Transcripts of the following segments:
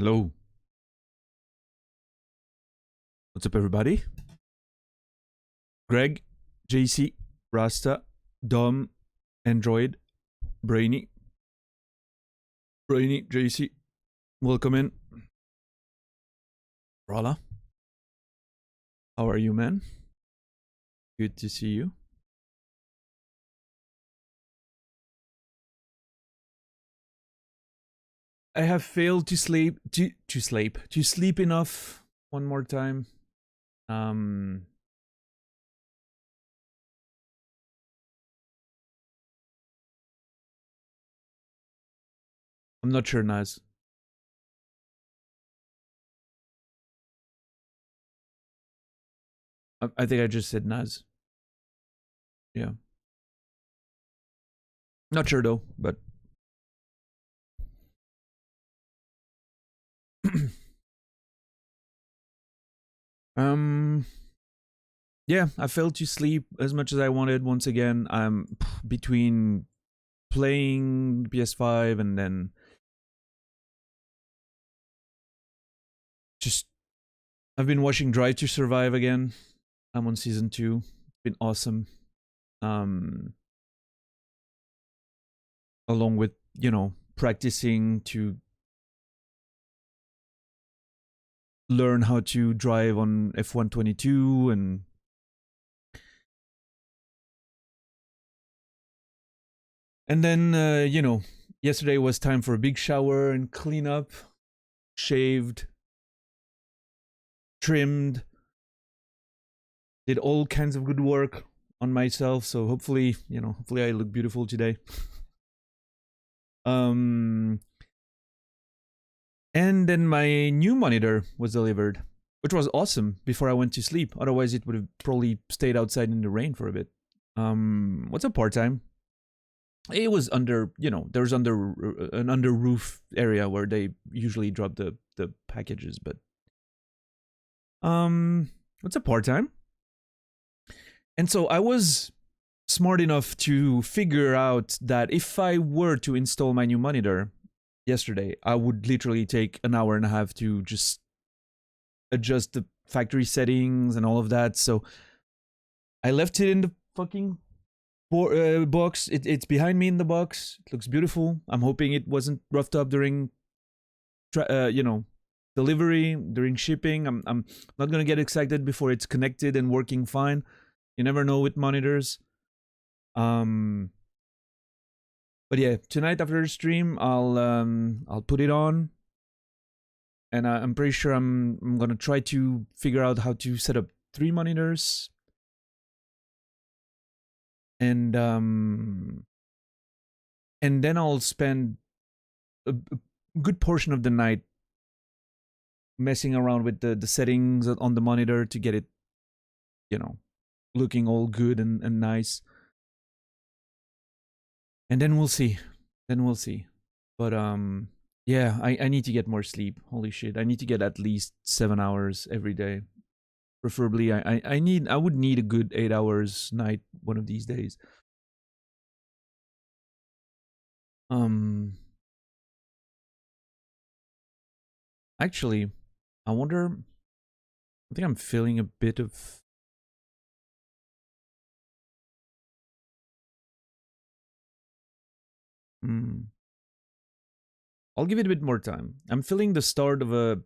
Hello. What's up, everybody? Greg, JC, Rasta, Dom, Android, Brainy, JC. Welcome in. Rala, how are you, man? Good to see you. I have failed to sleep enough one more time. I'm not sure, Naz. I think I just said Naz. Yeah. Not sure though, but yeah, I failed to sleep as much as I wanted once again. I'm between playing PS5 and then just I've been watching Drive to Survive again. I'm on season 2. It's been awesome. Along with, practicing to learn how to drive on F122 and then yesterday was time for a big shower and clean up, shaved, trimmed, did all kinds of good work on myself, so hopefully I look beautiful today. And then my new monitor was delivered, which was awesome before I went to sleep. Otherwise it would have probably stayed outside in the rain for a bit. What's up, part-time? It was under, there's an under roof area where they usually drop the packages, but what's up, part-time? And so I was smart enough to figure out that if I were to install my new monitor yesterday, I would literally take an hour and a half to just adjust the factory settings and all of that. So I left it in the fucking box. It's behind me in the box. It looks beautiful. I'm hoping it wasn't roughed up during delivery, during shipping. I'm not gonna get excited before it's connected and working fine. You never know with monitors. But yeah, tonight after the stream, I'll put it on, and I'm pretty sure I'm gonna try to figure out how to set up 3 monitors, and then I'll spend a good portion of the night messing around with the settings on the monitor to get it, looking all good and nice. And then we'll see. But yeah, I need to get more sleep. Holy shit, I need to get at least 7 hours every day. Preferably, I would need a good 8 hours night one of these days. Actually, I wonder. I think I'm feeling a bit of. I'll give it a bit more time. I'm feeling the start of a.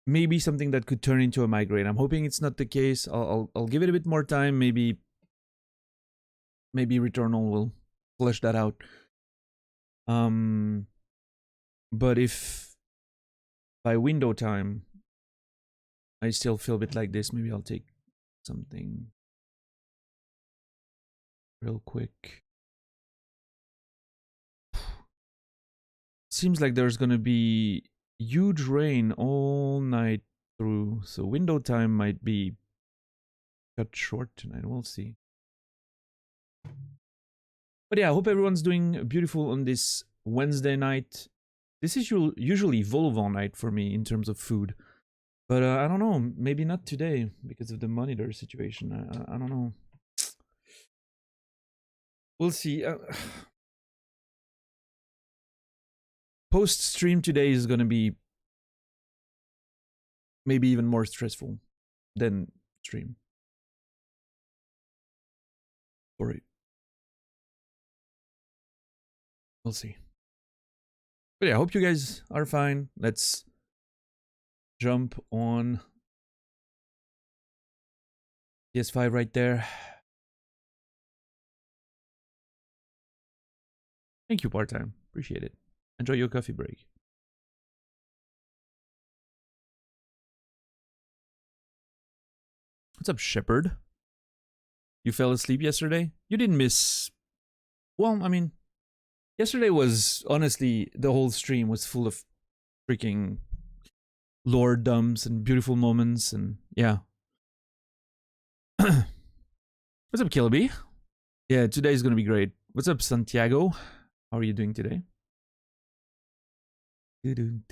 Maybe something that could turn into a migraine. I'm hoping it's not the case. I'll give it a bit more time. Maybe Returnal will flesh that out. But if by window time I still feel a bit like this, maybe I'll take something real quick. Seems like there's gonna be huge rain all night through, so window time might be cut short tonight. We'll see. But yeah, I hope everyone's doing beautiful on this Wednesday night. This is usually Volvo night for me in terms of food. But I don't know, maybe not today because of the monitor situation. I don't know. We'll see. post stream today is gonna be maybe even more stressful than stream. Sorry. We'll see. But yeah, I hope you guys are fine. Let's jump on PS5 right there. Thank you, part-time. Appreciate it. Enjoy your coffee break. What's up, Shepard? You fell asleep yesterday? You didn't miss... Well, I mean... Yesterday was, honestly, the whole stream was full of freaking lore dumps and beautiful moments, and yeah. What's up, Kilby? Yeah, today is gonna be great. What's up, Santiago? How are you doing today? Fighting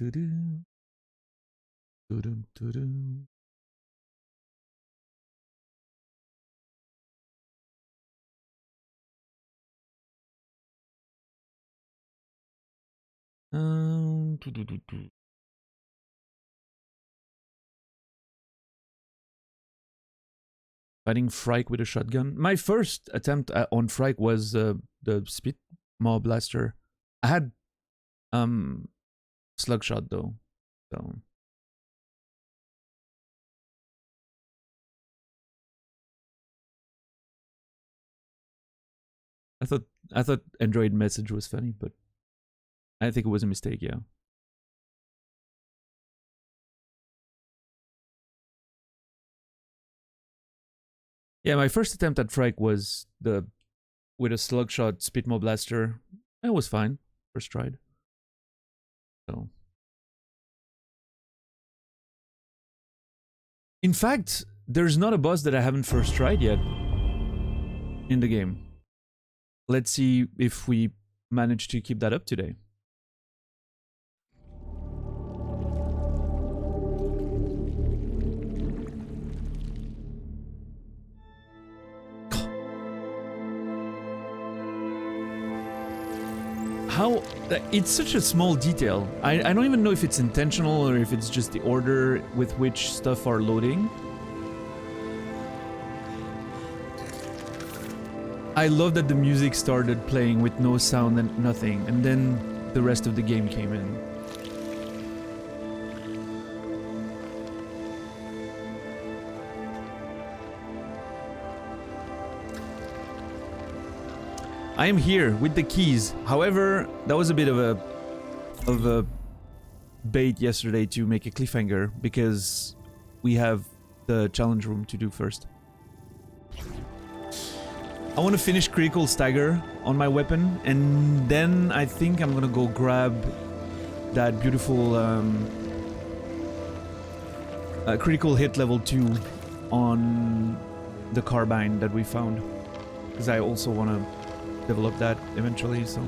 Frike with a shotgun. My first attempt on Frike was the Spit Maw Blaster. I had Slugshot though, so I thought Android message was funny, but I think it was a mistake. Yeah. Yeah, my first attempt at Frike was with a Slugshot Spit Maw Blaster. It was fine. First tried. So. In fact, there's not a boss that I haven't first tried yet in the game. Let's see if we manage to keep that up today. How... It's such a small detail. I don't even know if it's intentional or if it's just the order with which stuff are loading. I love that the music started playing with no sound and nothing, and then the rest of the game came in. I am here with the keys. However, that was a bit of a bait yesterday to make a cliffhanger because we have the challenge room to do first. I want to finish critical stagger on my weapon, and then I think I'm gonna go grab that beautiful critical hit level 2 on the carbine that we found, because I also want to develop that eventually, so...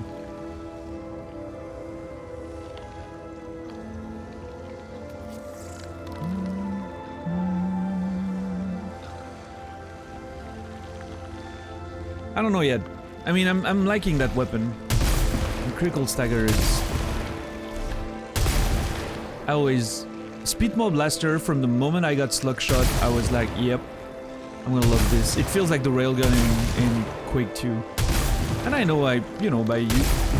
I don't know yet. I mean, I'm liking that weapon. And critical stagger is... I always... Spit Maw Blaster, from the moment I got Slugshot, I was like, yep, I'm gonna love this. It feels like the railgun in Quake 2. And I know by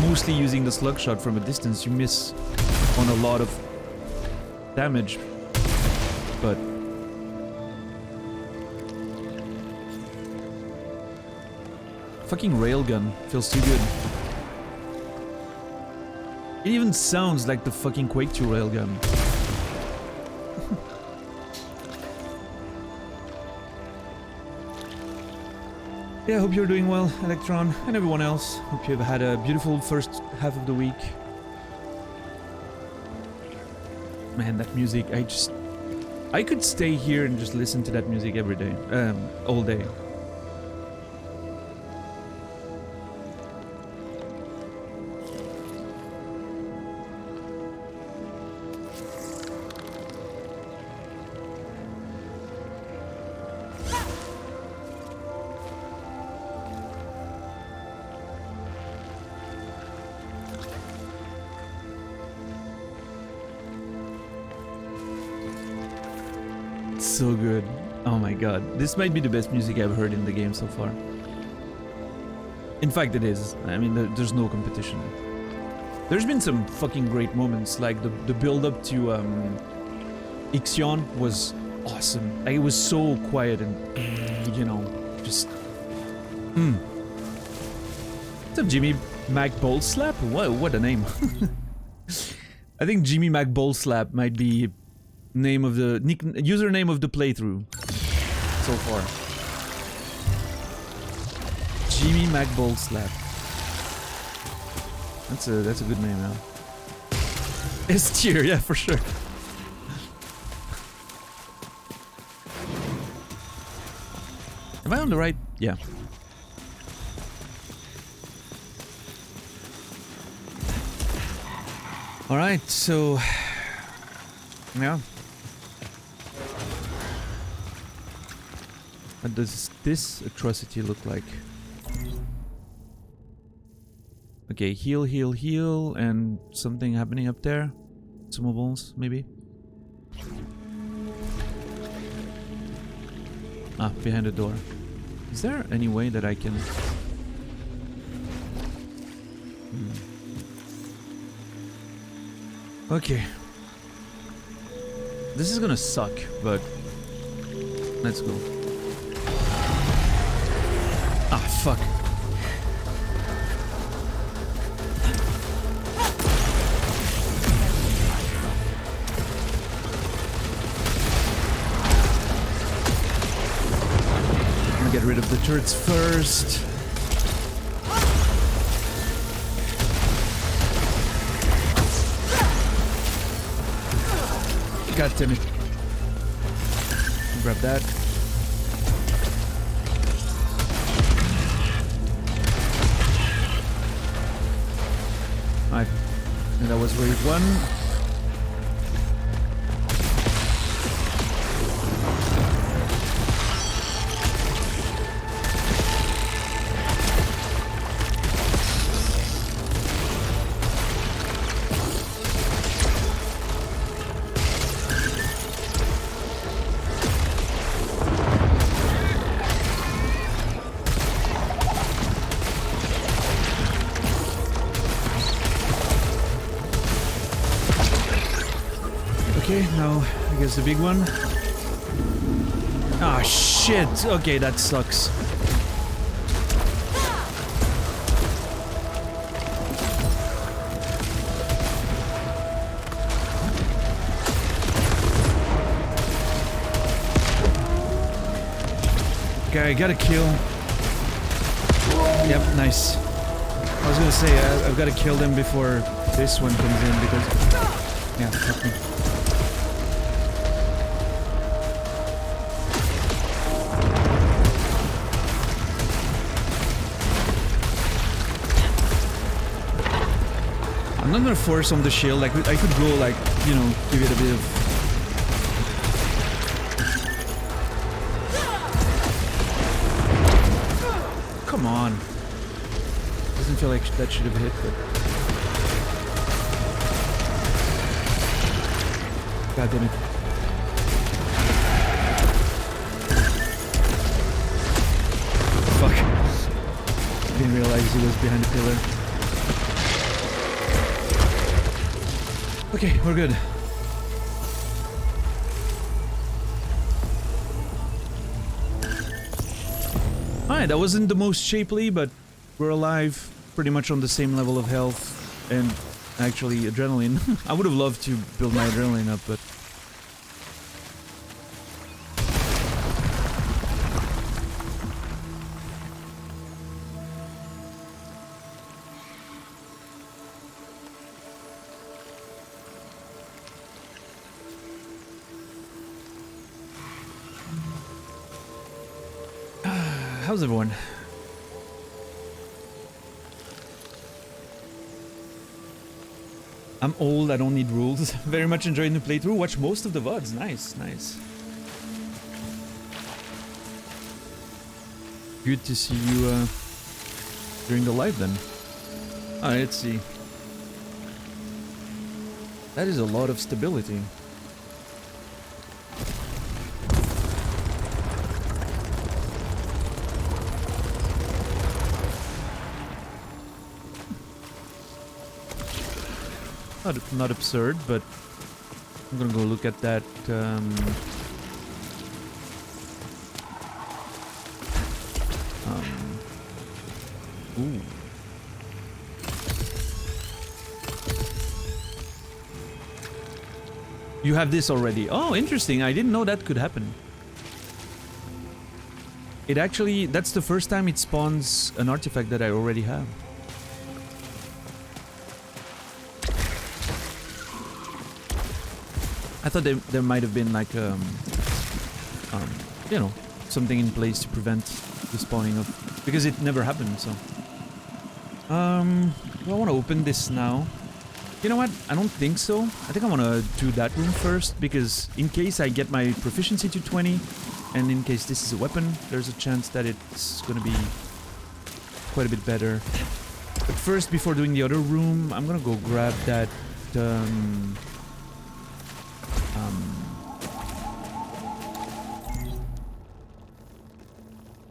mostly using the Slugshot from a distance, you miss on a lot of damage. But... Fucking railgun feels too good. It even sounds like the fucking Quake 2 railgun. Yeah, I hope you're doing well, Electron, and everyone else. Hope you've had a beautiful first half of the week. Man, that music, I could stay here and just listen to that music every day, all day. so good. Oh my god. This might be the best music I've heard in the game so far. In fact, it is. I mean, there's no competition. There's been some fucking great moments, like the build-up to Ixion was awesome. Like, it was so quiet and, you know, just... What's up, Jimmy MacBoldslap? What a name. I think Jimmy MacBoldslap might be name of the username of the playthrough so far. Jimmy MacBoldslap. That's a good name now. S tier, yeah, for sure. Am I on the right? Yeah. Alright, so... yeah. What does this atrocity look like? Okay, heal, heal, heal, and something happening up there. Consumables, maybe? Ah, behind the door. Is there any way that I can... Okay. This is gonna suck, but... let's go. Ah, fuck. I'm gonna get rid of the turrets first. God damn it. Grab that. Alright. And that was wave 1. Okay, now I guess the big one. Ah, shit! Okay, that sucks. Okay, I gotta kill. Yep, nice. I was gonna say, I've gotta kill them before this one comes in because... yeah, fuck me. I'm not gonna force on the shield, like, I could go, like, you know, give it a bit of... Come on. Doesn't feel like that should have hit, but... God damn it. Fuck. I didn't realize he was behind the pillar. Okay, we're good. Alright, that wasn't the most shapely, but we're alive, pretty much on the same level of health, and actually adrenaline. I would have loved to build my adrenaline up, but... how's everyone? I'm old, I don't need rules. Very much enjoying the playthrough. Watch most of the VODs. Nice, nice. Good to see you during the live then. Alright, let's see. That is a lot of stability. not absurd, but I'm gonna go look at that. Ooh. You have this already. Oh, interesting. I didn't know that could happen. It actually, that's the first time it spawns an artifact that I already have. I thought there might have been like you know, something in place to prevent the spawning of, because it never happened. So, do I want to open this now? You know what? I don't think so. I think I want to do that room first, because in case I get my proficiency to 20, and in case this is a weapon, there's a chance that it's gonna be quite a bit better. But first, before doing the other room, I'm gonna go grab that.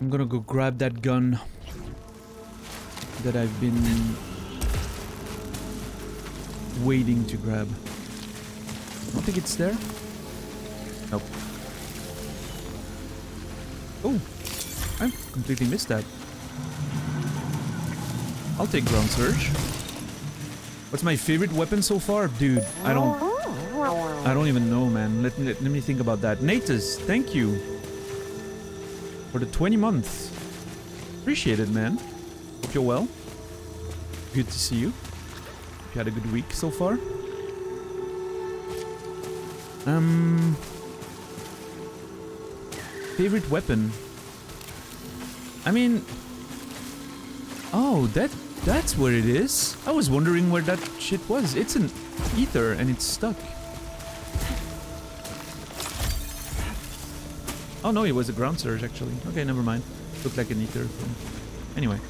I'm gonna go grab that gun that I've been waiting to grab. I don't think it's there. Nope. Oh, I completely missed that. I'll take ground surge. What's my favorite weapon so far? Dude, I don't even know, man. Let me think about that. Natus, thank you for the 20 months. Appreciate it, man. Hope you're well. Good to see you. Hope you had a good week so far. Favorite weapon? I mean... Oh, that's where it is. I was wondering where that shit was. It's an ether and it's stuck. Oh no, it was a ground surge actually. Okay, never mind. Looked like an ether. Anyway.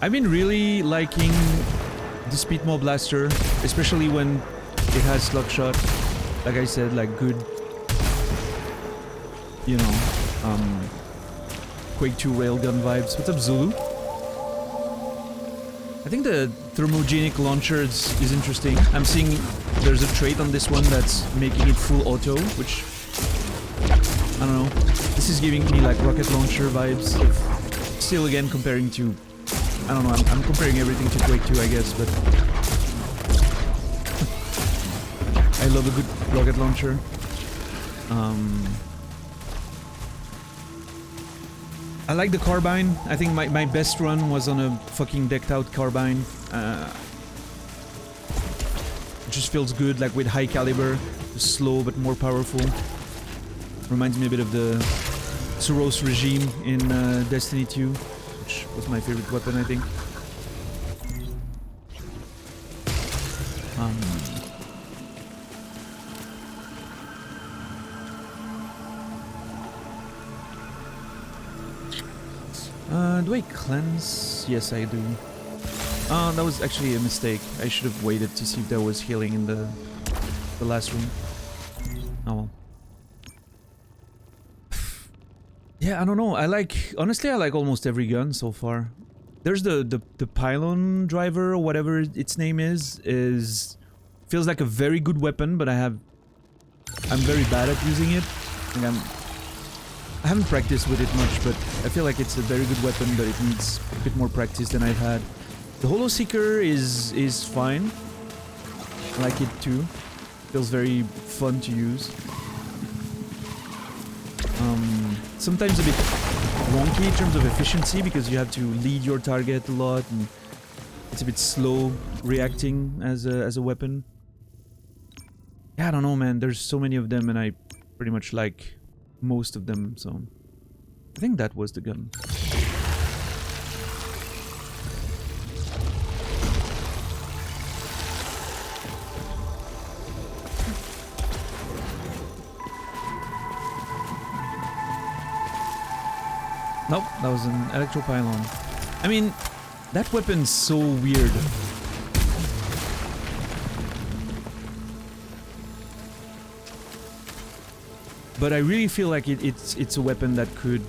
I've been really liking the Speedmaw Blaster, especially when it has slug shot. Like I said, like good, you know, Quake 2 railgun vibes. What's up, Zulu? I think the thermogenic launcher is interesting. I'm seeing there's a trait on this one that's making it full auto, which, I don't know. This is giving me like rocket launcher vibes. Still, again, comparing to, I don't know, I'm comparing everything to Quake 2, I guess, but I love a good rocket launcher. I like the carbine. I think my best run was on a fucking decked out carbine. It just feels good, like with high caliber, just slow but more powerful. Reminds me a bit of the Suros regime in Destiny 2, which was my favorite weapon, I think. Do I cleanse? Yes, I do. That was actually a mistake. I should have waited to see if there was healing in the last room. Oh well. Yeah, I don't know. Honestly, I like almost every gun so far. There's the pylon driver or whatever its name is feels like a very good weapon, but I'm very bad at using it. I haven't practiced with it much, but I feel like it's a very good weapon, but it needs a bit more practice than I've had. The Holo Seeker is fine. I like it too. Feels very fun to use. Sometimes a bit wonky in terms of efficiency because you have to lead your target a lot and it's a bit slow reacting as a weapon. Yeah, I don't know, man. There's so many of them and I pretty much like most of them, so I think that was the gun. Nope, that was an electropylon. I mean, that weapon's so weird. But I really feel like it's a weapon that could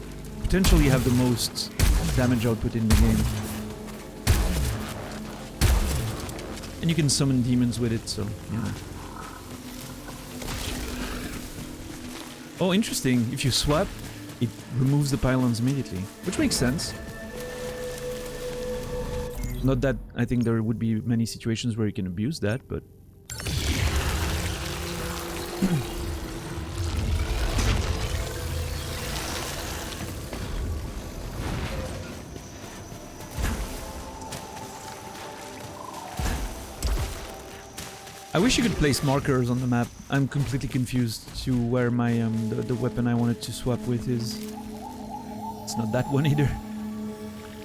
potentially have the most damage output in the game. And you can summon demons with it, so yeah. Oh, interesting. If you swap, it removes the pylons immediately, which makes sense. Not that I think there would be many situations where you can abuse that, but... I wish you could place markers on the map. I'm completely confused to where my the weapon I wanted to swap with is. It's not that one either.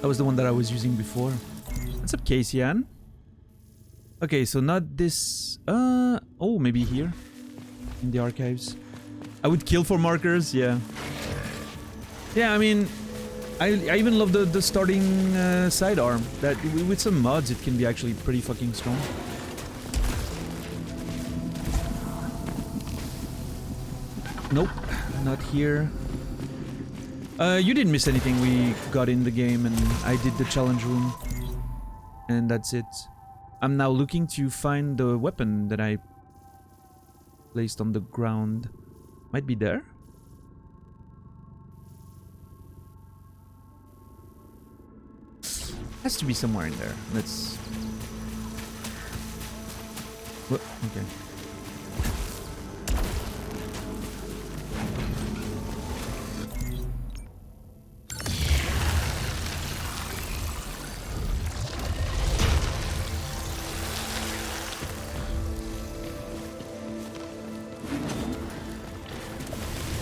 That was the one that I was using before. What's up, Casey-Ann? Okay, so not this... oh, maybe here? In the archives. I would kill for markers, yeah. Yeah, I mean... I even love the starting sidearm. That with some mods, it can be actually pretty fucking strong. Nope, not here. You didn't miss anything. We got in the game and I did the challenge room. And that's it. I'm now looking to find the weapon that I placed on the ground. Might be there? Has to be somewhere in there. Let's... What? Okay.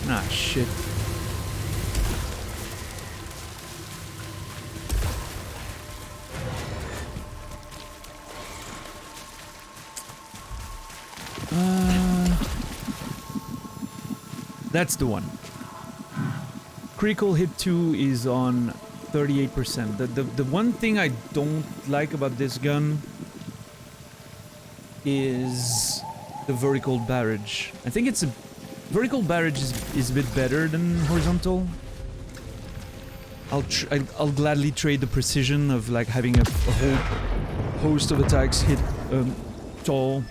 Ah, shit. That's the one. Critical hit 2 is on 38%. The one thing I don't like about this gun is the vertical barrage. I think it's a... Vertical barrage is a bit better than horizontal. I'll gladly trade the precision of like having a whole host of attacks hit a tall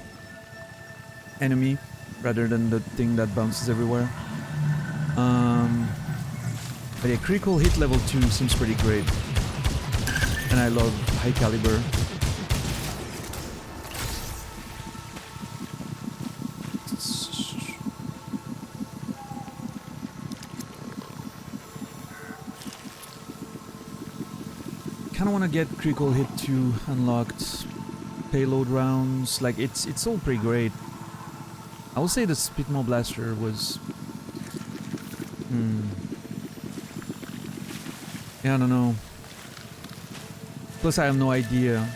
enemy rather than the thing that bounces everywhere. But yeah, critical hit level 2 seems pretty great. And I love high caliber. Kinda wanna get critical hit 2 unlocked. Payload rounds, like it's all pretty great. I will say the Spitmaw Blaster was... Yeah, I don't know. Plus I have no idea.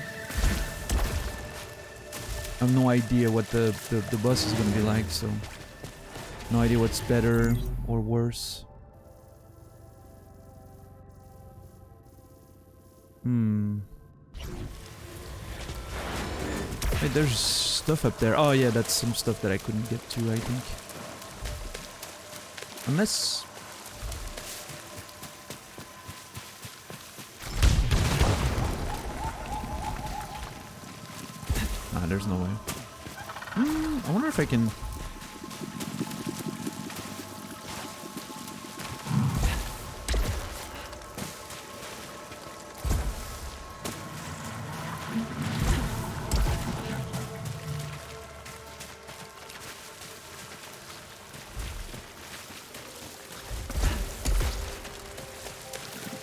I have no idea what the bus is gonna be like, so... No idea what's better or worse. Wait, there's stuff up there. Oh yeah, that's some stuff that I couldn't get to, I think. Unless... Ah, there's no way. I wonder if I can...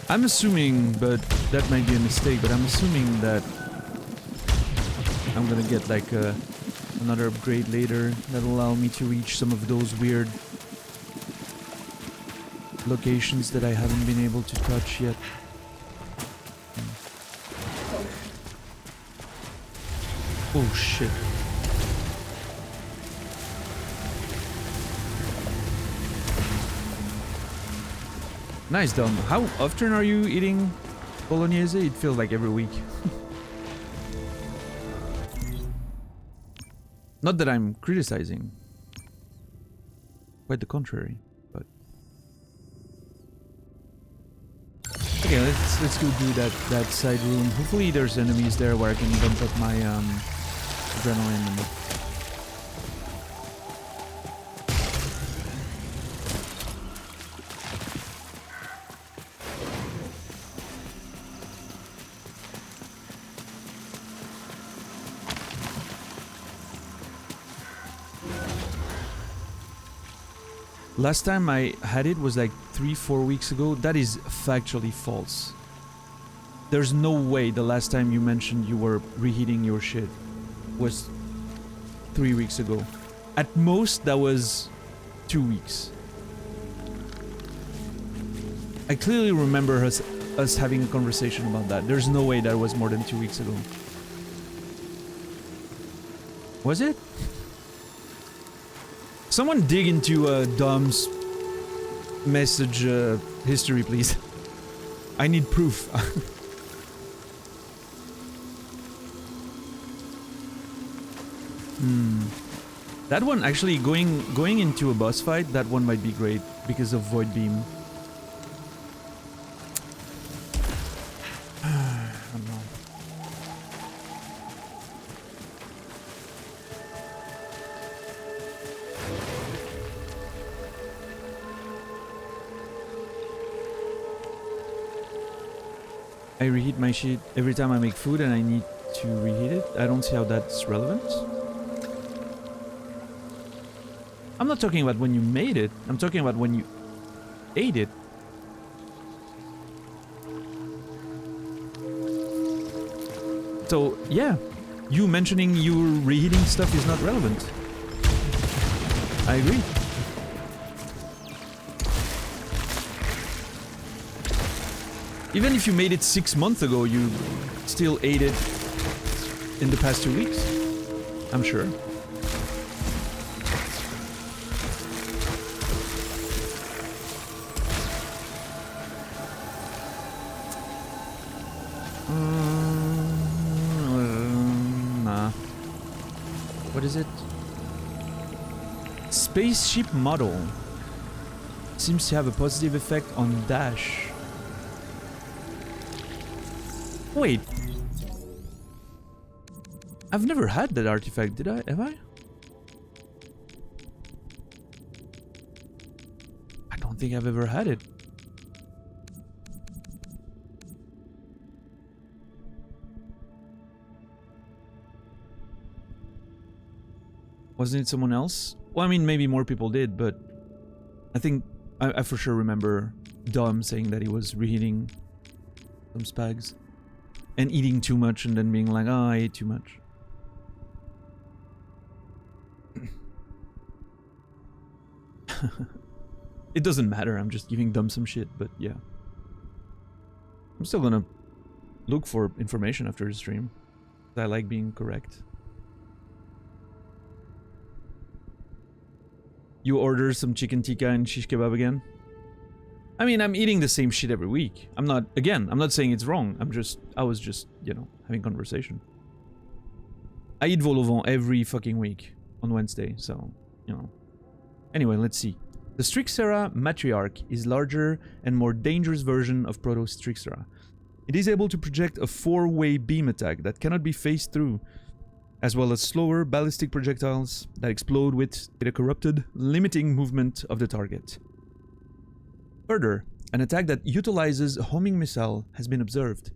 I'm assuming, but that might be a mistake, but I'm assuming that I'm gonna get like another upgrade later that'll allow me to reach some of those weird locations that I haven't been able to touch yet. Oh shit. Nice, Dom. How often are you eating bolognese? It feels like every week. Not that I'm criticizing. Quite the contrary, but... Okay, let's go do that side room. Hopefully there's enemies there where I can bump up my adrenaline and... Last time I had it was like 3-4 weeks ago. That is factually false. There's no way the last time you mentioned you were reheating your shit was 3 weeks ago. At most, that was 2 weeks. I clearly remember us having a conversation about that. There's no way that was more than 2 weeks ago. Was it? Someone dig into Dom's message history, please. I need proof. That one actually going into a boss fight. That one might be great because of Void Beam. I don't know. I reheat my shit every time I make food and I need to reheat it. I don't see how that's relevant. I'm not talking about when you made it. I'm talking about when you ate it. So, yeah. You mentioning you reheating stuff is not relevant. I agree. Even if you made it 6 months ago, you still ate it in the past 2 weeks. I'm sure. Nah. What is it? Spaceship model. Seems to have a positive effect on dash. Wait. I've never had that artifact, did I? Have I? I don't think I've ever had it. Wasn't it someone else? Well, I mean, maybe more people did, but I think I for sure remember Dom saying that he was reheating some spags. And eating too much and then being like, oh, I ate too much. It doesn't matter, I'm just giving them some shit, but yeah. I'm still gonna look for information after the stream. I like being correct. You order some chicken tikka and shish kebab again? I mean, I'm eating the same shit every week. I'm not saying it's wrong. I was just, you know, having conversation. I eat vol au vent every fucking week on Wednesday, so, you know. Anyway, let's see. The Strixera Matriarch is larger and more dangerous version of Proto Strixera. It is able to project a 4-way beam attack that cannot be phased through, as well as slower ballistic projectiles that explode with a corrupted, limiting movement of the target. Further, an attack that utilizes a homing missile has been observed.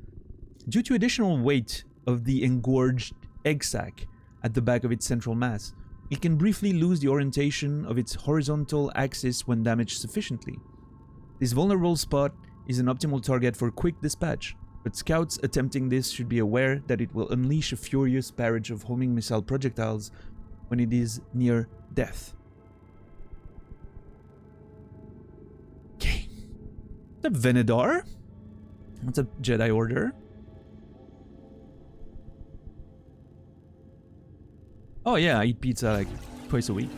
Due to additional weight of the engorged egg sac at the back of its central mass, it can briefly lose the orientation of its horizontal axis when damaged sufficiently. This vulnerable spot is an optimal target for quick dispatch, but scouts attempting this should be aware that it will unleash a furious barrage of homing missile projectiles when it is near death. Okay. What's up, Venedar? What's up, Jedi Order? Oh yeah, I eat pizza like twice a week.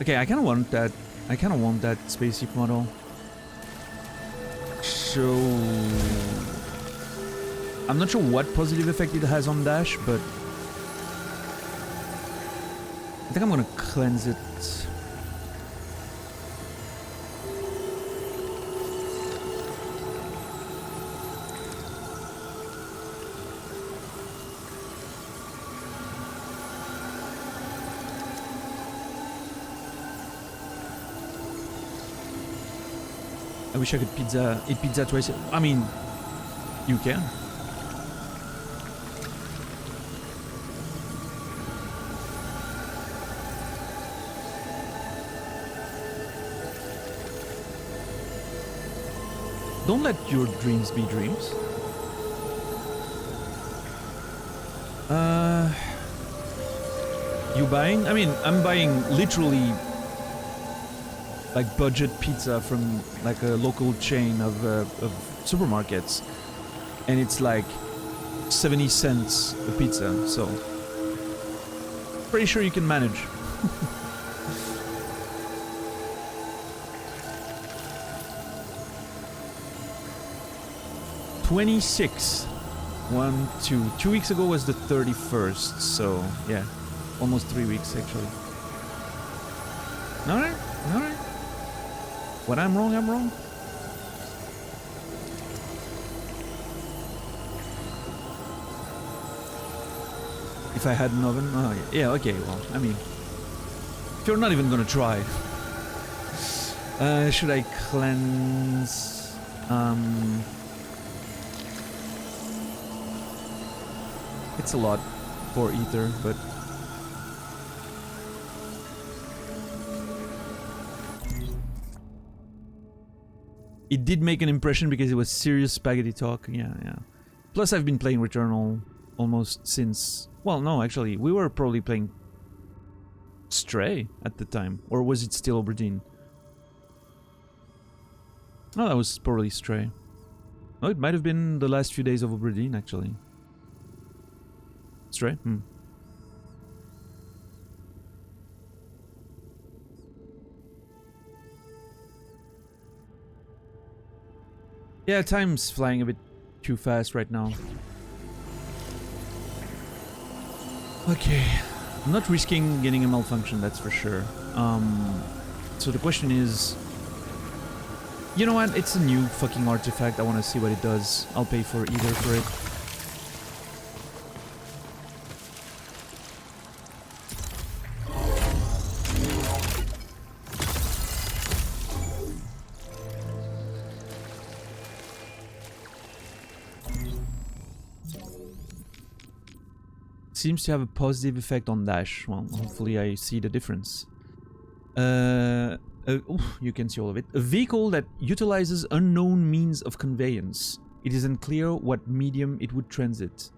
Okay, I kind of want that. I kind of want that spaceship model. So I'm not sure what positive effect it has on dash, but I think I'm gonna cleanse it. wish I could eat pizza twice. I mean, you can. Don't let your dreams be dreams. You buying? I mean, I'm buying literally like budget pizza from like a local chain of supermarkets, and it's like 70 cents a pizza, so pretty sure you can manage. $26. 2 weeks ago was the 31st, so yeah, almost 3 weeks actually. Alright. When I'm wrong, I'm wrong. If I had an oven, oh yeah, okay, well, I mean, if you're not even gonna try. Should I cleanse? It's a lot for ether, but it did make an impression because it was serious spaghetti talk. Yeah. Plus, I've been playing Returnal almost since. Well, no, actually, we were probably playing Stray at the time, or was it still Oberdeen? Oh, that was probably Stray. Oh, it might have been the last few days of Oberdeen, actually. Stray? Yeah, time's flying a bit too fast right now. Okay. I'm not risking getting a malfunction, that's for sure. So the question is... You know what? It's a new fucking artifact. I want to see what it does. I'll pay for either for it. Seems to have a positive effect on dash. Well, hopefully I see the difference. You can see all of it. A vehicle that utilizes unknown means of conveyance. It is unclear what medium it would transit.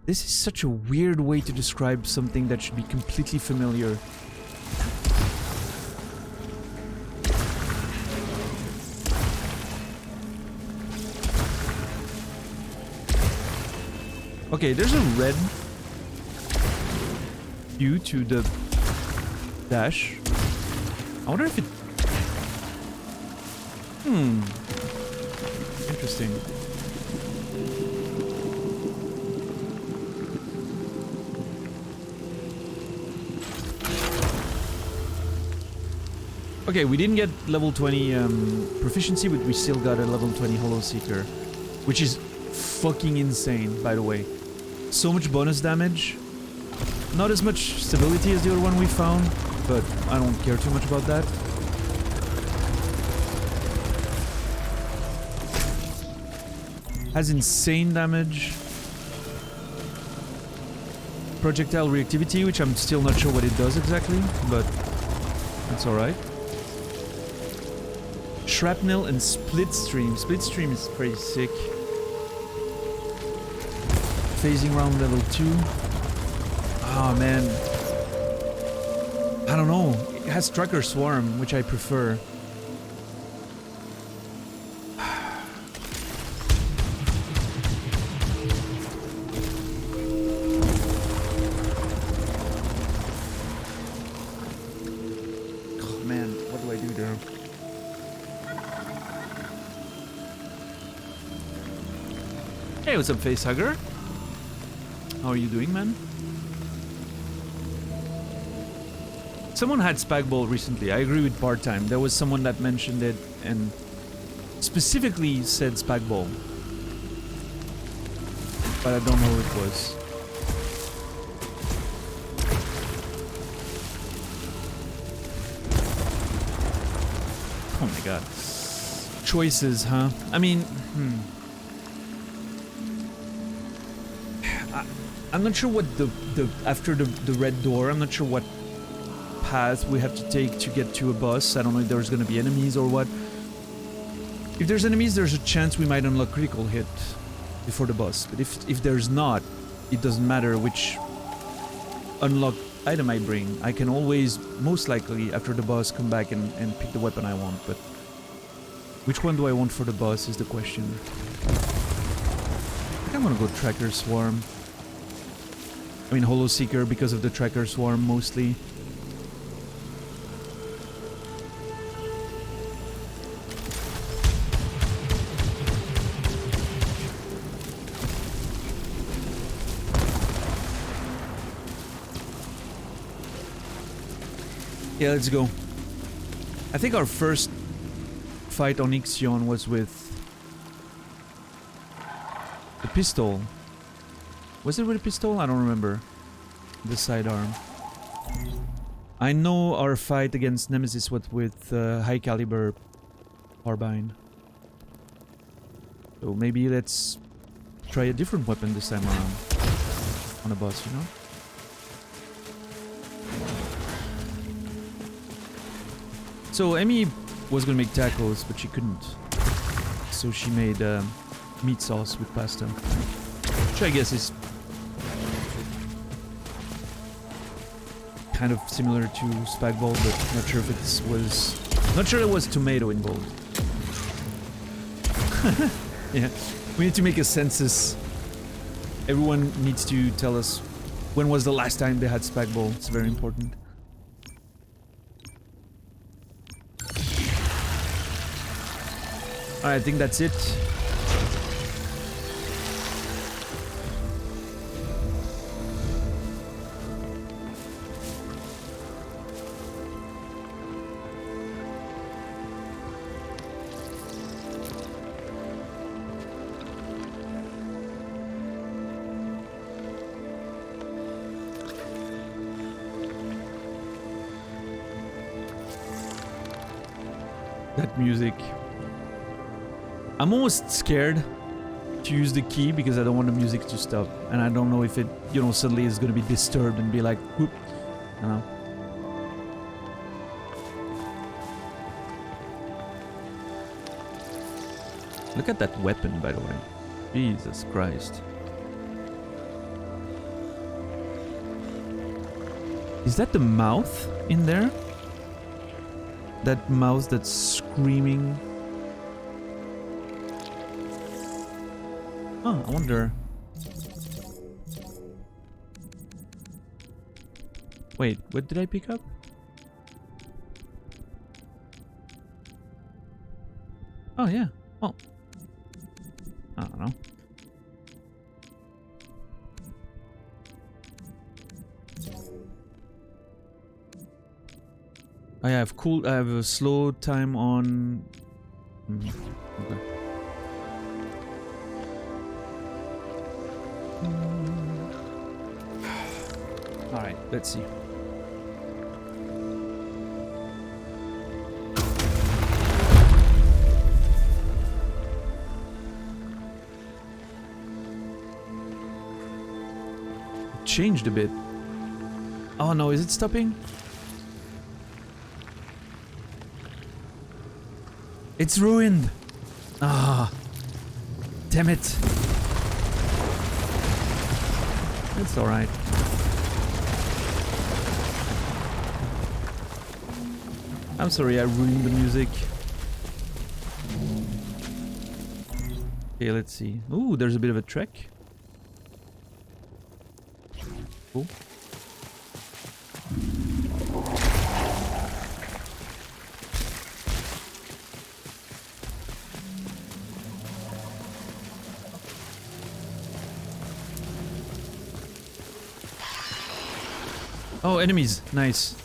This is such a weird way to describe something that should be completely familiar. Okay, there's a red hue to the dash. I wonder if it... Interesting. Okay, we didn't get level 20 proficiency, but we still got a level 20 Hollow Seeker, which is fucking insane, by the way. So much bonus damage. Not as much stability as the other one we found, but I don't care too much about that. Has insane damage. Projectile reactivity, which I'm still not sure what it does exactly, but that's alright. Shrapnel and Split Stream. Split Stream is pretty sick. Phasing round level 2. Oh man. I don't know. It has Trucker Swarm, which I prefer. Oh man, what do I do there? Hey, what's up, Facehugger? How are you doing, man? Someone had Spag Ball recently. I agree with part-time. There was someone that mentioned it and specifically said Spag Ball. But I don't know who it was. Oh my god. choices, huh? I mean, I'm not sure what after the red door, I'm not sure what path we have to take to get to a boss. I don't know if there's gonna be enemies or what. If there's enemies, there's a chance we might unlock critical hit before the boss. But if there's not, it doesn't matter which unlock item I bring. I can always, most likely, after the boss, come back and pick the weapon I want. But which one do I want for the boss is the question. I think I'm gonna go Tracker Swarm. I mean Holo Seeker because of the Tracker Swarm mostly. Yeah, let's go. I think our first fight on Ixion was with the pistol. Was it with a pistol? I don't remember. The sidearm. I know our fight against Nemesis was with high caliber carbine. So maybe let's try a different weapon this time around. On a boss, you know? So Emmy was gonna make tacos, but she couldn't. So she made meat sauce with pasta. Which I guess is kind of similar to Spagball, but not sure if it was... Not sure there was tomato involved. Yeah, we need to make a census. Everyone needs to tell us when was the last time they had Spagball. It's very important. Alright, I think that's it. That music. I'm almost scared to use the key because I don't want the music to stop. And I don't know if it, you know, suddenly is going to be disturbed and be like, whoop, you know. Look at that weapon, by the way. Jesus Christ. Is that the mouth in there? That mouth that's screaming. Oh, I wonder. Wait, what did I pick up? Oh, yeah. Oh. I don't know. I have cool. I have a slow time on. Okay. All right. Let's see. It changed a bit. Oh no! Is it stopping? It's ruined! Ah, damn it. It's alright. I'm sorry I ruined the music. Okay, let's see. Ooh, there's a bit of a trek. Cool. Oh, enemies. Nice.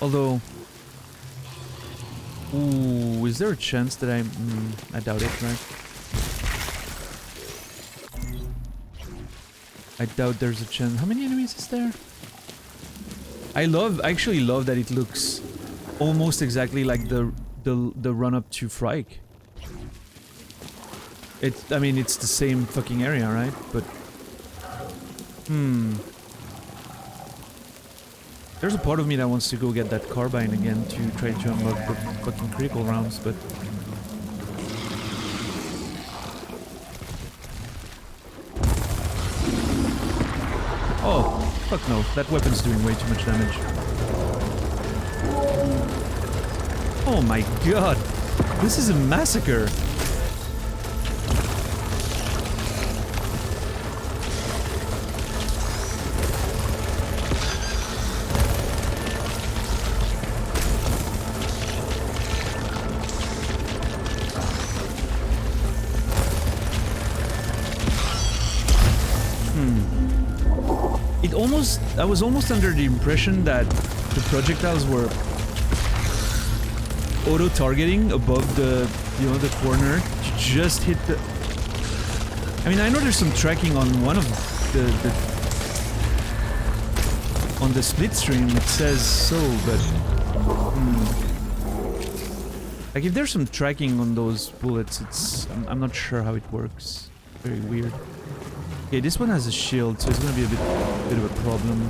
Although... Ooh, is there a chance that I doubt it, right? I doubt there's a chance. How many enemies is there? I actually love that it looks almost exactly like the run up to Frike. I mean, it's the same fucking area, right? But there's a part of me that wants to go get that carbine again to try to unlock the fucking critical rounds, but oh, fuck no. That weapon's doing way too much damage. Oh my god. This is a massacre. I was almost under the impression that the projectiles were auto-targeting above the, you know, the corner to just hit the... I mean, I know there's some tracking on one of the on the split stream, it says so, but... Like, if there's some tracking on those bullets, it's... I'm not sure how it works. Very weird. Okay, this one has a shield, so it's gonna be a bit of a problem.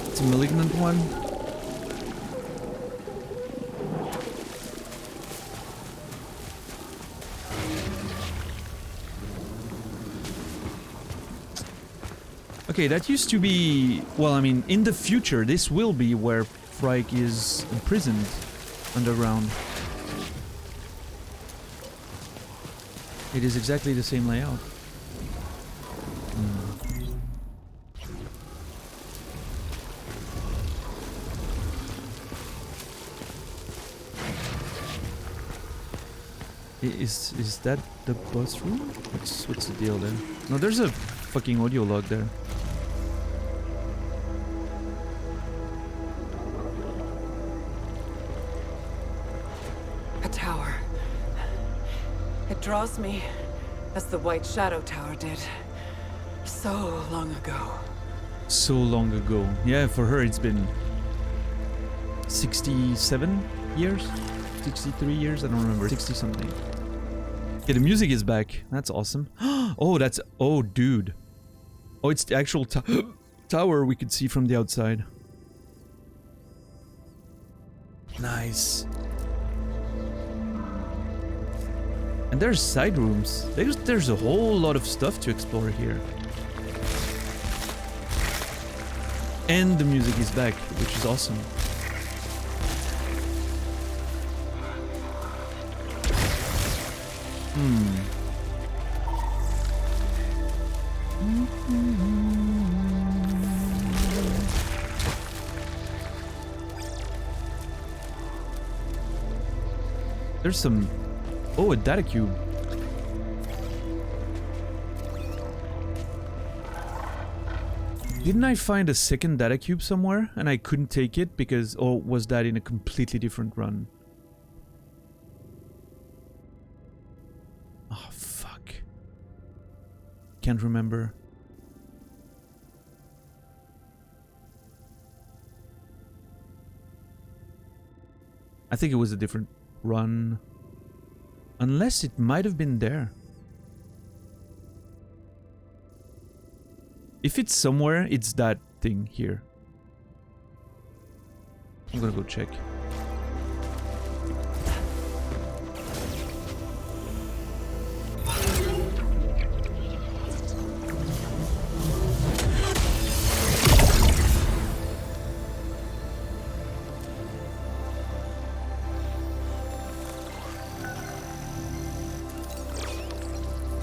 It's a malignant one. Okay, that used to be... Well, I mean, in the future, this will be where Frike is imprisoned underground. It is exactly the same layout. Is that the boss room? What's the deal there? No, there's a fucking audio log there. A tower. It draws me as the White Shadow Tower did so long ago. So long ago. Yeah, for her it's been 67 years? 63 years? I don't remember. 60 something. Okay, the music is back. That's awesome. Oh, that's... Oh, dude. Oh, it's the actual tower we could see from the outside. Nice. And there's side rooms. There's a whole lot of stuff to explore here. And the music is back, which is awesome. There's some... Oh, a data cube. Didn't I find a second data cube somewhere and I couldn't take it because... Or was that in a completely different run? Oh, fuck. Can't remember. I think it was a different run. Unless it might have been there. If it's somewhere, it's that thing here. I'm gonna go check.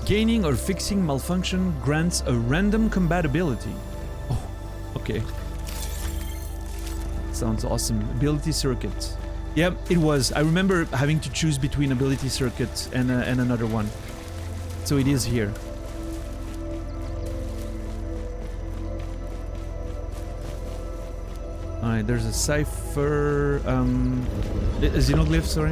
Gaining or fixing malfunction grants a random compatibility. Oh, okay. Sounds awesome. Ability circuit. Yep, it was. I remember having to choose between ability circuit and another one. So it is here. Alright, there's a cipher, a xenoglyph, sorry.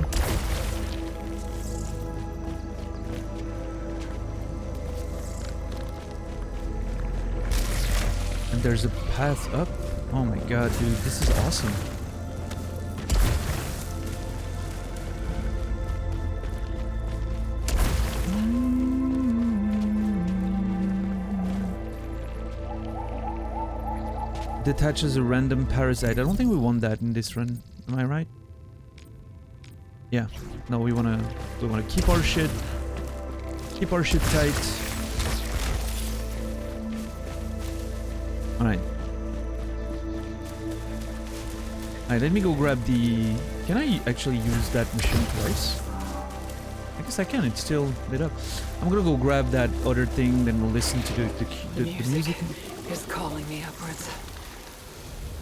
And there's a path up. Oh my god, dude, this is awesome. Detaches a random parasite. I don't think we want that in this run. Am I right? Yeah. No, we wanna keep our shit. Keep our shit tight. Alright. Alright, let me go grab the... Can I actually use that machine twice? I guess I can, it's still lit up. I'm gonna go grab that other thing, then we'll listen to the music. Is calling me upwards.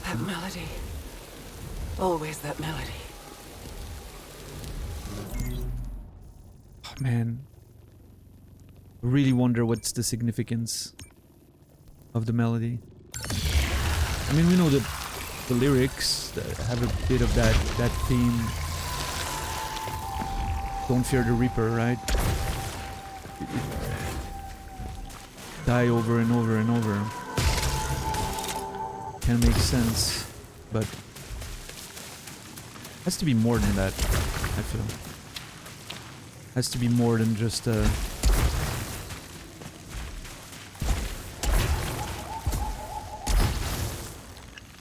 That melody. Always that melody. Oh, man. I really wonder what's the significance of the melody. I mean, we know the lyrics that have a bit of that theme. Don't fear the Reaper, right? Die over and over and over. Can make sense, but has to be more than that, I feel. Has to be more than just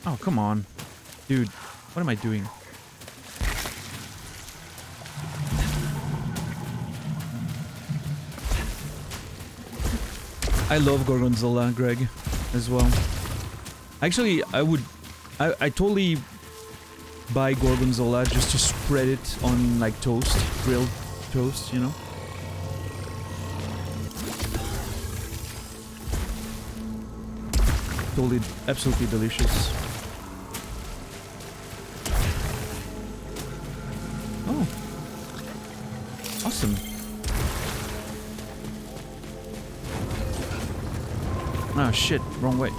Oh, come on. Dude, what am I doing? I love Gorgonzola, Greg, as well. Actually, I totally buy Gorgonzola just to spread it on like toast, grilled toast, you know? Totally, absolutely delicious. Oh. Awesome. Ah, shit, wrong way.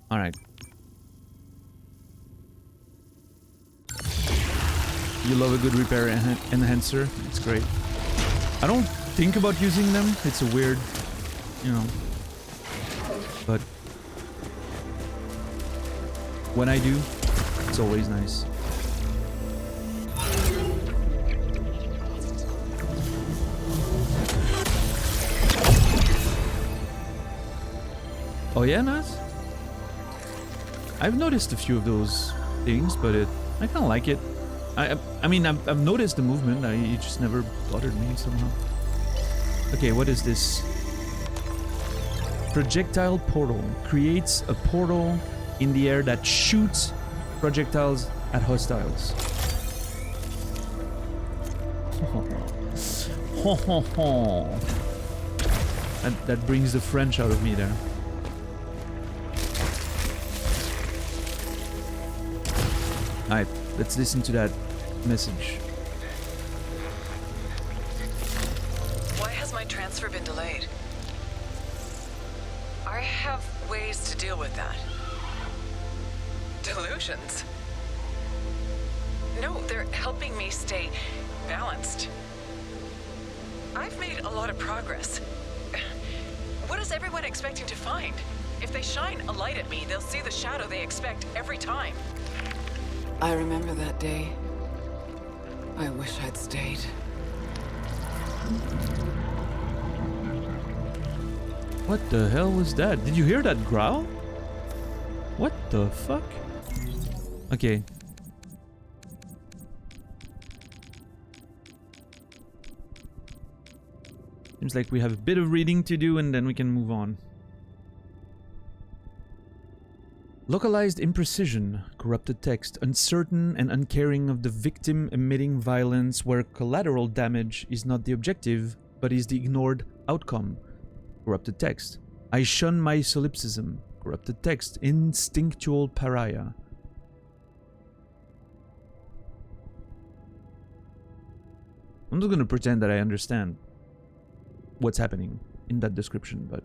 Alright. You love a good repair enhancer. It's great. I don't think about using them. It's a weird, you know. But when I do, it's always nice. Oh yeah, Naz? I've noticed a few of those things, but I kind of like it. I mean, I've noticed the movement. It just never bothered me somehow. Okay, what is this? Projectile portal creates a portal in the air that shoots projectiles at hostiles. That brings the French out of me there. Alright, let's listen to that message. Why has my transfer been delayed? I have ways to deal with that. Delusions? No, they're helping me stay balanced. I've made a lot of progress. What is everyone expecting to find? If they shine a light at me, they'll see the shadow they expect every time. I remember that day. I wish I'd stayed. What the hell was that? Did you hear that growl? What the fuck? Okay. Seems like we have a bit of reading to do and then we can move on. Localized imprecision, corrupted text, uncertain and uncaring of the victim, emitting violence where collateral damage is not the objective, but is the ignored outcome. Corrupted text. I shun my solipsism. Corrupted text. Instinctual pariah. I'm just going to pretend that I understand what's happening in that description, but...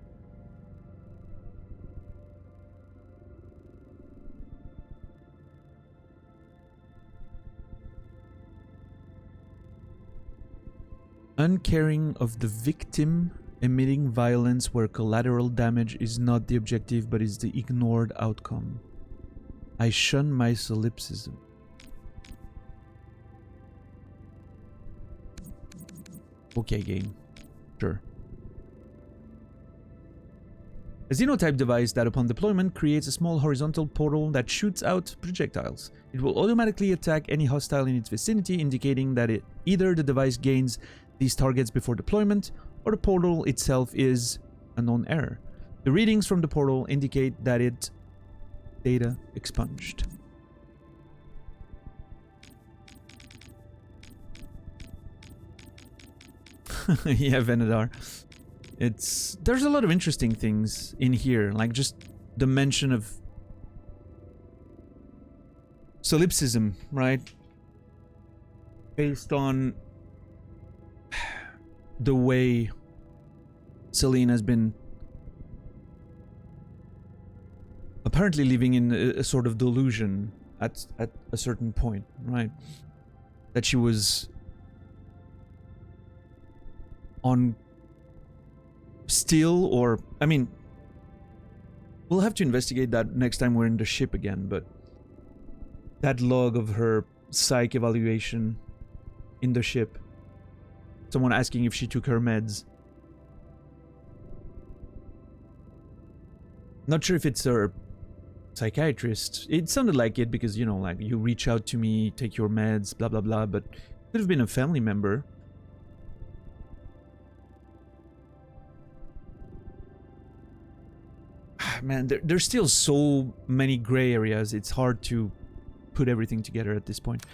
Uncaring of the victim, emitting violence where collateral damage is not the objective but is the ignored outcome. I shun my solipsism. Okay, game. Sure. A Xenotype device that upon deployment creates a small horizontal portal that shoots out projectiles. It will automatically attack any hostile in its vicinity, indicating that either the device gains these targets before deployment, or the portal itself is a known error. The readings from the portal indicate that it data expunged. Yeah, Venedar. There's a lot of interesting things in here, like just the mention of solipsism, right? Based on the way Celine has been apparently living in a sort of delusion at a certain point, right? That she was on still, or I mean, we'll have to investigate that next time we're in the ship again, but that log of her psych evaluation in the ship, someone asking if she took her meds. Not sure if it's her psychiatrist. It sounded like it because, you know, like, you reach out to me, take your meds, blah blah blah, but it could have been a family member. Man, there's still so many gray areas. It's hard to put everything together at this point.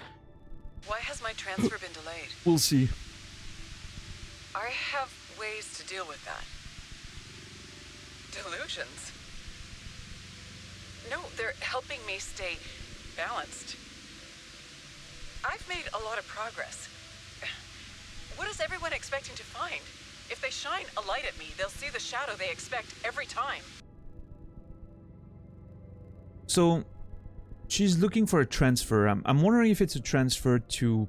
Why has my transfer been delayed? We'll see. I have ways to deal with that. Delusions? No, they're helping me stay balanced. I've made a lot of progress. What is everyone expecting to find? If they shine a light at me, they'll see the shadow they expect every time. So, she's looking for a transfer. I'm wondering if it's a transfer to,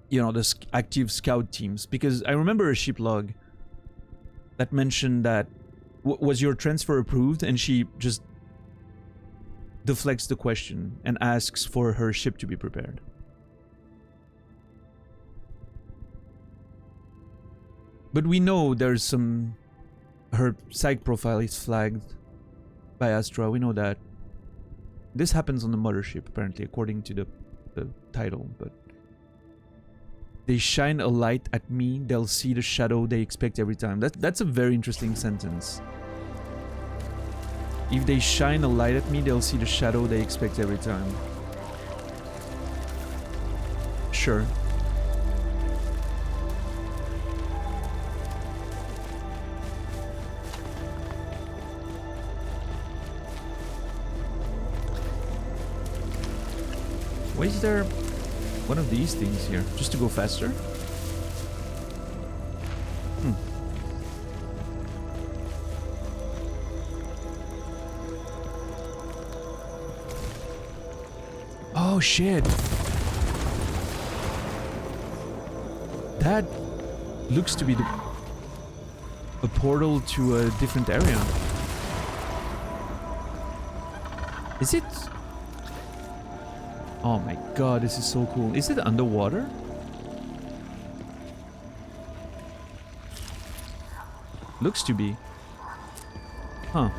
you know, the active scout teams. Because I remember a ship log that mentioned that, was your transfer approved? And she just deflects the question and asks for her ship to be prepared. But we know there's some... her psych profile is flagged by Astra, we know that. This happens on the mothership, apparently, according to the title, but... They shine a light at me, they'll see the shadow they expect every time. That's a very interesting sentence. If they shine a light at me, they'll see the shadow they expect every time. Sure. Why is there one of these things here? Just to go faster? Oh shit. That looks to be a portal to a different area. Is it? Oh my god, this is so cool. Is it underwater? Looks to be. Huh.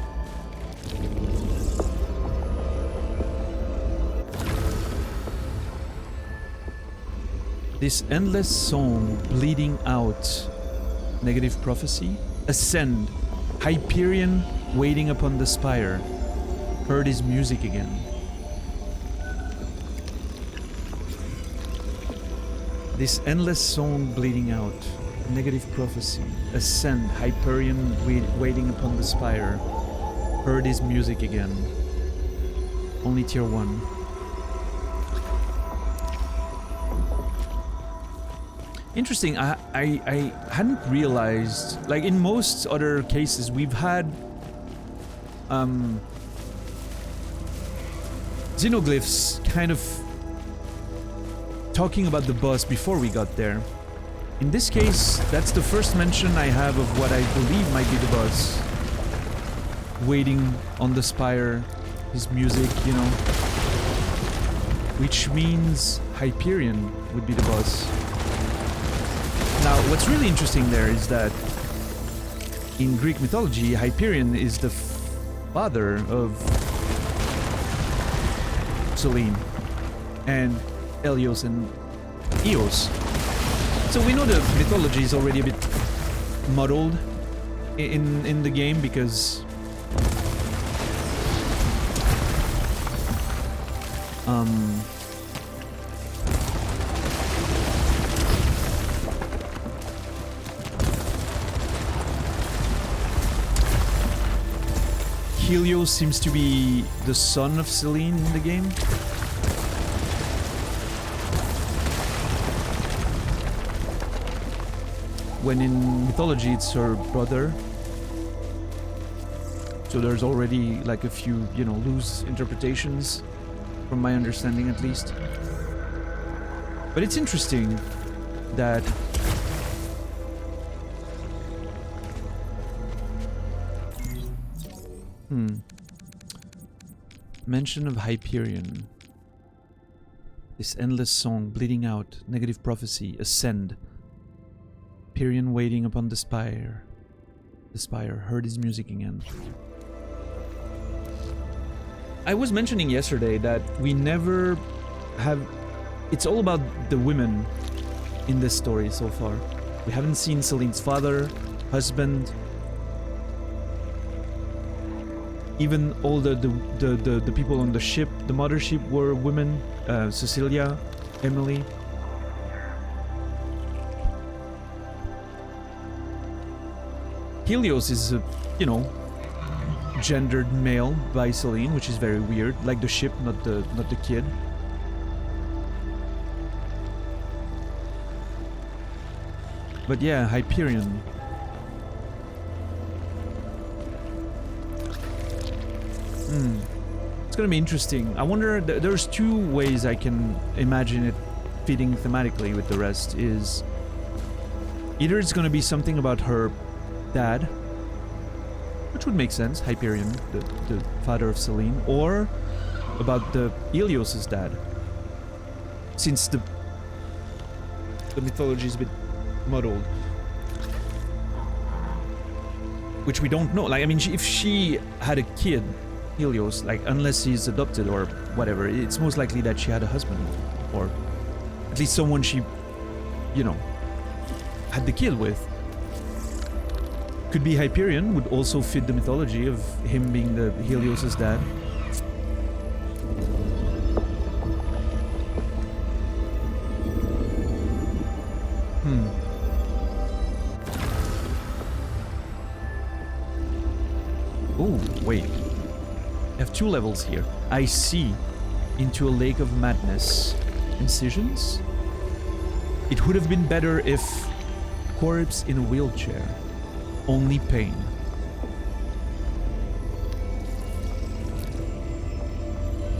This endless song bleeding out. Negative prophecy. Ascend. Hyperion waiting upon the spire. Heard his music again. This endless song bleeding out. Negative prophecy. Ascend. Hyperion waiting upon the spire. Heard his music again. Only tier 1. Interesting. I hadn't realized, like in most other cases we've had xenoglyphs kind of talking about the boss before we got there. In this case, that's the first mention I have of what I believe might be the boss. Waiting on the spire, his music, you know. Which means Hyperion would be the boss. Now, what's really interesting there is that in Greek mythology, Hyperion is the father of Selene and Helios and Eos. So we know the mythology is already a bit muddled in the game because Helios seems to be the son of Selene in the game. When in mythology it's her brother. So there's already like a few, you know, loose interpretations, from my understanding at least. But it's interesting that mention of Hyperion. This endless song, bleeding out, negative prophecy, ascend. Hyperion waiting upon the spire. The spire heard his music again. I was mentioning yesterday that we never have... It's all about the women in this story so far. We haven't seen Selene's father, husband, even all the people on the ship, the mothership, were women. Cecilia, Emily. Helios is a, you know, gendered male by Selene, which is very weird. Like the ship, not the kid. But yeah, Hyperion. It's gonna be interesting. I wonder, there's two ways I can imagine it fitting thematically with the rest. Is either it's gonna be something about her dad, which would make sense, Hyperion, the father of Selene, or about the Helios's dad, since the mythology is a bit muddled, which we don't know. Like, I mean, if she had a kid, Helios, like, unless he's adopted or whatever, it's most likely that she had a husband, or at least someone she, you know, had the kid with. Could be Hyperion, would also fit the mythology of him being the Helios's dad. Oh, wait. I have two levels here. I see into a lake of madness. Incisions? It would have been better if corpse in a wheelchair. Only pain.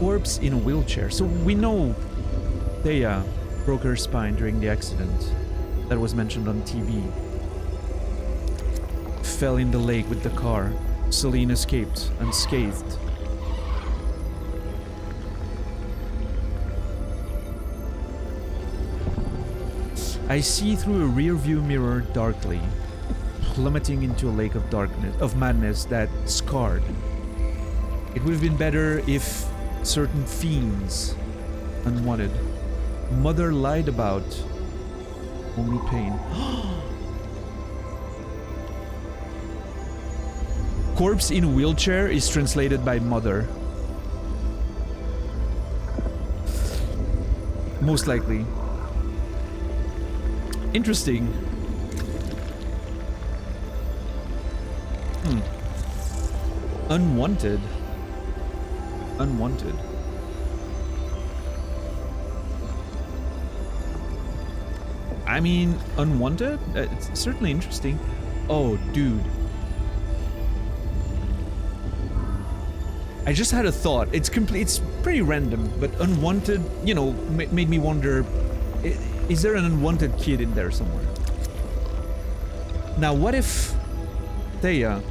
Corpse in a wheelchair. So we know Thea broke her spine during the accident that was mentioned on TV. Fell in the lake with the car. Selene escaped unscathed. I see through a rear-view mirror darkly, plummeting into a lake of darkness, of madness that scarred. It would have been better if certain fiends, unwanted, mother lied about, only pain. Corpse in a wheelchair is translated by mother. Most likely. Interesting. Unwanted. Unwanted. I mean, unwanted? It's certainly interesting. Oh, dude. I just had a thought. It's pretty random, but unwanted, you know, made me wonder, is there an unwanted kid in there somewhere? Now, what if Thea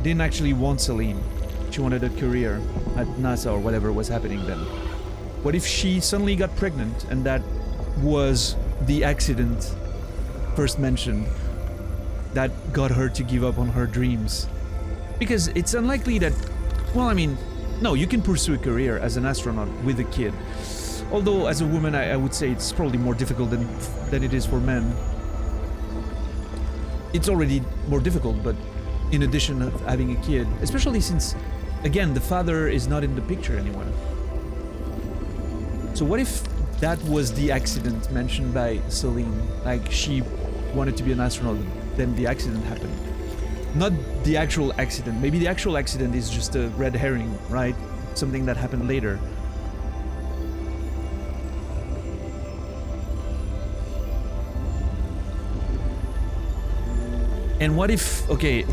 didn't actually want Celine? She wanted a career at NASA or whatever was happening then. What if she suddenly got pregnant and that was the accident first mentioned that got her to give up on her dreams? Because it's unlikely that, well, I mean, no, you can pursue a career as an astronaut with a kid. Although, as a woman, I would say it's probably more difficult than it is for men. It's already more difficult, but in addition of having a kid, especially since, again, the father is not in the picture anymore. So what if that was the accident mentioned by Celine? Like, she wanted to be an astronaut, then the accident happened. Not the actual accident. Maybe the actual accident is just a red herring, right? Something that happened later. And what if, okay,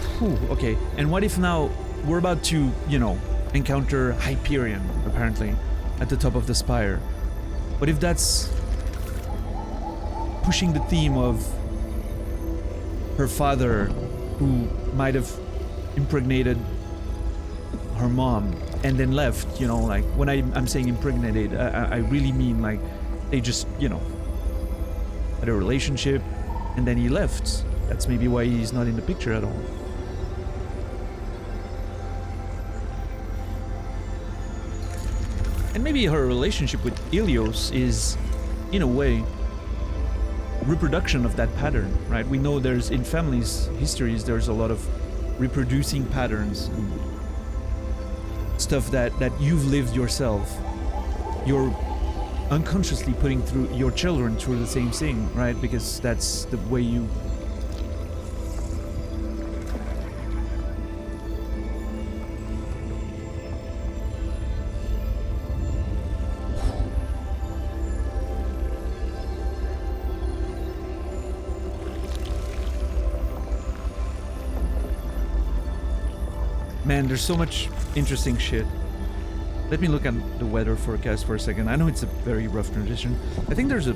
and what if now we're about to, you know, encounter Hyperion, apparently, at the top of the spire? What if that's pushing the theme of her father, who might have impregnated her mom and then left, you know, like, when I'm saying impregnated, I really mean, like, they just, you know, had a relationship and then he left. That's maybe why he's not in the picture at all. And maybe her relationship with Ilios is, in a way, reproduction of that pattern, right? We know there's, in families' histories, there's a lot of reproducing patterns and stuff that you've lived yourself. You're unconsciously putting through your children through the same thing, right? Because that's the way you... Man, there's so much interesting shit. Let me look at the weather forecast for a second. I know it's a very rough transition. I think there's a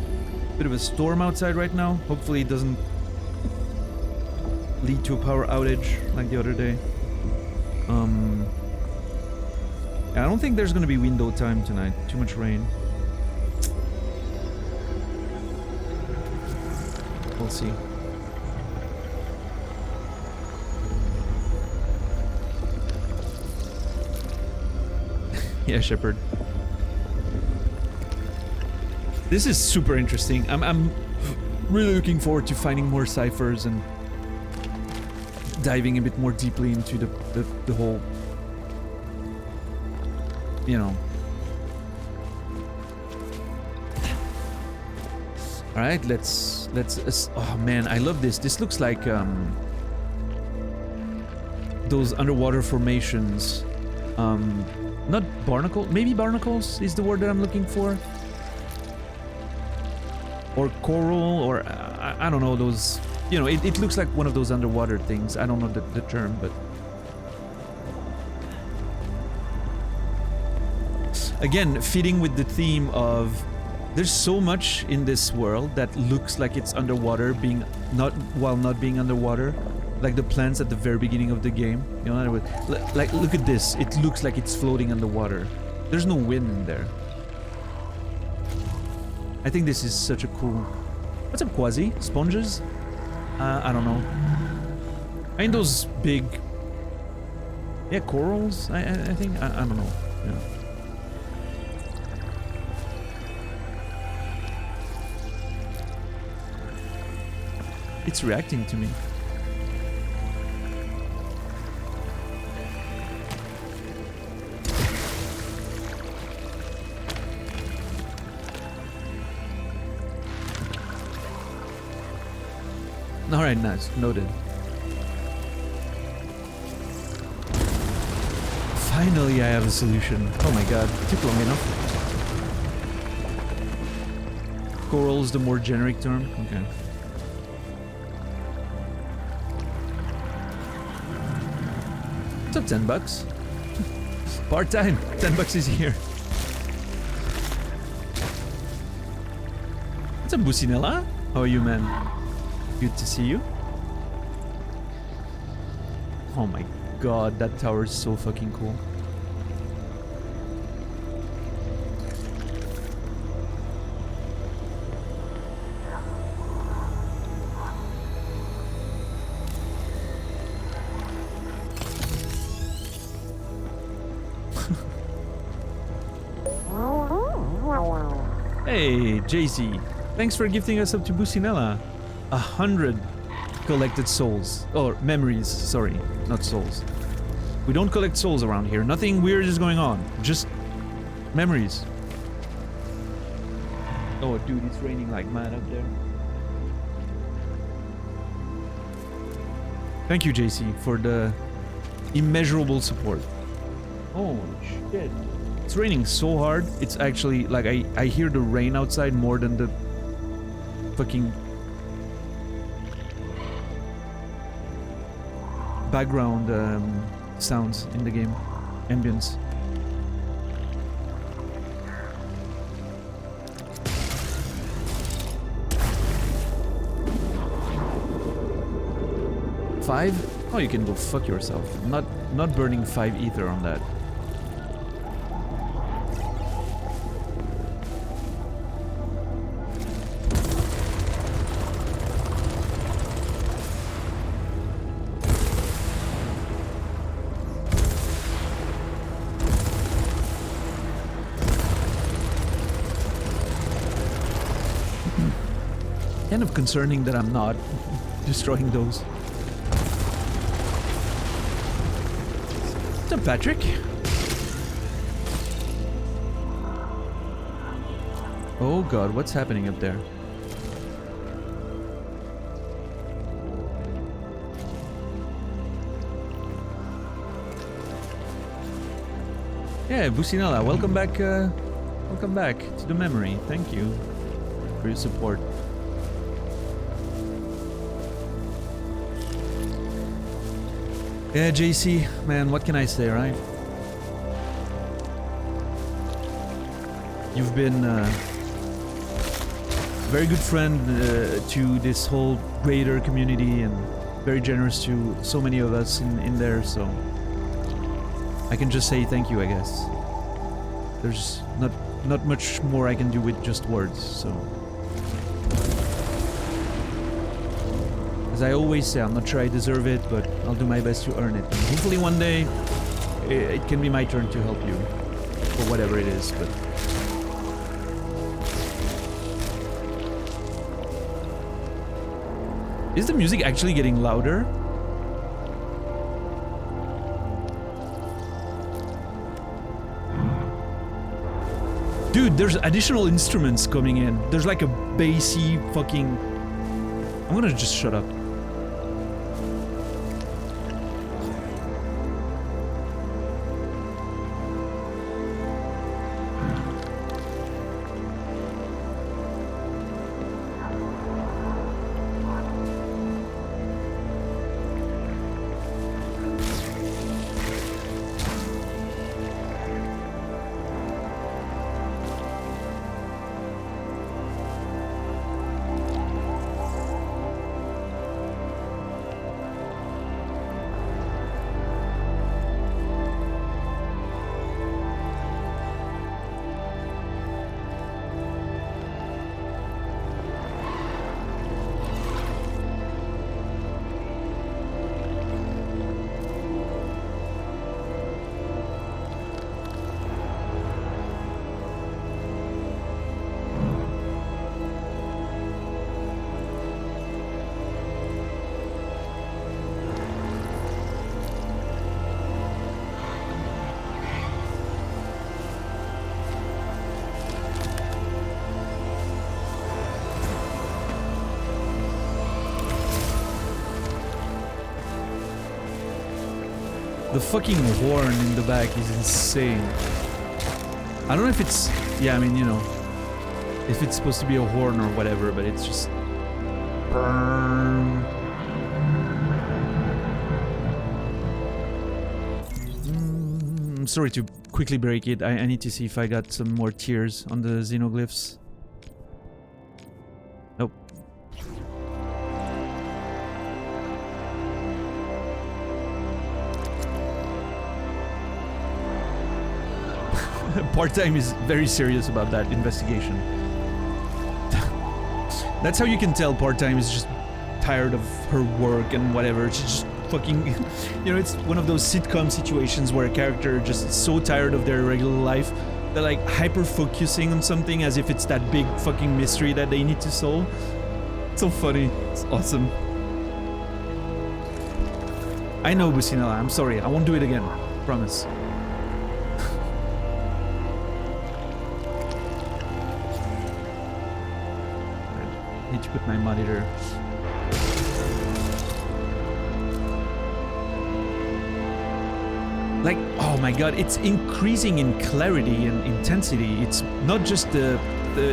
bit of a storm outside right now. Hopefully it doesn't lead to a power outage like the other day. I don't think there's gonna be window time tonight. Too much rain. We'll see. Yeah, Shepard. This is super interesting. I'm really looking forward to finding more ciphers and diving a bit more deeply into the whole, you know. All right, let's. Oh man, I love this. This looks like those underwater formations. Not barnacle, maybe barnacles is the word that I'm looking for. Or coral, or I don't know, those, you know, it looks like one of those underwater things. I don't know the term, but... Again, fitting with the theme of, there's so much in this world that looks like it's underwater, while not being underwater. Like the plants at the very beginning of the game, you know, like look at this, it looks like it's floating underwater. There's no wind in there. I think this is such a cool... What's up, Quasi? Sponges? I don't know. I mean, those big... Yeah, corals, I think? I don't know. Yeah. It's reacting to me. Alright, nice. Noted. Finally, I have a solution. Oh my god, it took long enough. Coral's the more generic term? Okay. What's up, $10? Part-time! $10 is here. What's up, Bucinella? How are you, man? Good to see you. Oh my god, that tower is so fucking cool. Hey, JC. Thanks for gifting us up to Bucinella. 100 collected souls. Or memories, sorry. Not souls. We don't collect souls around here. Nothing weird is going on. Just memories. Oh, dude, it's raining like mad up there. Thank you, JC, for the immeasurable support. Holy shit. It's raining so hard. It's actually like I hear the rain outside more than the fucking background sounds in the game. Ambience. Five? Oh, you can go fuck yourself. Not burning 5 ether on that. Kind of concerning that I'm not destroying those. What's up, Patrick? Oh god, what's happening up there? Yeah, Bucinella, welcome back to the memory. Thank you for your support. Yeah, JC, man, what can I say, right? You've been a very good friend to this whole greater community and very generous to so many of us in there, so I can just say thank you, I guess. There's not much more I can do with just words, so... As I always say, I'm not sure I deserve it, but I'll do my best to earn it. And hopefully one day, it can be my turn to help you. For whatever it is, but... Is the music actually getting louder? Dude, there's additional instruments coming in. There's like a bassy fucking... I'm gonna just shut up. The fucking horn in the back is insane. I don't know if it's... Yeah, I mean, you know, if it's supposed to be a horn or whatever, but it's just... Burn. I'm sorry to quickly break it. I need to see if I got some more tears on the xenoglyphs. Nope. Part-time is very serious about that investigation. That's how you can tell Part-time is just tired of her work and whatever. She's just fucking... You know, it's one of those sitcom situations where a character just is so tired of their regular life, they're like hyper-focusing on something as if it's that big fucking mystery that they need to solve. It's so funny. It's awesome. I know, Businala. I'm sorry. I won't do it again. Promise. I need to put my monitor. Like, oh my god, it's increasing in clarity and intensity. It's not just the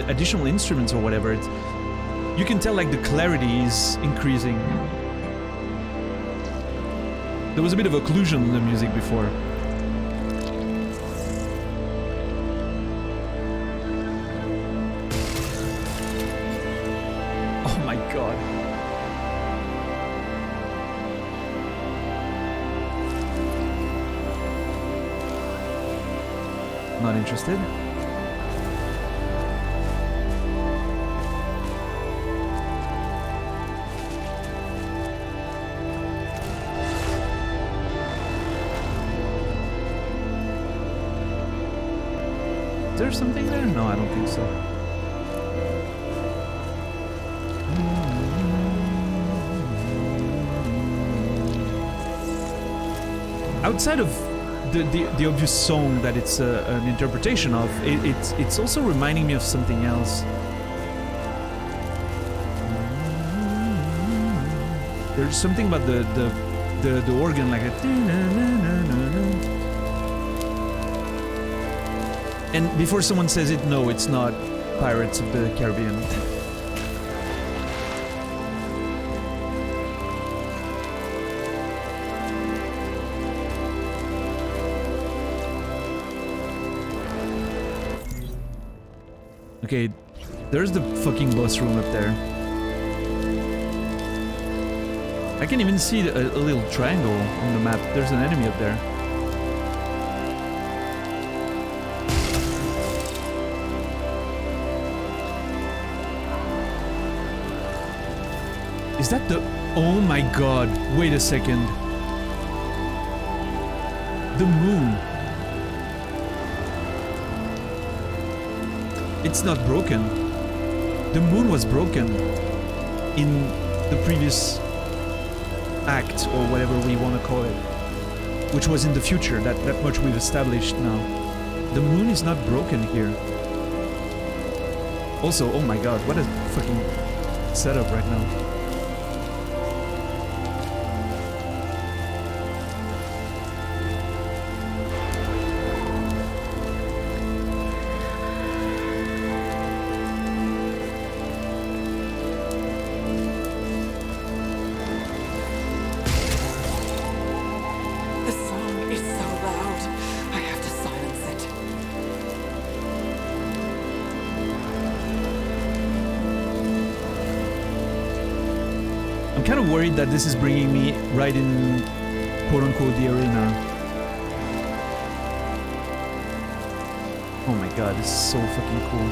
additional instruments or whatever. It's, you can tell like the clarity is increasing. There was a bit of occlusion in the music before. Oh my god. Not interested. Is there something there? No, I don't think so. Outside of the obvious song that it's an interpretation of, it's also reminding me of something else. There's something about the organ, like a... And before someone says it, no, it's not Pirates of the Caribbean. Okay, there's the fucking boss room up there. I can even see a little triangle on the map. There's an enemy up there. Is that the... Oh my god, wait a second. The moon. It's not broken. The moon was broken in the previous act, or whatever we want to call it, which was in the future. That much we've established now. The moon is not broken here. Also, oh my god, what a fucking setup right now. Kind of worried that this is bringing me right in, quote-unquote, the arena. Oh my god, this is so fucking cool.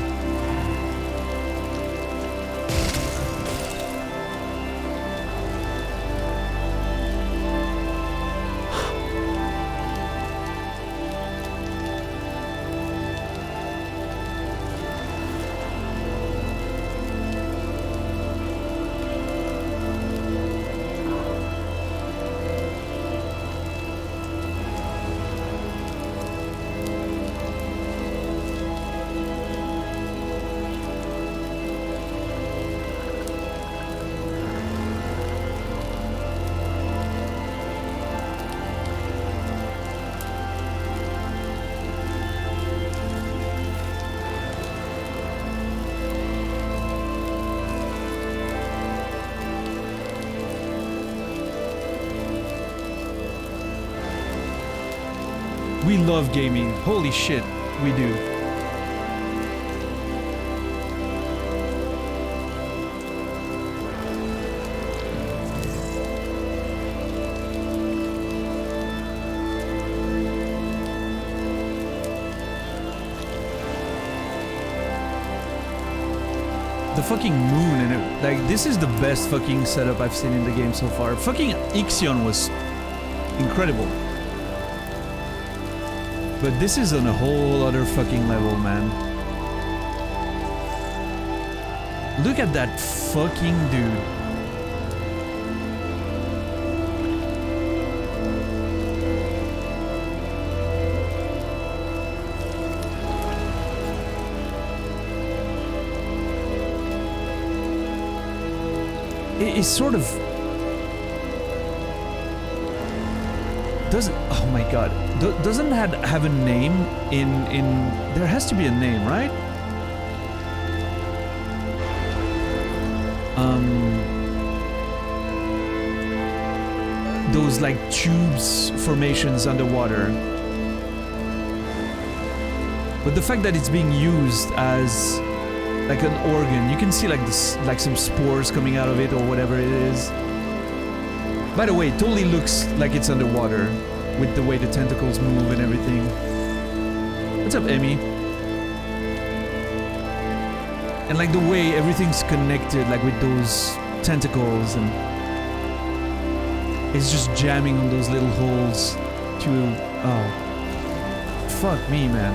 We love gaming. Holy shit, we do. The fucking moon and it, like, this is the best fucking setup I've seen in the game so far. Fucking Ixion was incredible. But this is on a whole other fucking level, man. Look at that fucking dude. It's sort of doesn't. Oh my god! Doesn't have a name in? There has to be a name, right? Those like tubes formations underwater. But the fact that it's being used as like an organ, you can see like this, like some spores coming out of it or whatever it is. By the way, it totally looks like it's underwater with the way the tentacles move and everything. What's up, Emmy? And like the way everything's connected, like with those tentacles, and it's just jamming on those little holes to... Oh. Fuck me, man.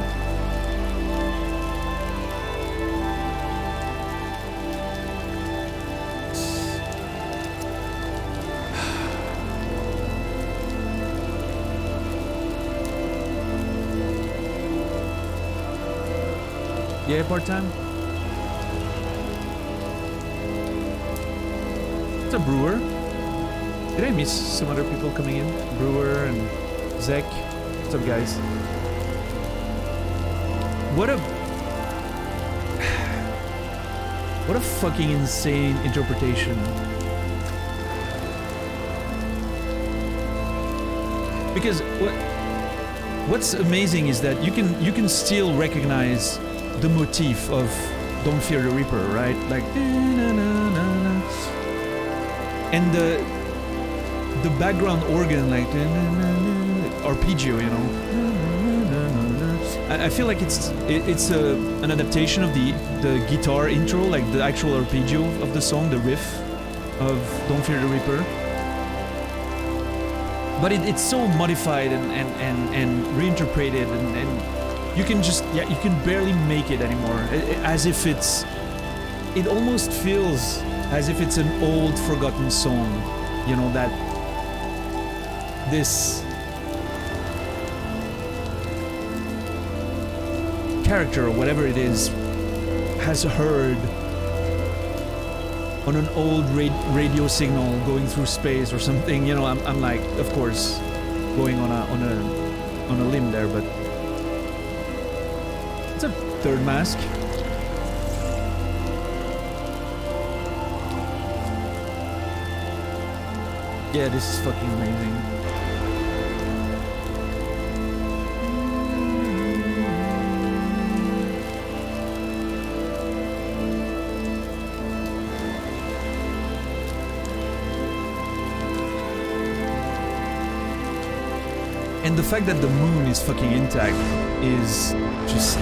Yeah, part-time? It's a Brewer. Did I miss some other people coming in? Brewer and Zek. What's up, guys? What a fucking insane interpretation. Because what's amazing is that you can still recognize the motif of Don't Fear the Reaper, right? Like, and the background organ, like arpeggio, you know. I feel like it's an adaptation of the guitar intro, like the actual arpeggio of the song, the riff of Don't Fear the Reaper. But it's so modified and reinterpreted and you can just, yeah, you can barely make it anymore. As if it almost feels as if it's an old forgotten song. You know, that this character or whatever it is has heard on an old radio signal going through space or something. You know, I'm like, of course, going on a limb there, but it's a third mask. Yeah, this is fucking amazing. And the fact that the moon is fucking intact is just...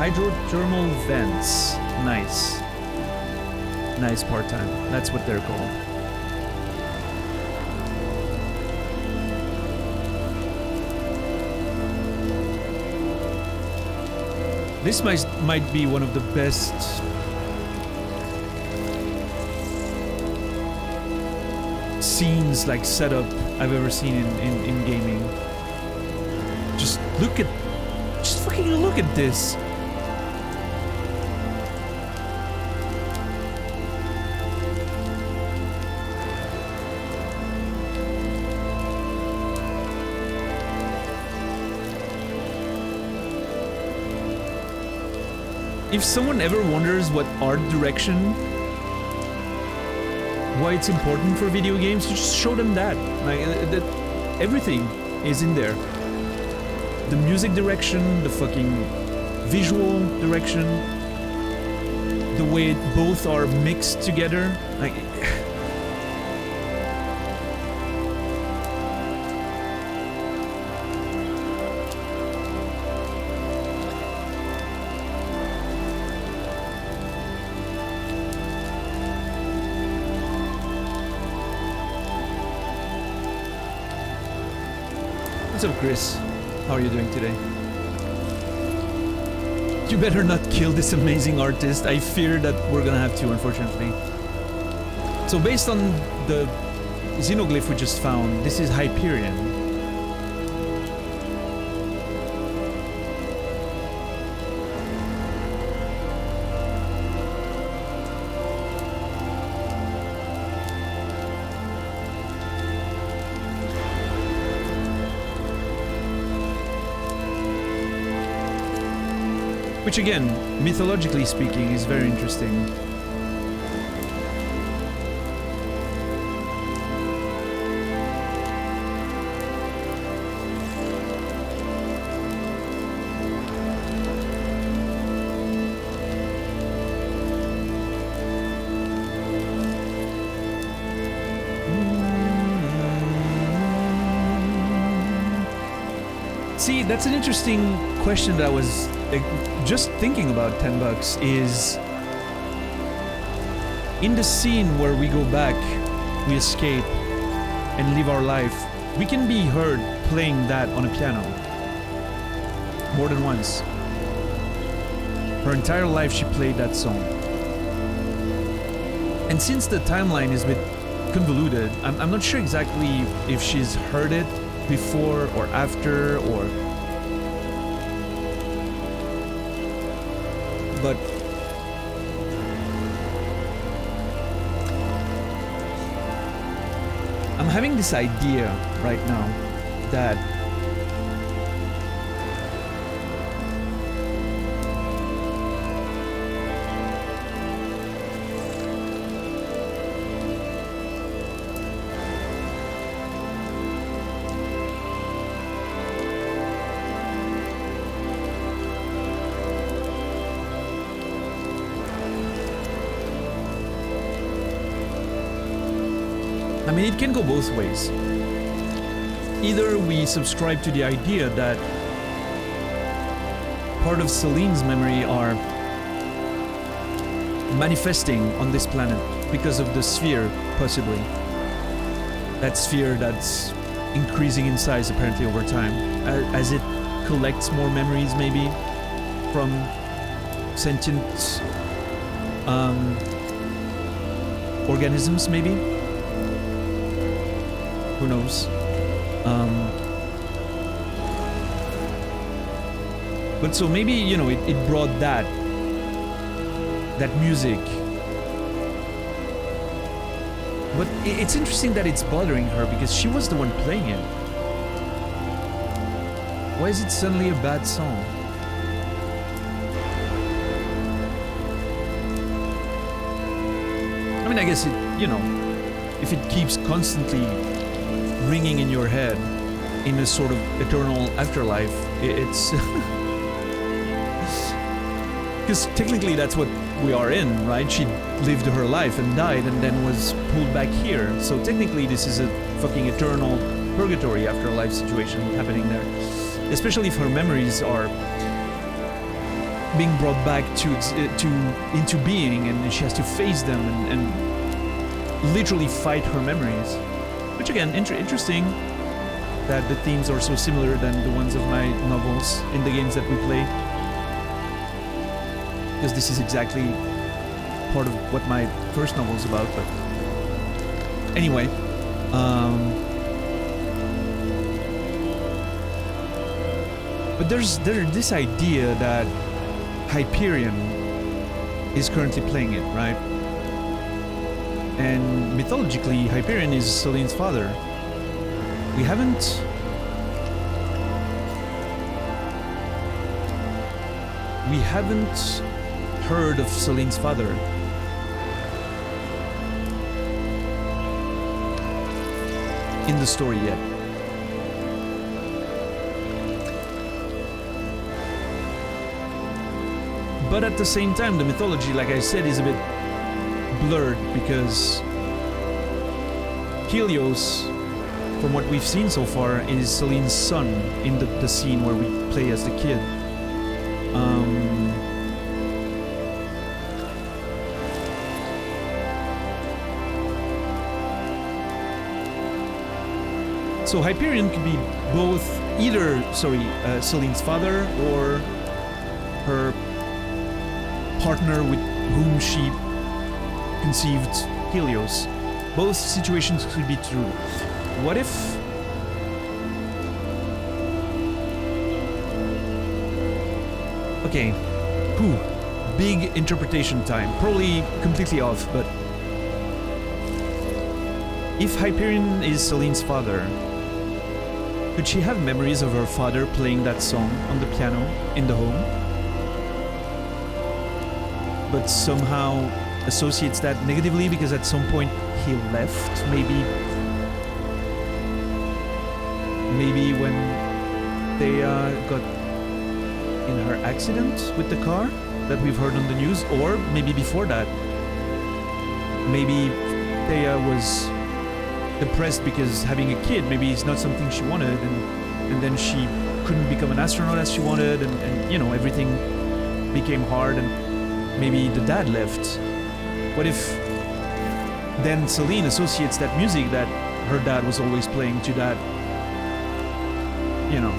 Hydrothermal vents. Nice. Nice part-time. That's what they're called. This might be one of the best scenes, like setup, I've ever seen in gaming. Just fucking look at this. if someone ever wonders what art direction, why it's important for video games, just show them that. Like, everything is in there. The music direction, the fucking visual direction, the way both are mixed together. Like, what's up, Chris? How are you doing today? You better not kill this amazing artist. I fear that we're gonna have to, unfortunately. So based on the xenoglyph we just found, this is Hyperion. Which again, mythologically speaking, is very interesting. See, that's an interesting question that I was just thinking about. $10 is in the scene where we go back, we escape and live our life, we can be heard playing that on a piano more than once. Her entire life she played that song. And since the timeline is a bit convoluted, I'm not sure exactly if she's heard it before or after, or but I'm having this idea right now that I mean, it can go both ways. Either we subscribe to the idea that part of Celine's memory are manifesting on this planet because of the sphere, possibly. That sphere that's increasing in size apparently over time, as it collects more memories, maybe, from sentient organisms, maybe. Who knows? But so maybe, you know, it brought that music. But it's interesting that it's bothering her because she was the one playing it. Why is it suddenly a bad song? I mean, I guess it, you know, if it keeps constantly ringing in your head in a sort of eternal afterlife, it's because technically that's what we are in, right? She lived her life and died and then was pulled back here, so technically this is a fucking eternal purgatory afterlife situation happening there, especially if her memories are being brought back into being and she has to face them and literally fight her memories. Which again, interesting that the themes are so similar than the ones of my novels in the games that we play. Because this is exactly part of what my first novel is about, but anyway. But there's this idea that Hyperion is currently playing it, right? And mythologically, Hyperion is Celine's father. We haven't heard of Celine's father. In the story yet. But at the same time, the mythology, like I said, is a bit blurred because Helios, from what we've seen so far, is Celine's son in the scene where we play as the kid. So Hyperion could be both, Celine's father or her partner with whom she conceived Helios. Both situations could be true. What if... Okay. Big interpretation time. Probably completely off, but... If Hyperion is Celine's father, could she have memories of her father playing that song on the piano in the home? But somehow associates that negatively because at some point he left. Maybe when they got in her accident with the car that we've heard on the news, or maybe before that. Maybe Thea was depressed because having a kid maybe is not something she wanted, and then she couldn't become an astronaut as she wanted, and you know, everything became hard, and maybe the dad left. What if then Celine associates that music that her dad was always playing to that, you know,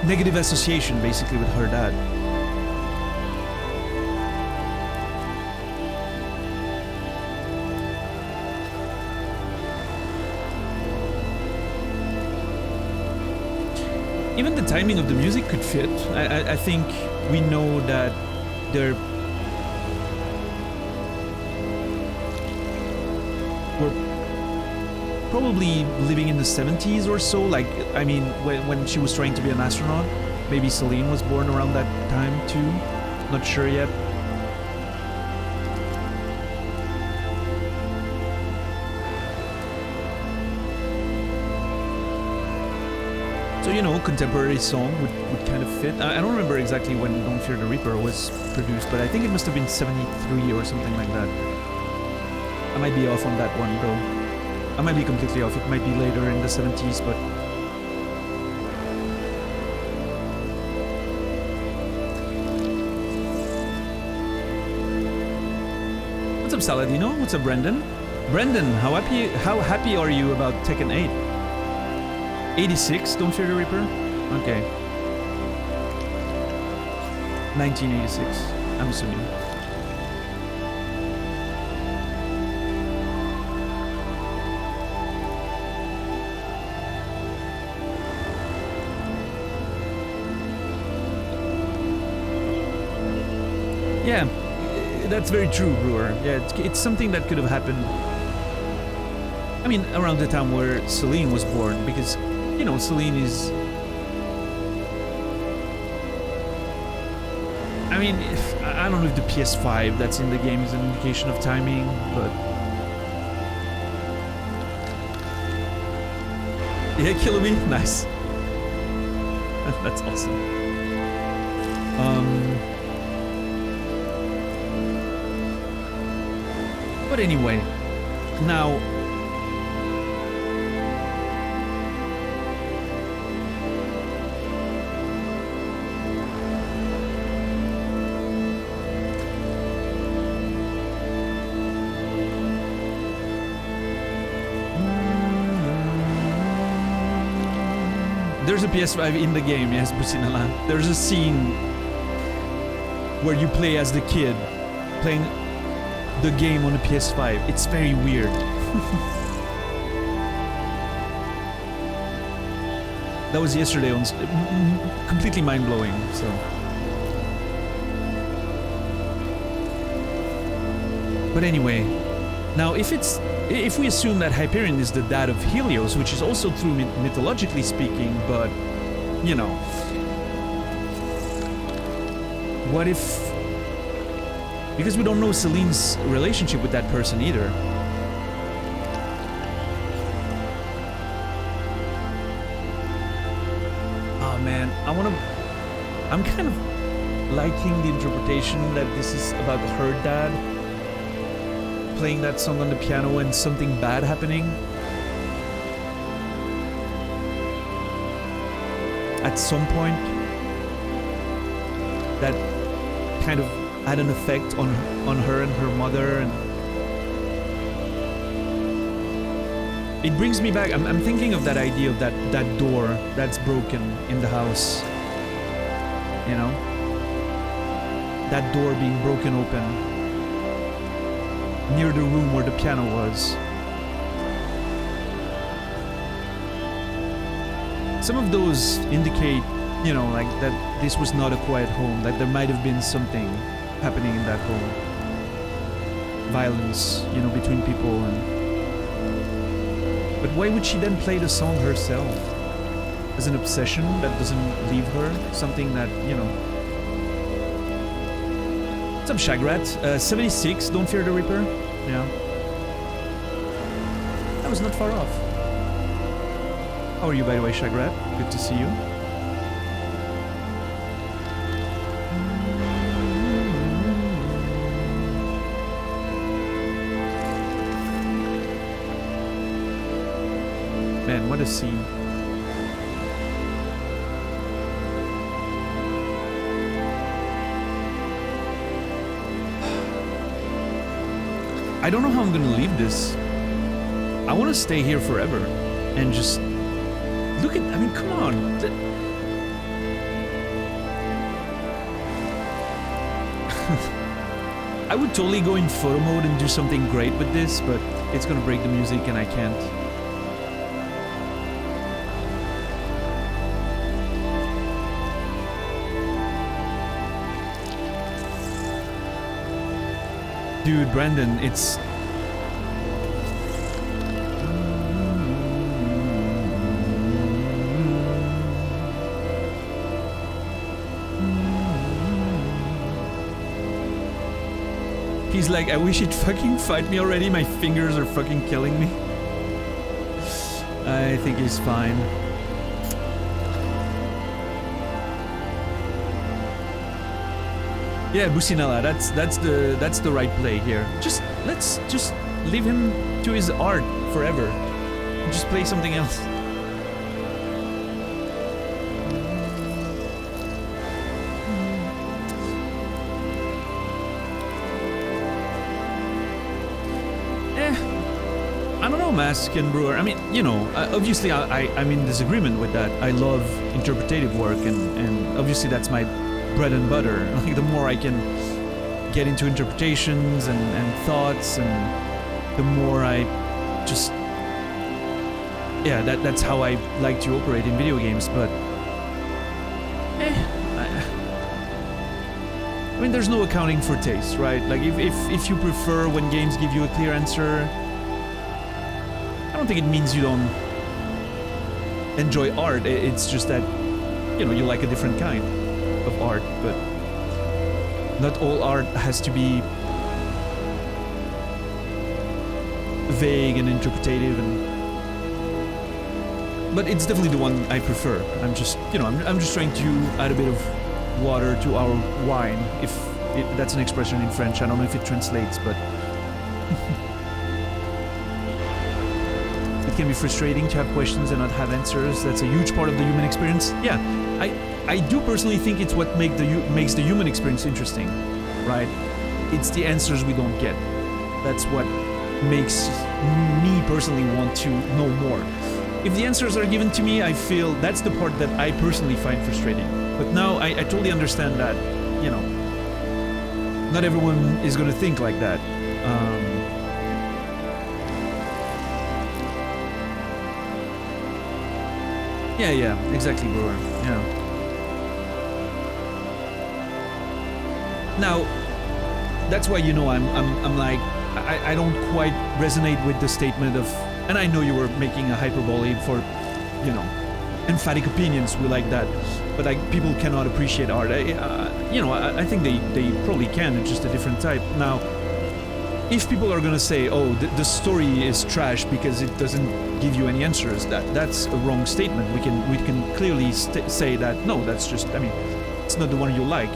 negative association basically with her dad. Even the timing of the music could fit. I think we know that we're probably living in the 70s or so. Like, I mean, when she was trying to be an astronaut, maybe Celine was born around that time too. Not sure yet. So, you know, contemporary song would kind of fit. I don't remember exactly when Don't Fear the Reaper was produced, but I think it must have been 73 or something like that. I might be off on that one, though. I might be completely off. It might be later in the 70s, but... What's up, Saladino? What's up, Brendan? Brendan, how happy are you about Tekken 8? 86, Don't Fear the Reaper? Okay. 1986, I'm assuming. Yeah, that's very true, Brewer. Yeah, it's something that could have happened. I mean, around the time where Celine was born, because, you know, Celine is... I mean, I don't know if the PS5 that's in the game is an indication of timing, but... Yeah, Killer Me? Nice. That's awesome. But anyway, now... There's a PS5 in the game, yes, Businala. There's a scene where you play as the kid, playing the game on a PS5. It's very weird. That was yesterday on... completely mind-blowing, so... But anyway, now if we assume that Hyperion is the dad of Helios, which is also true mythologically speaking, but, you know, what if... Because we don't know Celine's relationship with that person either. Oh man, I'm kind of liking the interpretation that this is about her dad playing that song on the piano and something bad happening. At some point, that kind of had an effect on her and her mother, and it brings me back. I'm thinking of that idea of that door that's broken in the house. You know? That door being broken open near the room where the piano was. Some of those indicate, you know, like that this was not a quiet home, that there might have been something happening in that home. Violence, you know, between people. And but why would she then play the song herself? As an obsession that doesn't leave her? Something that, you know... What's up, Shagrat? 76, Don't Fear the Reaper? Yeah. That was not far off. How are you, by the way, Shagrat? Good to see you. Man, what a scene. I don't know how I'm gonna leave this. I want to stay here forever and just look at... I mean, come on. I would totally go in photo mode and do something great with this, but it's gonna break the music and I can't. Dude, Brandon, it's... He's like, I wish he'd fucking fight me already, my fingers are fucking killing me. I think he's fine. Yeah, Businella, that's the right play here. Let's just leave him to his art forever. Just play something else. I don't know, Mask and Brewer. I mean, you know, obviously I'm in disagreement with that. I love interpretative work, and obviously that's my bread and butter. Like, the more I can get into interpretations and thoughts, and the more I just... Yeah, that's how I like to operate in video games, but... I mean, there's no accounting for taste, right? Like, if you prefer when games give you a clear answer... I don't think it means you don't enjoy art. It's just that, you know, you like a different kind of art, but not all art has to be vague and interpretative, but it's definitely the one I prefer. I'm just, you know, I'm just trying to add a bit of water to our wine, if that's an expression in French. I don't know if it translates, but it can be frustrating to have questions and not have answers. That's a huge part of the human experience. Yeah, I do personally think it's what makes the human experience interesting, right? It's the answers we don't get. That's what makes me personally want to know more. If the answers are given to me, I feel that's the part that I personally find frustrating. But now I totally understand that, you know, not everyone is going to think like that. Yeah, exactly, Brewer. Yeah. Now, that's why, you know, I'm like, I don't quite resonate with the statement of, and I know you were making a hyperbole for, you know, emphatic opinions, we like that, but like, people cannot appreciate art. you know, I think they probably can. It's just a different type. Now, if people are gonna say, "Oh, the story is trash because it doesn't give you any answers," that's a wrong statement. We can clearly say that no, that's just. I mean, it's not the one you like,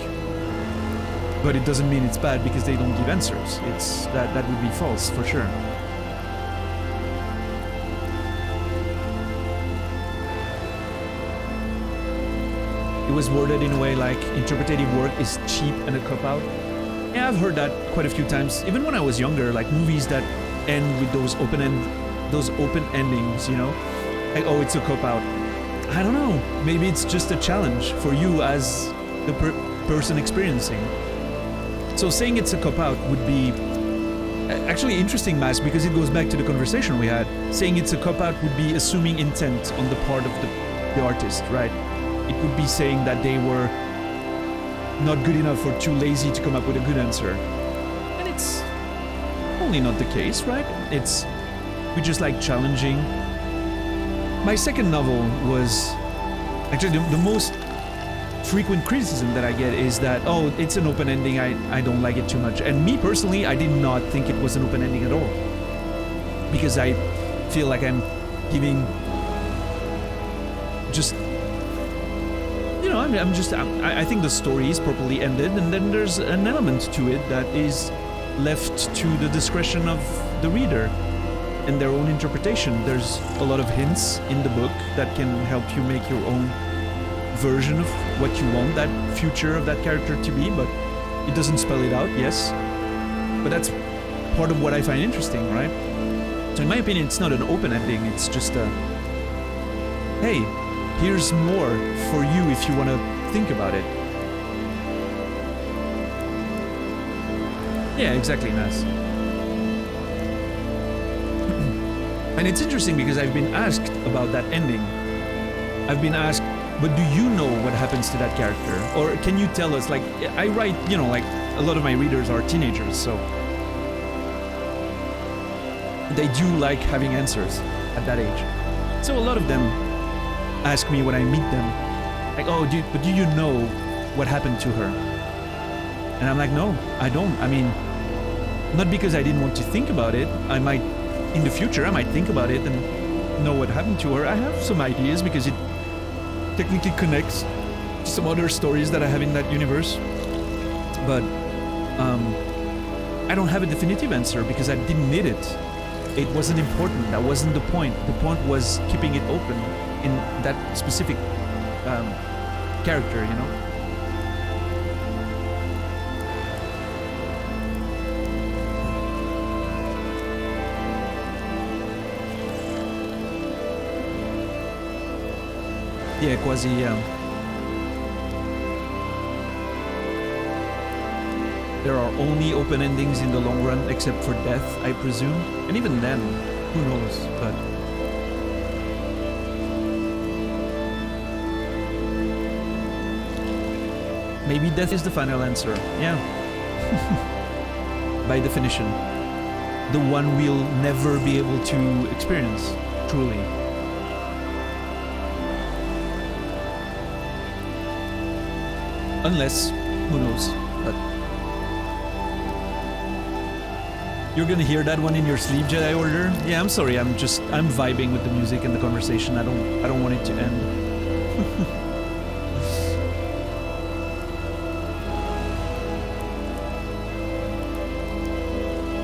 but it doesn't mean it's bad because they don't give answers. It's that would be false for sure. It was worded in a way like interpretative work is cheap and a cop-out. Yeah, I've heard that quite a few times. Even when I was younger, like movies that end with those open endings, you know, like oh, it's a cop-out. I don't know. Maybe it's just a challenge for you as the person experiencing. So saying it's a cop-out would be actually interesting, Mas, because it goes back to the conversation we had. Saying it's a cop-out would be assuming intent on the part of the artist, right? It would be saying that they were not good enough or too lazy to come up with a good answer. And it's only not the case, right? We just like challenging. My second novel was actually the most frequent criticism that I get is that, oh, it's an open ending, I don't like it too much. And me personally, I did not think it was an open ending at all. Because I feel like I'm giving just, you know, I think the story is properly ended, and then there's an element to it that is left to the discretion of the reader and their own interpretation. There's a lot of hints in the book that can help you make your own version of what you want that future of that character to be, but it doesn't spell it out, yes. But that's part of what I find interesting, right? So in my opinion, it's not an open ending, it's just a, hey, here's more for you if you want to think about it. Yeah, exactly, Nas. And it's interesting because I've been asked about that ending. I've been asked, but do you know what happens to that character? Or can you tell us? Like, I write, you know, like a lot of my readers are teenagers, so they do like having answers at that age. So a lot of them ask me when I meet them, like, oh, but do you know what happened to her? And I'm like, no, I don't. I mean, not because I didn't want to think about it. I might, in the future, I might think about it and know what happened to her. I have some ideas because it technically connects to some other stories that I have in that universe. But I don't have a definitive answer because I didn't need it. It wasn't important. That wasn't the point. The point was keeping it open in that specific character, you know? Yeah, quasi, yeah. There are only open endings in the long run, except for death, I presume. And even then, who knows, but... Maybe death is the final answer, yeah. By definition. The one we'll never be able to experience, truly. Unless, who knows, but... You're gonna hear that one in your sleep, Jedi Order? Yeah, I'm sorry, I'm vibing with the music and the conversation. I don't want it to end.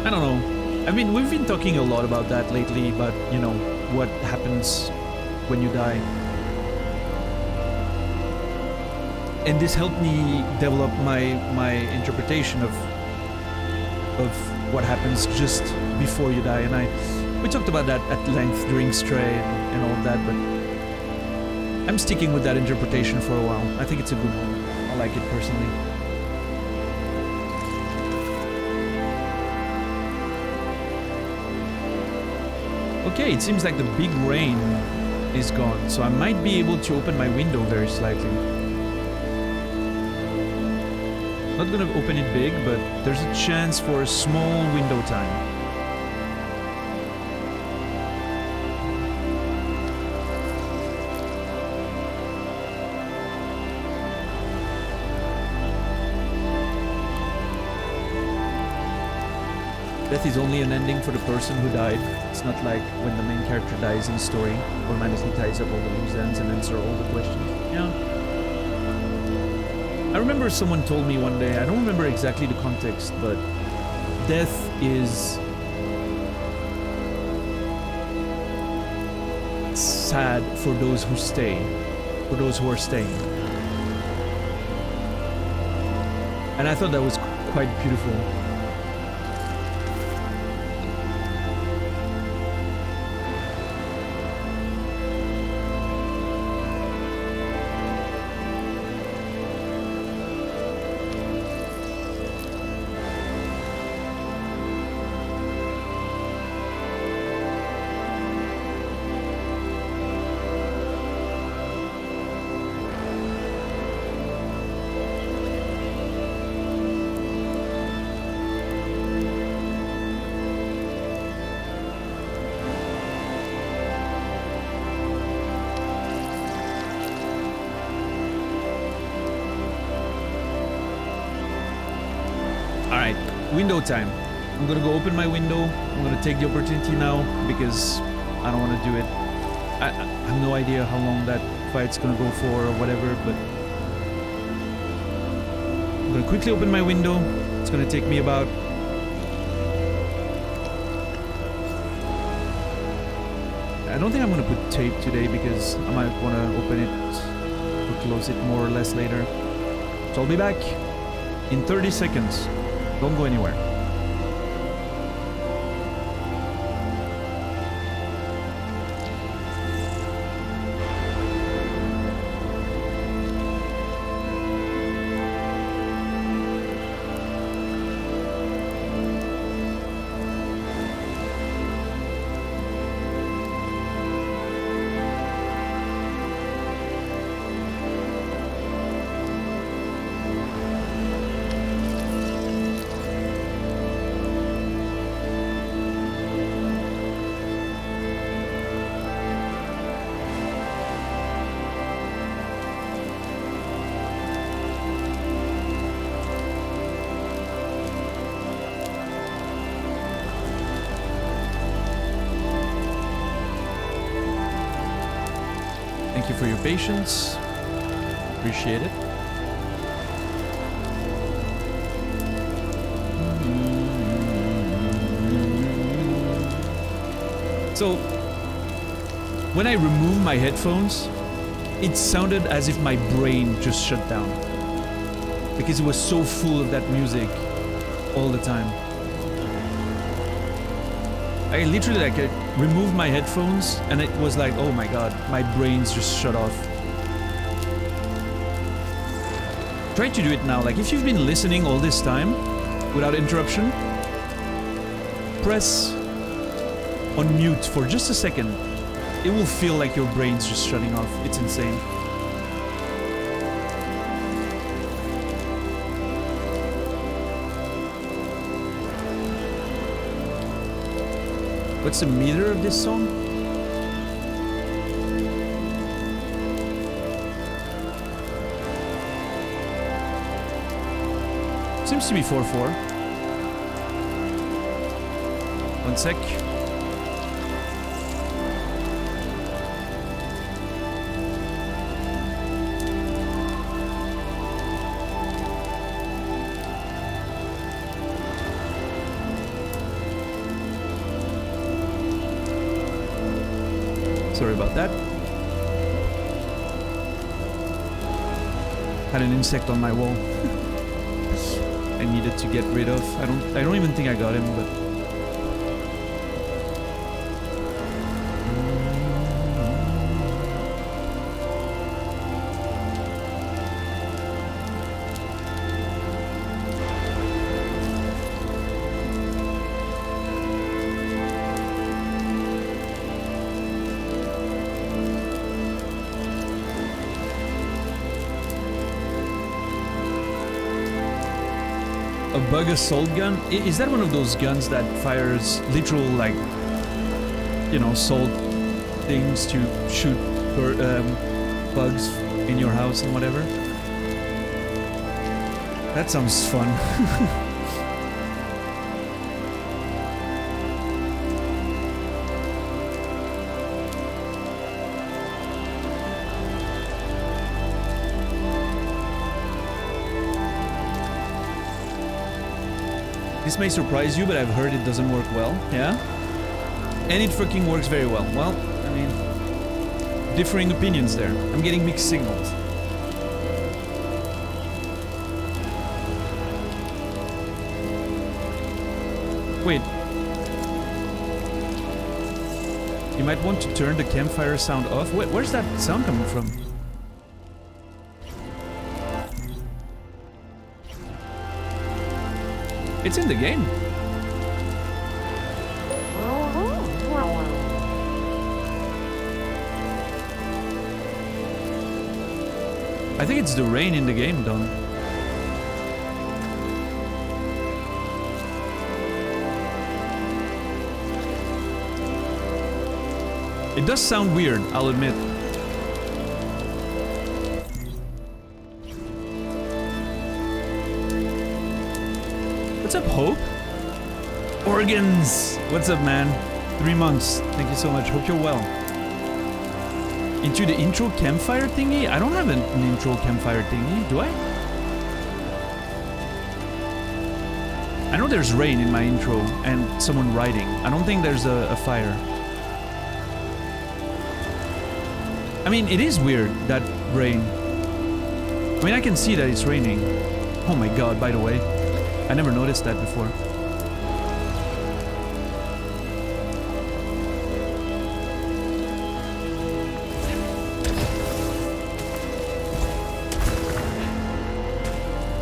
I don't know. I mean, we've been talking a lot about that lately, but, you know, what happens when you die. And this helped me develop my interpretation of what happens just before you die. And we talked about that at length during Stray and all of that, but I'm sticking with that interpretation for a while. I think it's a good one. I like it personally. Okay, it seems like the big rain is gone, so I might be able to open my window very slightly. Not gonna open it big, but there's a chance for a small window time. Death is only an ending for the person who died. It's not like when the main character dies in a story, automatically ties up all the loose ends and answer all the questions. Yeah. I remember someone told me one day, I don't remember exactly the context, but death is sad for those who stay, for those who are staying. And I thought that was quite beautiful. Window time. I'm gonna go open my window. I'm gonna take the opportunity now because I don't want to do it. I have no idea how long that fight's gonna go for or whatever, but I'm gonna quickly open my window. It's gonna take me about I don't think I'm gonna put tape today because I might want to open it or close it more or less later. So I'll be back in 30 seconds. Don't go anywhere. Thank you for your patience. Appreciate it. So, when I removed my headphones, it sounded as if my brain just shut down. Because it was so full of that music all the time. I literally removed my headphones and it was like, oh my god, my brain's just shut off. Try to do it now. Like if you've been listening all this time without interruption, press on mute for just a second. It will feel like your brain's just shutting off. It's insane. What's the meter of this song? Seems to be 4/4. One sec. Sorry about that. Had an insect on my wall. I needed to get rid of. I don't even think I got him, but a bug assault gun? Is that one of those guns that fires literal, like, you know, salt things to shoot bugs in your house and whatever? That sounds fun. This may surprise you, but I've heard it doesn't work well. Yeah? And it fucking works very well. Well, I mean, differing opinions there. I'm getting mixed signals. Wait. You might want to turn the campfire sound off. Where's that sound coming from? It's in the game. I think it's the rain in the game, Don. It does sound weird, I'll admit. What's up, Hope? Organs! What's up, man? 3 months. Thank you so much. Hope you're well. Into the intro campfire thingy? I don't have an intro campfire thingy, do I? I know there's rain in my intro and someone riding. I don't think there's a fire. I mean, it is weird, that rain. I mean, I can see that it's raining. Oh my god, by the way. I never noticed that before.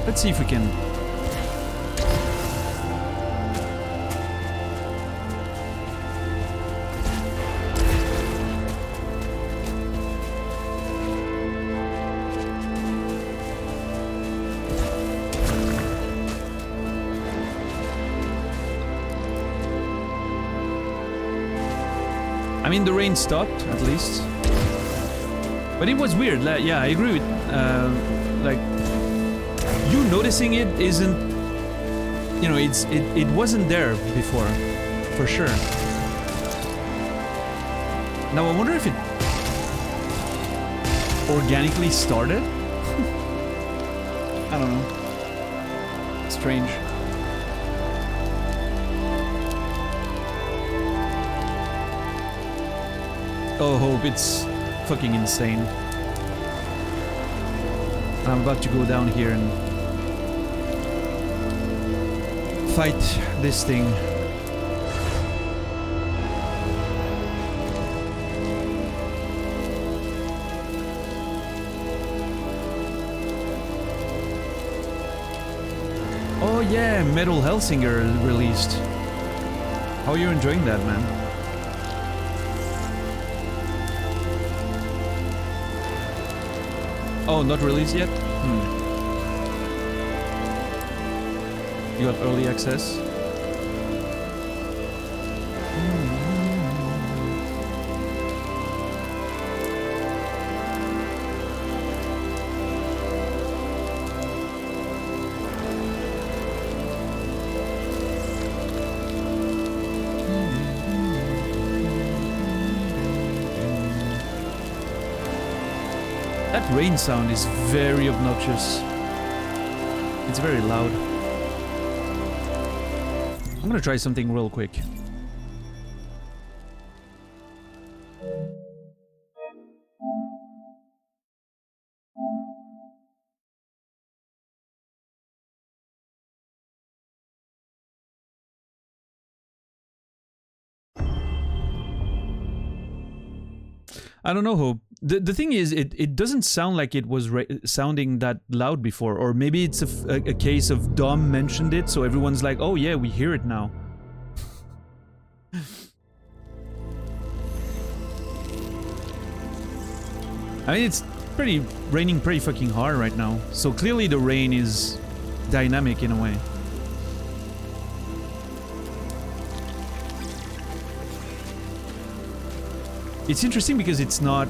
Let's see if we can... I mean, the rain stopped, at least. But it was weird, yeah, I agree with... like... You noticing it isn't... You know, it wasn't there before. For sure. Now, I wonder if it... organically started? I don't know. Strange. Oh, Hope, it's fucking insane. I'm about to go down here and fight this thing. Oh yeah, Metal Hellsinger released. How are you enjoying that, man? Oh, not released yet? You got early access? That rain sound is very obnoxious. It's very loud. I'm gonna try something real quick. I don't know, Hope. The thing is, it doesn't sound like it was sounding that loud before. Or maybe it's a case of Dom mentioned it, so everyone's like, oh yeah, we hear it now. I mean, it's raining pretty fucking hard right now. So clearly the rain is dynamic in a way. It's interesting because it's not...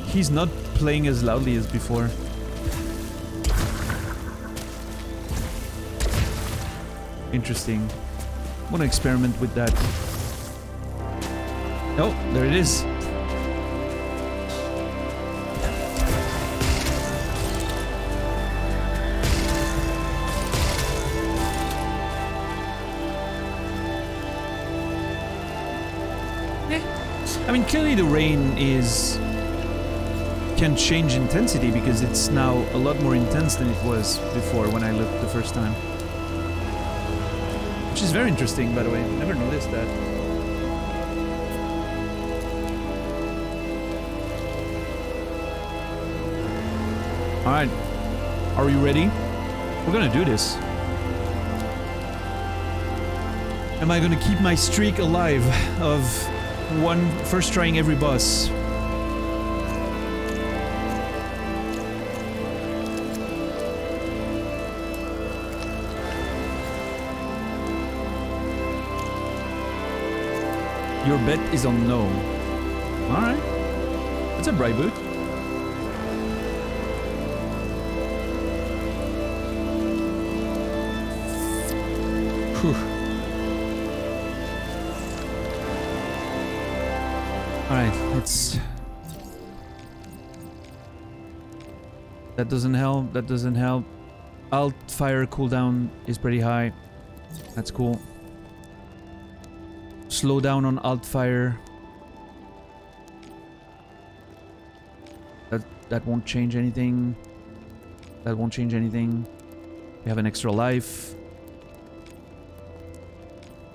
He's not playing as loudly as before. Interesting. I want to experiment with that. Oh, there it is. I mean, clearly the rain can change intensity because it's now a lot more intense than it was before when I looked the first time. Which is very interesting, by the way. Never noticed that. Alright. Are you ready? We're gonna do this. Am I gonna keep my streak alive of first trying every boss? Your bet is on no. Alright. That's a bright boot. Whew. Alright, let's... That doesn't help, that doesn't help. Alt fire cooldown is pretty high. That's cool. Slow down on alt fire. That won't change anything. That won't change anything. We have an extra life.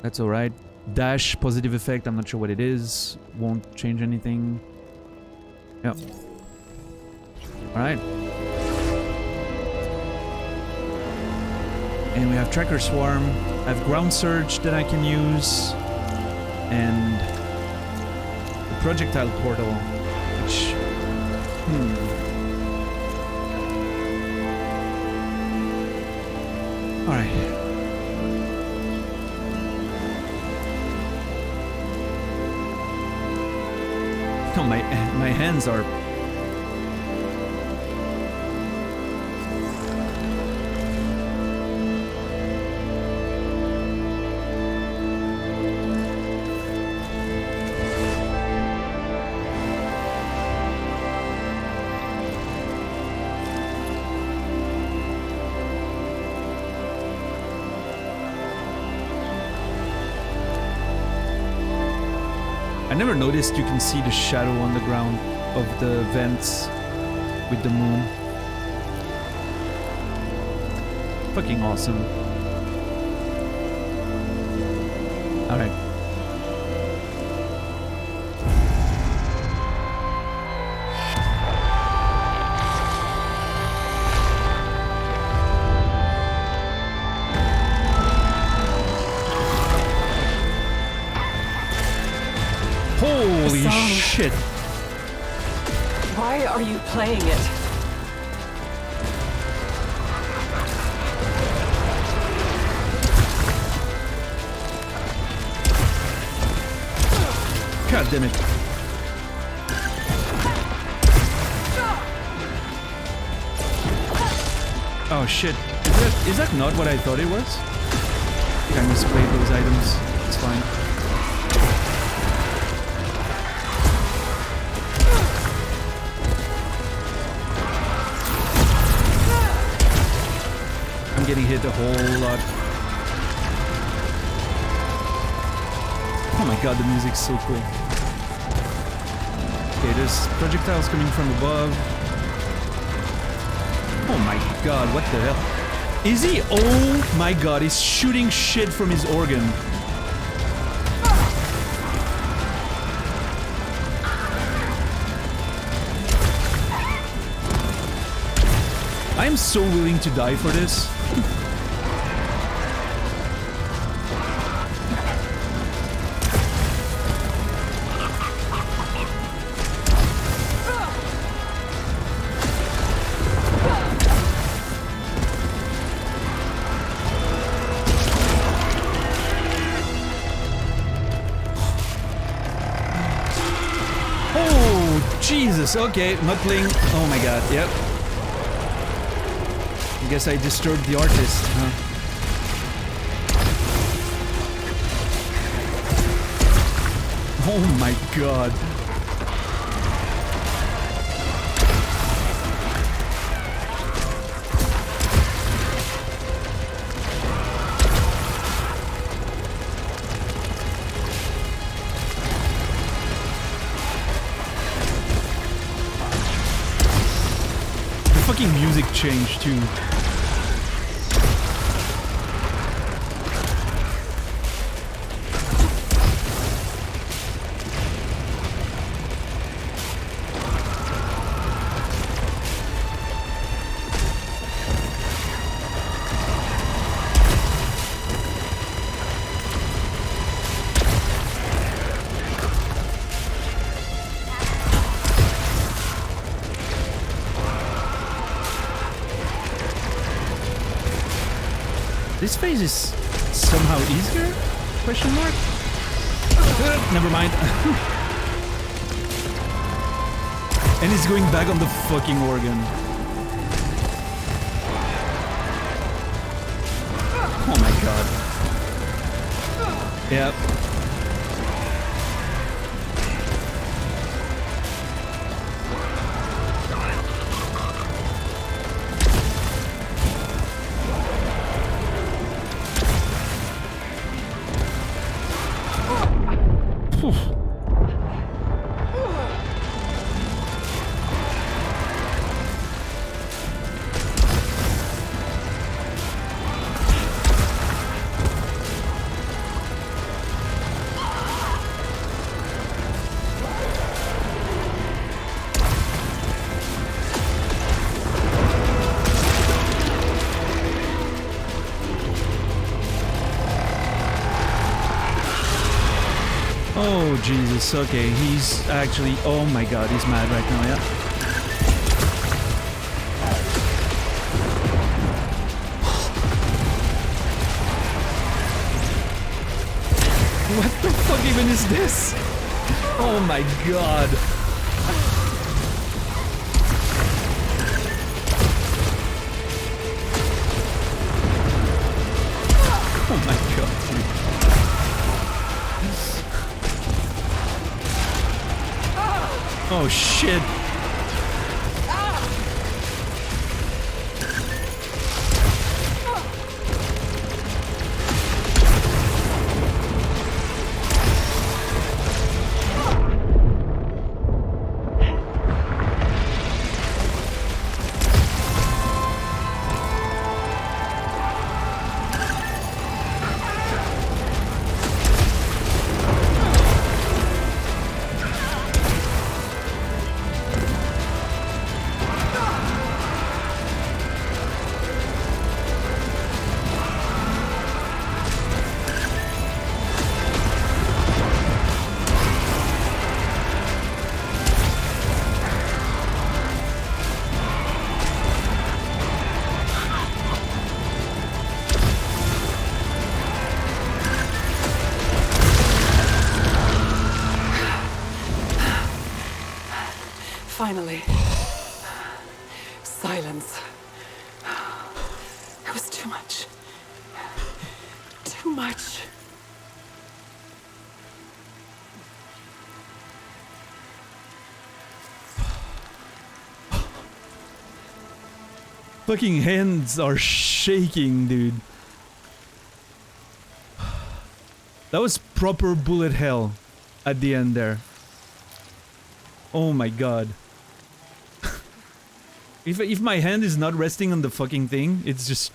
That's alright. Dash, positive effect, I'm not sure what it is. Won't change anything. Yep. Alright. And we have Tracker Swarm. I have Ground Surge that I can use. And the Projectile Portal, which... Alright. Oh, my hands are... I never noticed you can see the shadow on the ground of the vents with the moon. Fucking awesome. Alright. Holy shit. Why are you playing it? God damn it. Oh shit. Is that not what I thought it was? I misplayed those items. It's fine. I'm getting hit a whole lot. Oh my god, the music's so cool. Okay, there's projectiles coming from above. Oh my god, what the hell? Is he? Oh my god, he's shooting shit from his organ. I'm so willing to die for this. Jesus, okay, not playing. Oh my god, yep. I guess I disturbed the artist, huh? Oh my god. change too. This phase is somehow easier? Question mark? Never mind. And it's going back on the fucking organ. Oh my god. Yep. Oh, Jesus. Okay, he's actually... Oh my god, he's mad right now, yeah. What the fuck even is this? Oh my god. Oh my god, dude. Oh shit. Finally. Silence. It was too much. Too much. Fucking hands are shaking, dude. That was proper bullet hell at the end there. Oh my god. If my hand is not resting on the fucking thing, it's just...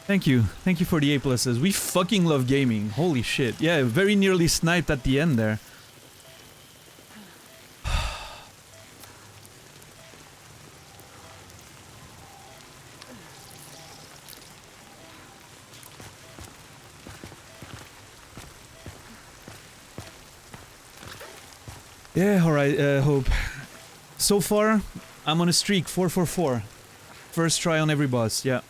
Thank you. Thank you for the A+. We fucking love gaming. Holy shit. Yeah, very nearly sniped at the end there. Yeah, alright, Hope. So far, I'm on a streak, 444. First try on every boss, yeah.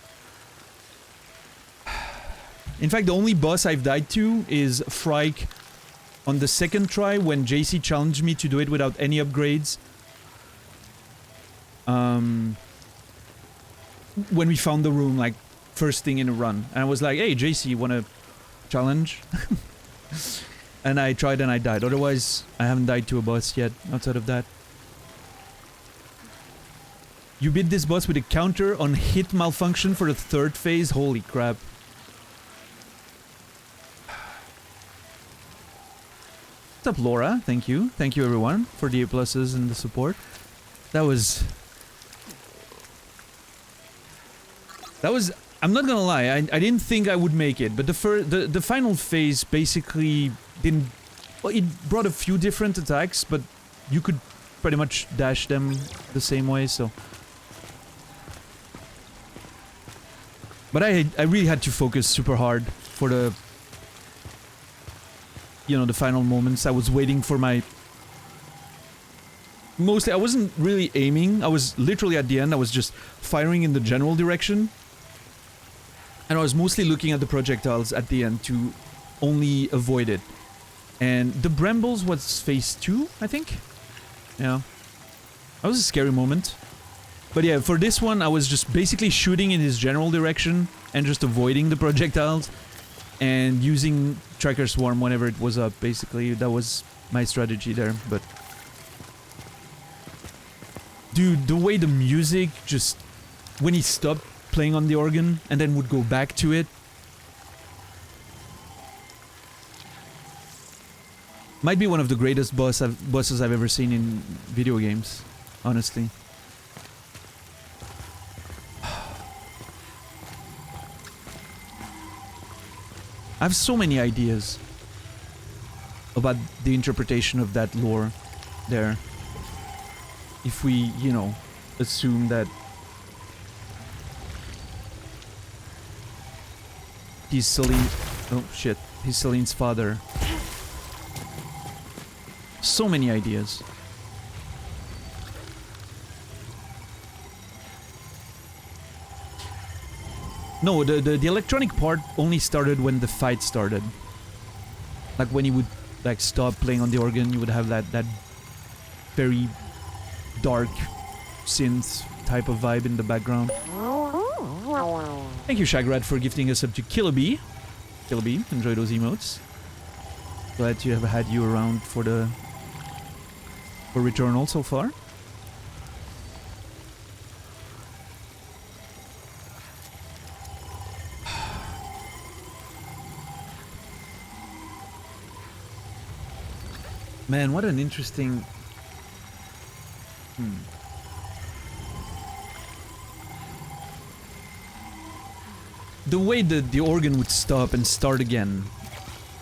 In fact, the only boss I've died to is Frike on the second try when JC challenged me to do it without any upgrades. When we found the room, like, first thing in a run. And I was like, hey, JC, wanna challenge? And I tried and I died. Otherwise, I haven't died to a boss yet, outside of that. You beat this boss with a counter on hit malfunction for the 3rd phase? Holy crap. What's up, Laura? Thank you. Thank you, everyone, for the A+ and the support. That was... I'm not gonna lie, I didn't think I would make it, but the final phase basically didn't... Well, it brought a few different attacks, but you could pretty much dash them the same way, so... But I really had to focus super hard for the... You know, the final moments. I was waiting for my... Mostly, I wasn't really aiming. I was literally at the end, I was just firing in the general direction. And I was mostly looking at the projectiles at the end to only avoid it. And the brambles was phase 2, I think? Yeah. That was a scary moment. But yeah, for this one, I was just basically shooting in his general direction and just avoiding the projectiles. And using Tracker Swarm whenever it was up, basically. That was my strategy there, but... Dude, the way the music just... When he stopped playing on the organ and then would go back to it. Might be one of the greatest bosses I've ever seen in video games, honestly. I have so many ideas about the interpretation of that lore there. If we, you know, assume that he's Celine... Oh shit, he's Celine's father. So many ideas. No, the electronic part only started when the fight started. Like when he would like stop playing on the organ, you would have that very dark synth type of vibe in the background. Thank you, Shagrat, for gifting us up to Killaby. Killaby, enjoy those emotes. Glad to have had you around for Returnal so far. Man, what an interesting... The way that the organ would stop and start again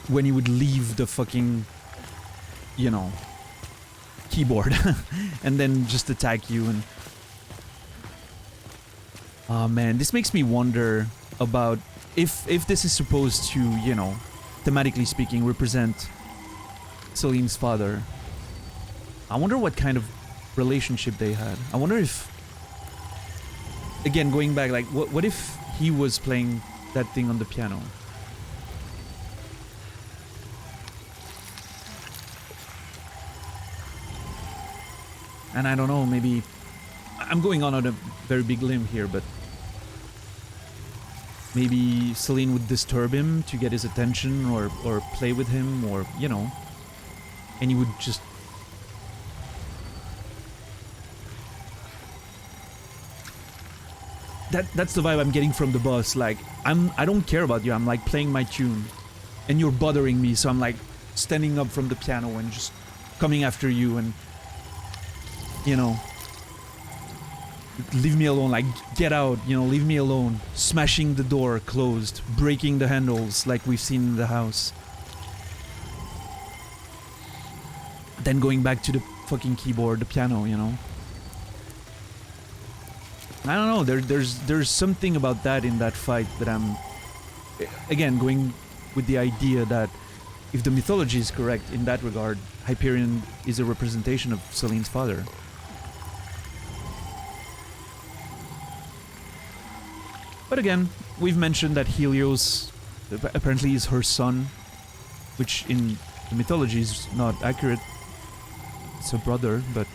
when you would leave the fucking, you know, keyboard and then just attack you and... Oh man, this makes me wonder about if this is supposed to, you know, thematically speaking, represent Celine's father. I wonder what kind of relationship they had. I wonder if... Again, going back, like, what if he was playing that thing on the piano? And I don't know, maybe... I'm going on a very big limb here, but... Maybe Celine would disturb him to get his attention, or play with him, or, you know... And he would just... That's the vibe I'm getting from the boss. Like, I don't care about you. I'm like playing my tune, and you're bothering me. So I'm like standing up from the piano and just coming after you, and you know, leave me alone. Like, get out. You know, leave me alone. Smashing the door closed, breaking the handles like we've seen in the house. Then going back to the fucking keyboard, the piano. You know. I don't know, there's something about that in that fight that I'm... Again, going with the idea that if the mythology is correct in that regard, Hyperion is a representation of Celine's father. But again, we've mentioned that Helios apparently is her son, which in the mythology is not accurate. It's a brother, but...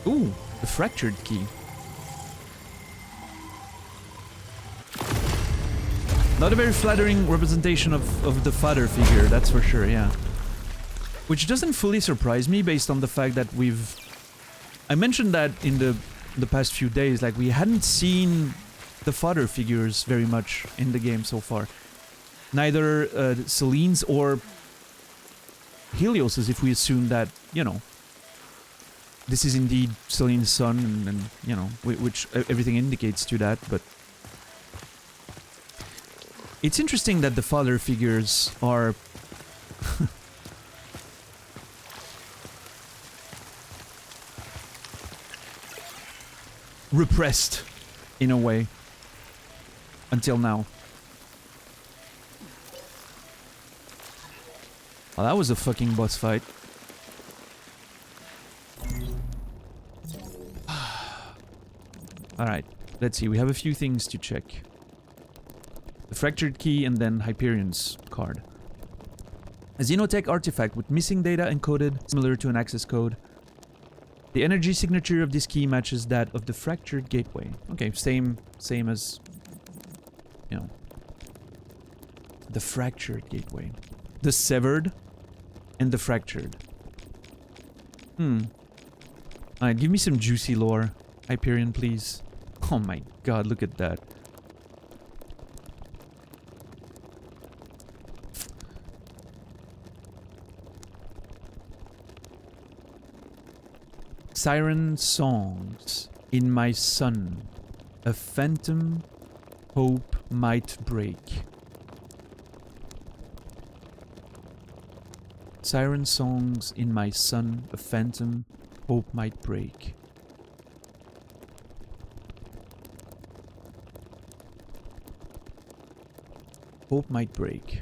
Ooh, the fractured key. Not a very flattering representation of the father figure, that's for sure, yeah. Which doesn't fully surprise me based on the fact that we've... I mentioned that in the past few days, like we hadn't seen the father figures very much in the game so far. Neither Celine's or Helios's, if we assume that, you know, this is indeed Celine's son, and you know, which everything indicates to that, but... It's interesting that the father figures are... repressed, in a way. Until now. Oh, that was a fucking boss fight. Alright, let's see, we have a few things to check. The fractured key and then Hyperion's card. A Xenotech artifact with missing data encoded, similar to an access code. The energy signature of this key matches that of the fractured gateway. Okay, same as, you know, the fractured gateway. The severed and the fractured. Alright, give me some juicy lore, Hyperion, please. Oh my god, look at that. Siren songs in my sun, a phantom hope might break. Siren songs in my sun, a phantom hope might break. Hope might break.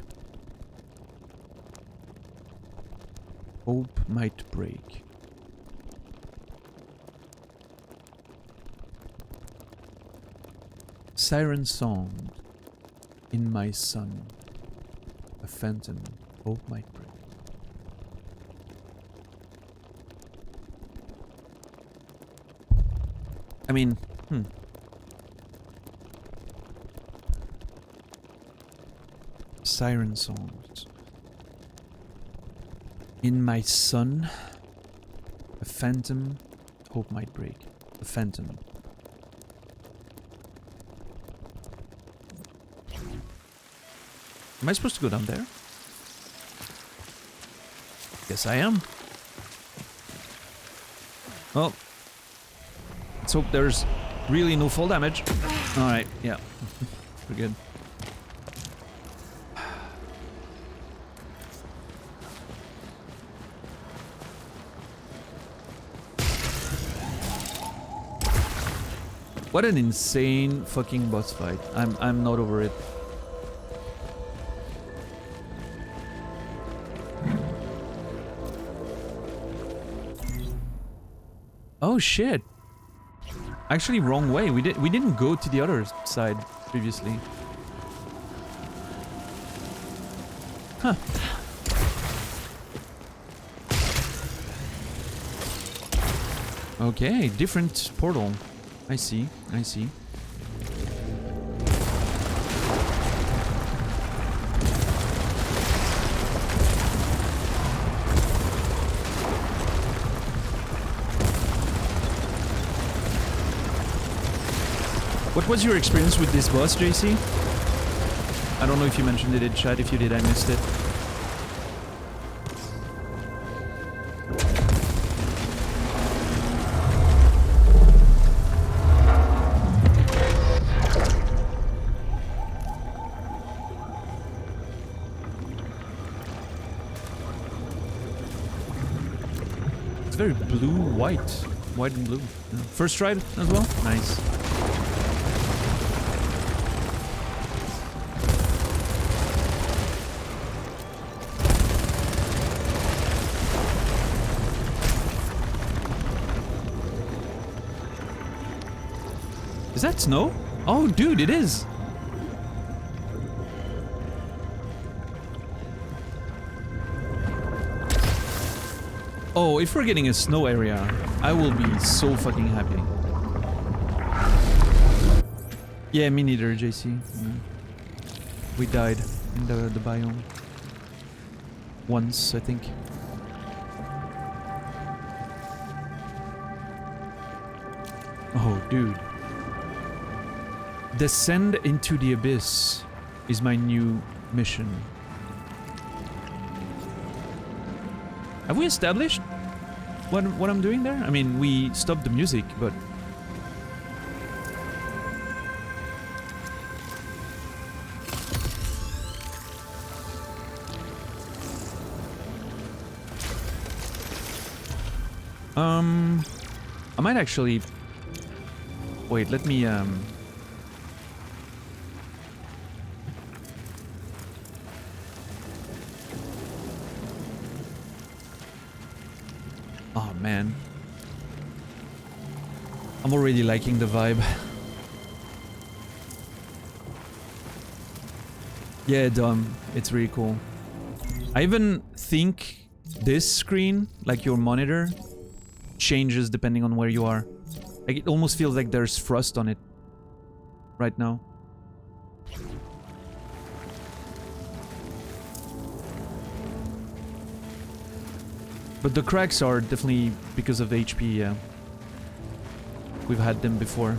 Hope might break. Siren song in my sun, a phantom hope might break. I mean, Siren songs in my sun, a phantom hope might break. A phantom. Am I supposed to go down there? Yes, I am. Well, let's hope there's really no fall damage. Alright, yeah. We're good. What an insane fucking boss fight. I'm not over it. Oh shit. Actually, wrong way. We didn't go to the other side previously. Huh. Okay, different portal. I see, I see. What was your experience with this boss, JC? I don't know if you mentioned it in chat. If you did, I missed it. It's very blue-white. White and blue. Yeah. First try as well? Nice. Is that snow? Oh, dude, it is. Oh, if we're getting a snow area, I will be so fucking happy. Yeah, me neither, JC. Yeah. We died in the biome. Once, I think. Oh, dude. Descend into the abyss is my new mission. Have we established what I'm doing there? I mean, we stopped the music, but... I might actually... Wait, let me, Oh, man. I'm already liking the vibe. Yeah, dumb. It's really cool. I even think this screen, like your monitor, changes depending on where you are. Like, it almost feels like there's frost on it right now. But the cracks are definitely because of the HP, yeah. We've had them before.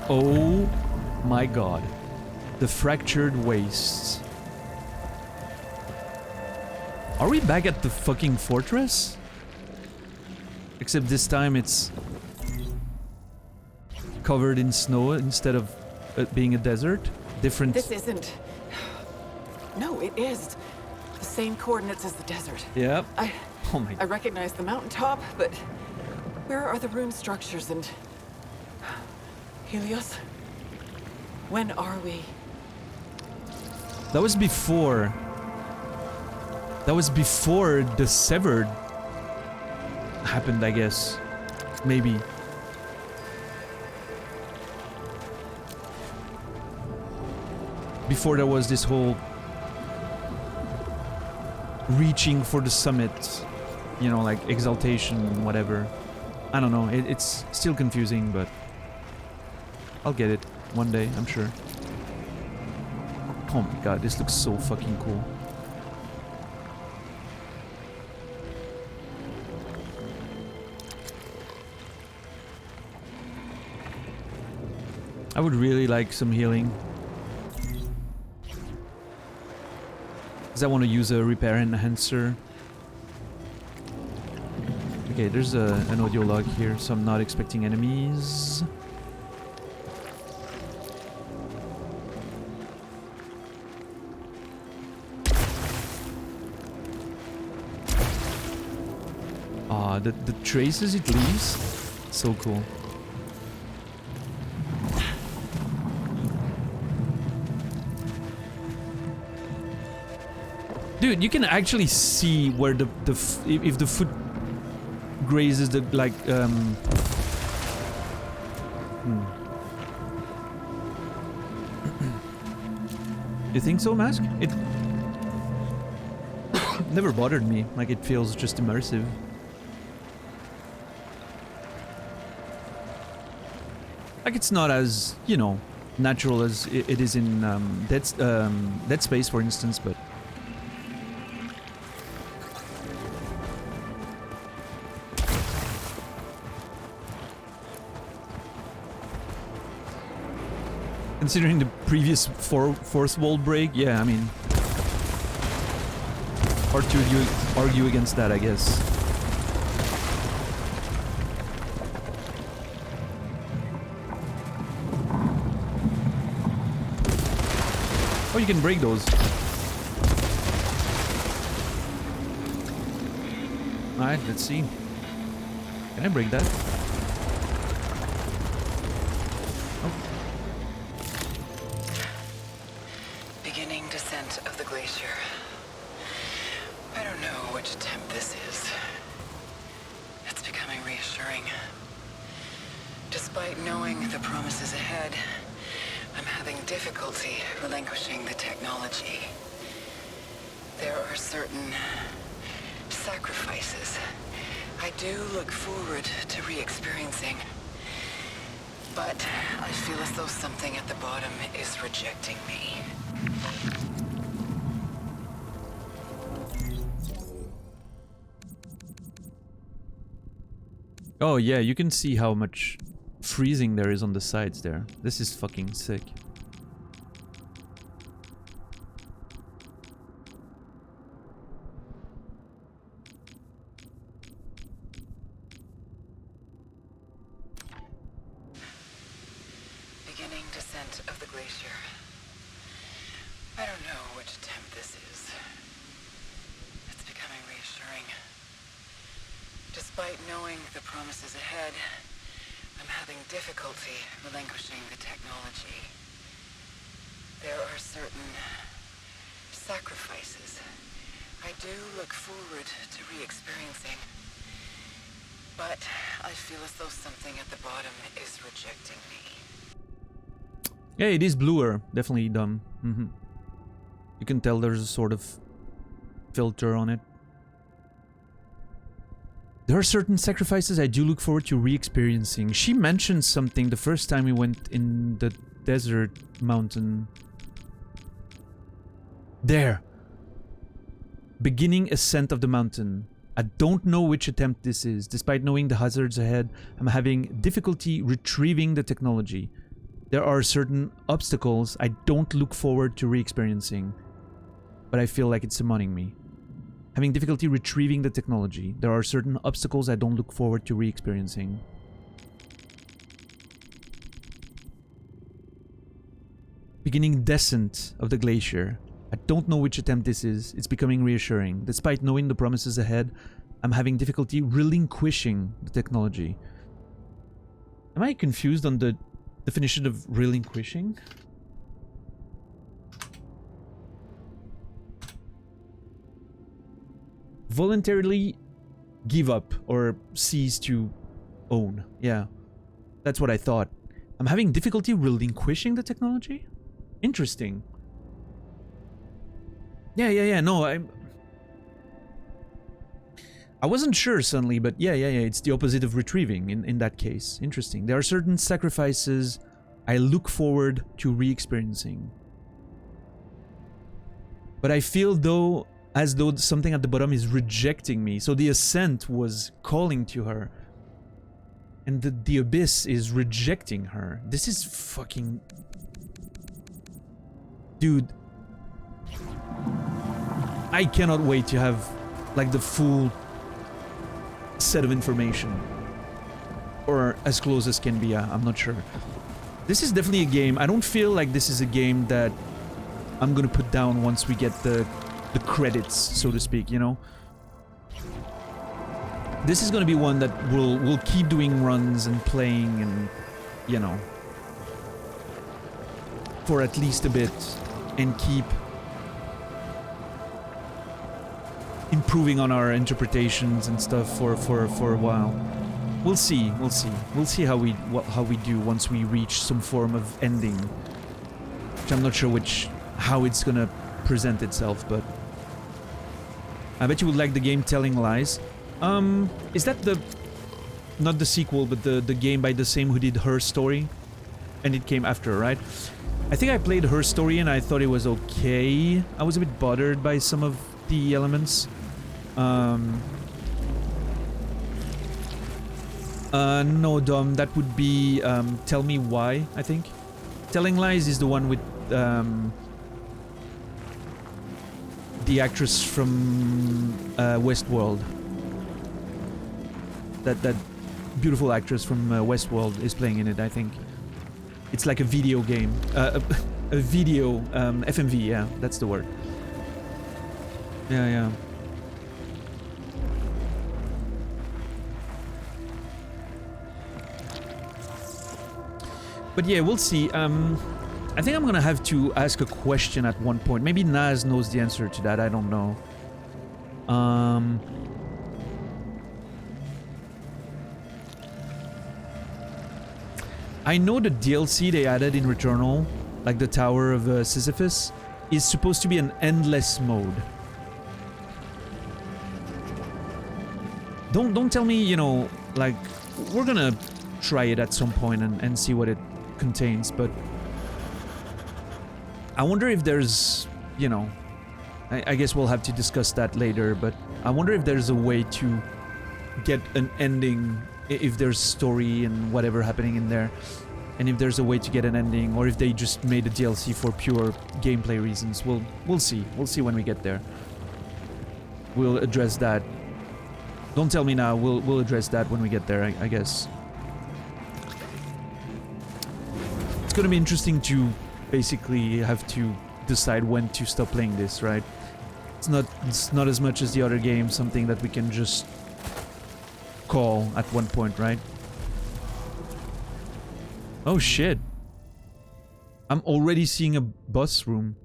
Oh my god. The fractured wastes. Are we back at the fucking fortress? Except this time it's covered in snow instead of being a desert. Different. This isn't... No, it is. The same coordinates as the desert. Yep. Oh my... I recognize the mountaintop, but where are the rune structures and... Helios? When are we? That was before... That was before the Severed happened, I guess. Maybe. Before there was this whole reaching for the summit, you know, like exaltation, whatever. I don't know, it's still confusing, but I'll get it one day, I'm sure. Oh my god, this looks so fucking cool. I would really like some healing. Because I want to use a repair enhancer. Okay, there's an audio log here, so I'm not expecting enemies. Ah, the traces it leaves, so cool. Dude, you can actually see where if the foot grazes the, like, You think so, Mask? It never bothered me. Like, it feels just immersive. Like, it's not as, you know, natural as it is in Dead Space, for instance, but... Considering the previous fourth wall break, yeah, I mean... Hard to argue against that, I guess. Oh, you can break those. Alright, let's see. Can I break that? Beginning descent of the glacier. I don't know which attempt this is. It's becoming reassuring. Despite knowing the promises ahead, I'm having difficulty relinquishing the technology. There are certain sacrifices I do look forward to re-experiencing. But I feel as though something at the bottom is rejecting me. Oh yeah, you can see how much freezing there is on the sides there. This is fucking sick. Beginning descent of the glacier. I don't know which attempt this is. It's becoming reassuring. Despite knowing the promises ahead, I'm having difficulty relinquishing the technology. There are certain sacrifices I do look forward to re-experiencing. But I feel as though something at the bottom is rejecting me. Yeah, it is bluer. Definitely dumb. You can tell there's a sort of filter on it. There are certain sacrifices I do look forward to re-experiencing. She mentioned something the first time we went in the desert mountain. There. Beginning ascent of the mountain. I don't know which attempt this is. Despite knowing the hazards ahead, I'm having difficulty retrieving the technology. There are certain obstacles I don't look forward to re-experiencing, but I feel like it's summoning me. Having difficulty retrieving the technology. There are certain obstacles I don't look forward to re-experiencing. Beginning descent of the glacier. I don't know which attempt this is. It's becoming reassuring. Despite knowing the promises ahead, I'm having difficulty relinquishing the technology. Am I confused on the definition of relinquishing? Voluntarily give up or cease to own. Yeah, that's what I thought. I'm having difficulty relinquishing the technology? Interesting. Yeah. No, I wasn't sure suddenly, but yeah. It's the opposite of retrieving in that case. Interesting. There are certain sacrifices I look forward to re-experiencing. But I feel as though something at the bottom is rejecting me. So the ascent was calling to her. And the abyss is rejecting her. This is fucking... Dude. I cannot wait to have, like, the full set of information. Or as close as can be, I'm not sure. This is definitely a game. I don't feel like this is a game that I'm gonna put down once we get the credits, so to speak, you know? This is gonna be one that we'll keep doing runs and playing and, you know, for at least a bit, and keep improving on our interpretations and stuff for a while. We'll see how we do once we reach some form of ending, which I'm not sure how it's gonna present itself, but I bet you would like the game Telling Lies. Is that not the sequel, but the game by the same who did Her Story? And it came after, right? I think I played Her Story and I thought it was okay. I was a bit bothered by some of the elements. No, Dom, that would be Tell Me Why, I think. Telling Lies is the one with the actress from Westworld. That beautiful actress from Westworld is playing in it, I think. It's like a video game. A video, FMV, yeah, that's the word. Yeah. But yeah, we'll see. I think I'm gonna have to ask a question at one point. Maybe Naz knows the answer to that, I don't know. I know the DLC they added in Returnal, like the Tower of Sisyphus, is supposed to be an endless mode. Don't tell me, you know, like, we're gonna try it at some point and see what it contains, but I wonder if there's, you know, I guess we'll have to discuss that later, but I wonder if there's a way to get an ending, if there's story and whatever happening in there, and if there's a way to get an ending, or if they just made a DLC for pure gameplay reasons. We'll see. We'll see when we get there. We'll address that. Don't tell me now. We'll address that when we get there, I guess. It's gonna be interesting to basically have to decide when to stop playing this, right? It's not as much as the other game, something that we can just call at one point, right? Oh shit. I'm already seeing a boss room.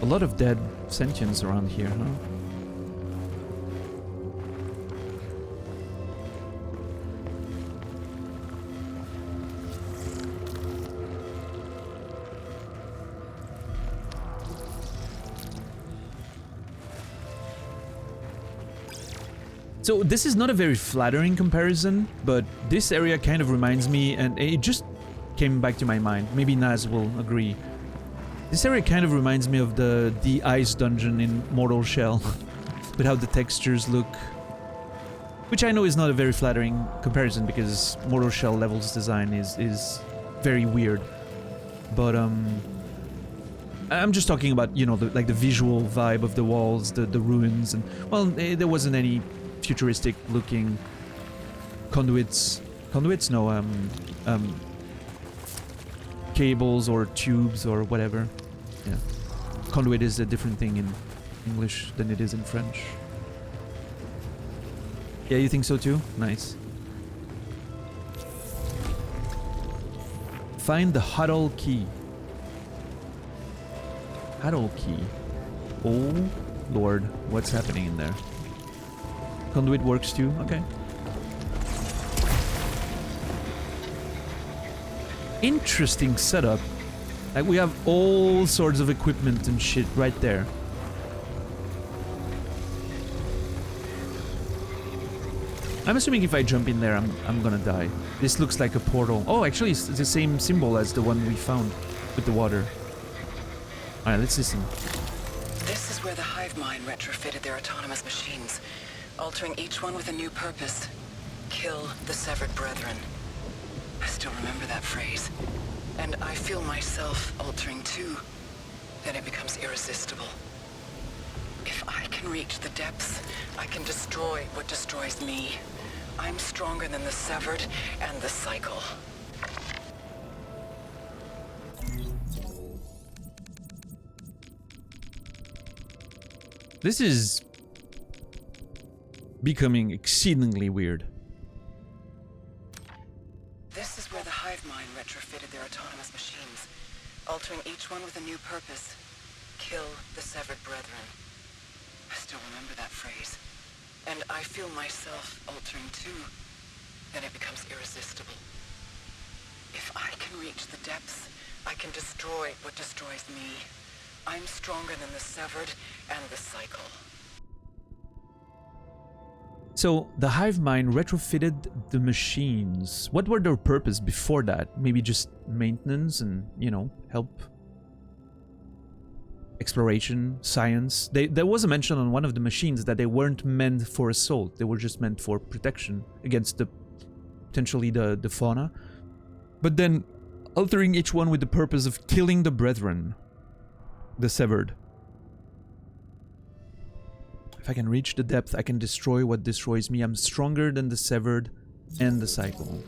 A lot of dead sentients around here, huh? So this is not a very flattering comparison, but this area kind of reminds me, and it just came back to my mind. Maybe Naz will agree. This area kind of reminds me of the ice dungeon in Mortal Shell, with how the textures look. Which I know is not a very flattering comparison, because Mortal Shell levels design is very weird. But I'm just talking about, you know, the visual vibe of the walls, the ruins, and well, there wasn't any futuristic looking conduits. Conduits? No, cables or tubes or whatever. Yeah. Conduit is a different thing in English than it is in French. Yeah, you think so too? Nice. Find the huddle key. Huddle key. Oh lord, what's happening in there? Conduit works too? Okay. Interesting setup. Like, we have all sorts of equipment and shit right there. I'm assuming if I jump in there, I'm gonna die. This looks like a portal. Oh, actually, it's the same symbol as the one we found with the water. Alright, let's listen. This is where the hive mind retrofitted their autonomous machines, altering each one with a new purpose. Kill the severed brethren. I still remember that phrase. And I feel myself altering too. Then it becomes irresistible. If I can reach the depths, I can destroy what destroys me. I'm stronger than the severed and the cycle. This is becoming exceedingly weird. This is where the hive mind retrofitted their autonomous machines, altering each one with a new purpose. Kill the severed brethren. I still remember that phrase. And I feel myself altering too. Then it becomes irresistible. If I can reach the depths, I can destroy what destroys me. I'm stronger than the severed and the cycle. So, the hive mind retrofitted the machines. What were their purpose before that? Maybe just maintenance and, you know, help? Exploration, science. There was a mention on one of the machines that they weren't meant for assault. They were just meant for protection against potentially the fauna. But then, altering each one with the purpose of killing the brethren. The severed. If I can reach the depth, I can destroy what destroys me. I'm stronger than the severed and the cycle.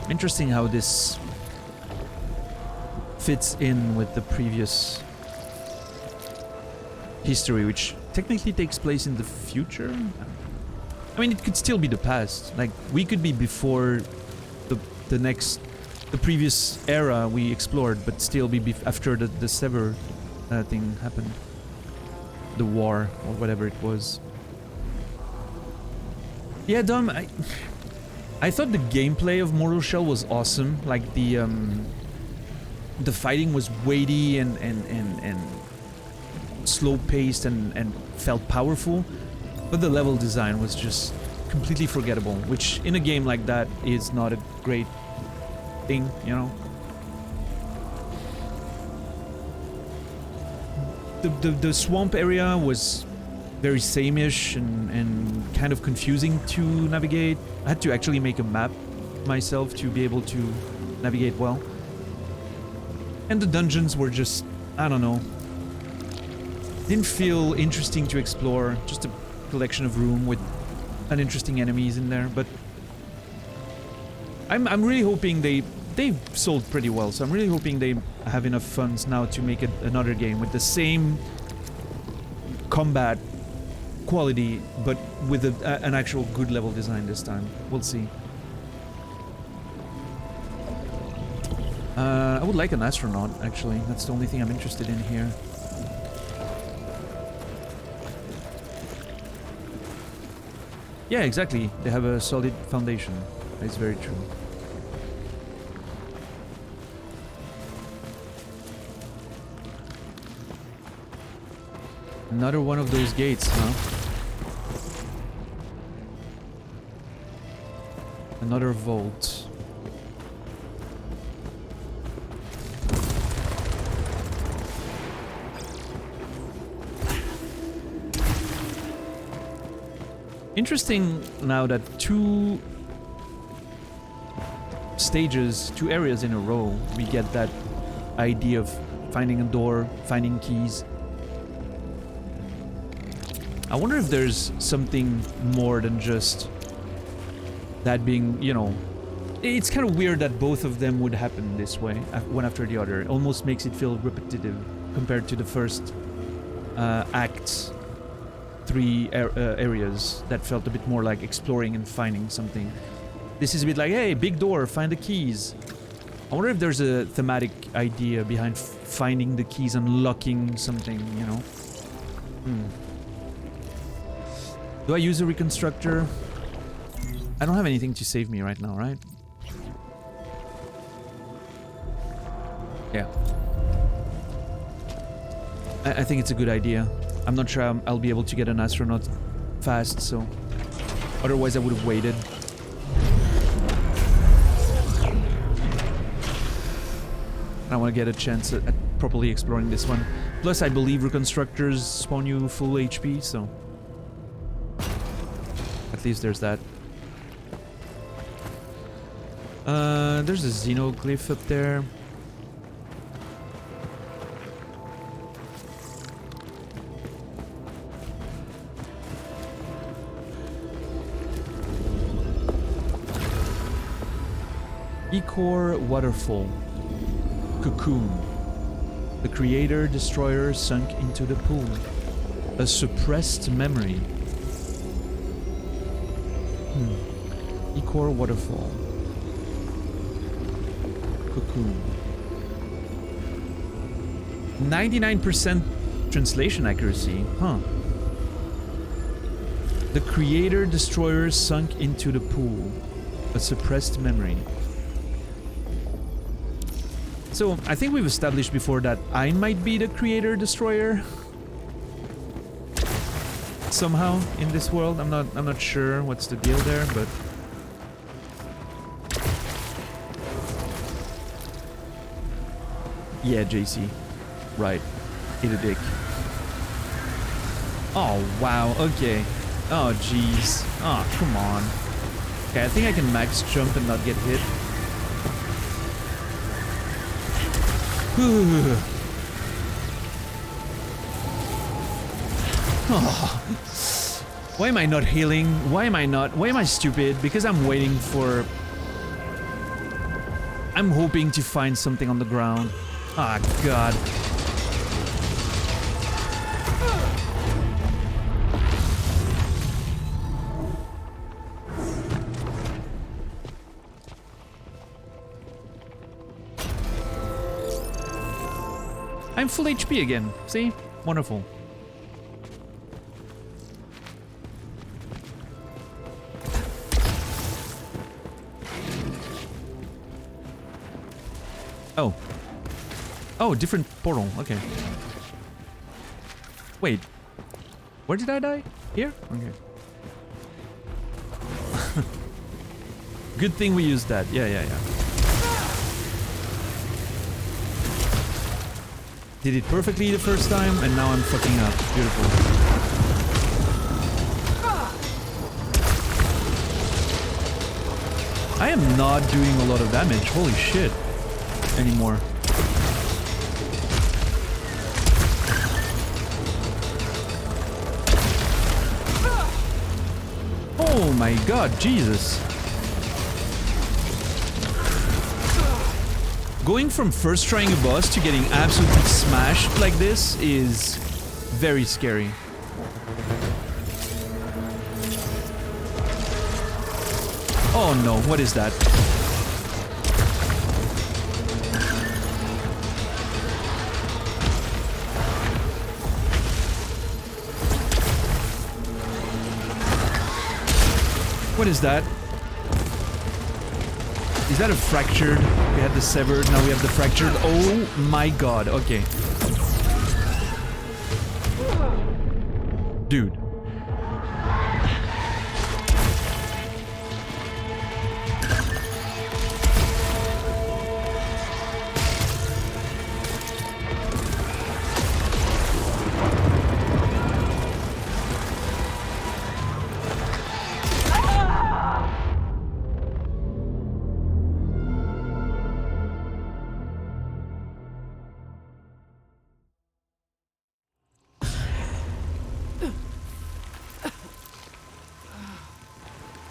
Interesting how this fits in with the previous history, which technically takes place in the future. I mean, it could still be the past. Like, we could be before the previous era we explored, but still be after the Sever thing happened. The war, or whatever it was. Yeah, Dom, I thought the gameplay of Mortal Shell was awesome. Like, the fighting was weighty and slow-paced and felt powerful, but the level design was just completely forgettable, which in a game like that is not a great thing, you know? The swamp area was very same-ish and kind of confusing to navigate. I had to actually make a map myself to be able to navigate well. And the dungeons were just, I don't know, didn't feel interesting to explore. Just a collection of room with uninteresting enemies in there. But I'm really hoping they've sold pretty well, so I'm really hoping they have enough funds now to make another game with the same combat quality, but with an actual good level design this time. We'll see. I would like an astronaut, actually. That's the only thing I'm interested in here. Yeah, exactly. They have a solid foundation. It's very true. Another one of those gates, huh? Another vault. Interesting now that two areas in a row, we get that idea of finding a door, finding keys. I wonder if there's something more than just that being, you know... It's kind of weird that both of them would happen this way, one after the other. It almost makes it feel repetitive compared to the first Act 3 areas that felt a bit more like exploring and finding something. This is a bit like, hey, big door, find the keys. I wonder if there's a thematic idea behind finding the keys, unlocking something, you know? Do I use a reconstructor? I don't have anything to save me right now, right? Yeah. I think it's a good idea. I'm not sure I'll be able to get an astronaut fast, so... Otherwise I would have waited. I want to get a chance at properly exploring this one. Plus, I believe reconstructors spawn you full HP, so... At least there's that. There's a xenoglyph up there. Ecor Waterfall. Cocoon. The creator destroyer sunk into the pool. A suppressed memory. Ecor Waterfall. Cocoon. 99% translation accuracy, huh? The creator destroyer sunk into the pool. A suppressed memory. So, I think we've established before that I might be the creator destroyer. Somehow in this world. I'm not sure what's the deal there, but yeah, JC. Right. Eat a dick. Oh wow, okay. Oh jeez. Oh, come on. Okay, I think I can max jump and not get hit. Oh. Why am I not healing? Why am I stupid? Because I'm waiting for... I'm hoping to find something on the ground. Ah, God. I'm full HP again. See? Wonderful. Oh. Oh, different portal. Okay. Wait. Where did I die? Here? Okay. Good thing we used that. Yeah. Did it perfectly the first time, and now I'm fucking up. Beautiful. I am not doing a lot of damage. Holy shit. Anymore. Oh my god, Jesus. Going from first trying a boss to getting absolutely smashed like this is very scary. Oh no, what is that? What is that? Is that a fractured? We had the severed, now we have the fractured. Oh my god, okay. Dude.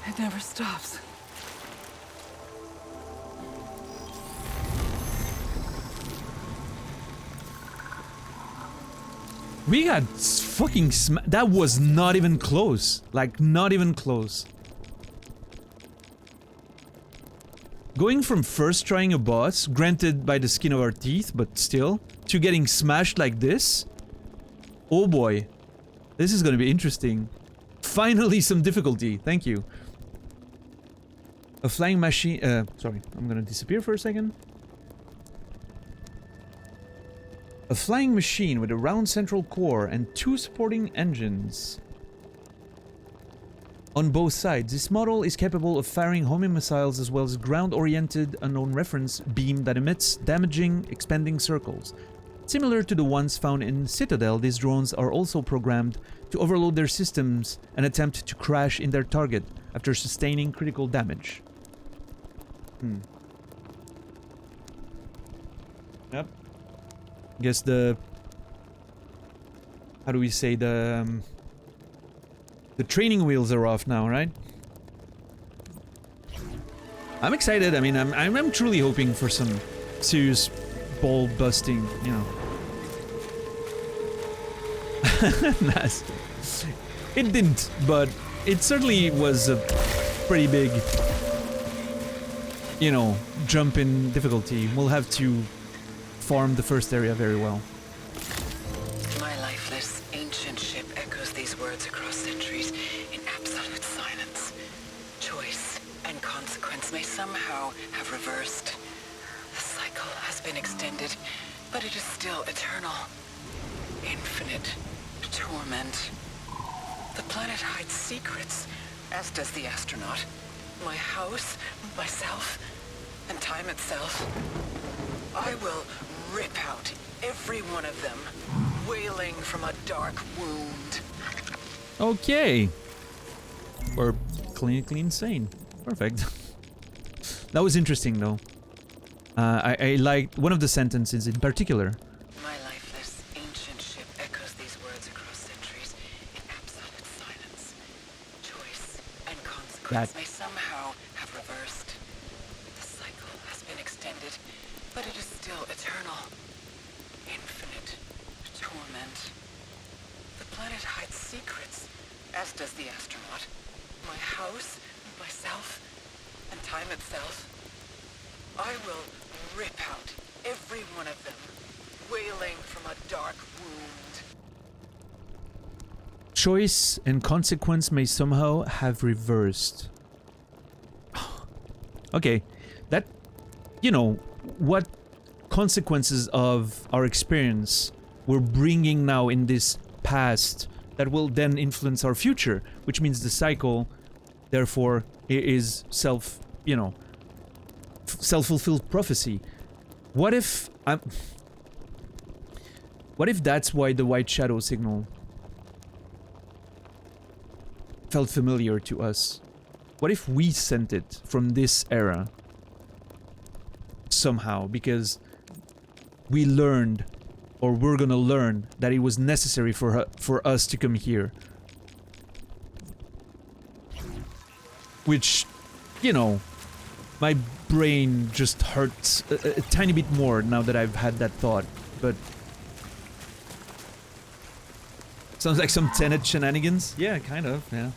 It never stops. We got fucking that was not even close. Like, not even close. Going from first trying a boss, granted by the skin of our teeth, but still, to getting smashed like this. Oh boy. This is gonna be interesting. Finally some difficulty. Thank you. A flying machine... sorry. I'm gonna disappear for a second. A flying machine with a round central core and 2 supporting engines. On both sides, this model is capable of firing homing missiles as well as ground-oriented unknown reference beam that emits damaging, expanding circles. Similar to the ones found in Citadel, these drones are also programmed to overload their systems and attempt to crash in their target after sustaining critical damage. Yep. Guess the... How do we say the training wheels are off now, right? I'm excited. I mean, I'm truly hoping for some serious ball busting, you know. Nice. It didn't, but it certainly was a pretty big, you know, jump in difficulty. We'll have to farm the first area very well. My lifeless, ancient ship echoes these words across centuries in absolute silence. Choice and consequence may somehow have reversed. The cycle has been extended, but it is still eternal. Infinite torment. The planet hides secrets, as does the astronaut. My house, myself, and time itself. I will rip out every one of them, wailing from a dark wound. Okay. We're clinically insane. Perfect. That was interesting, though. I liked one of the sentences in particular. My lifeless, ancient ship echoes these words across centuries in absolute silence. Choice and consequence may somehow have reversed. The cycle has been extended, but it is still eternal. Infinite torment. The planet hides secrets, as does the astronaut. My house, myself, and time itself. I will rip out every one of them, wailing from a dark wound. Choice and consequence may somehow have reversed. Okay, that, you know, what consequences of our experience we're bringing now in this past that will then influence our future, which means the cycle, therefore, is self-fulfilled prophecy. What if that's why the white shadow signal felt familiar to us? What if we sent it from this era? Somehow, because we learned, or we're gonna learn, that it was necessary for us to come here. Which, you know, my brain just hurts a tiny bit more now that I've had that thought, but... Sounds like some Tenet shenanigans? Yeah, kind of, yeah.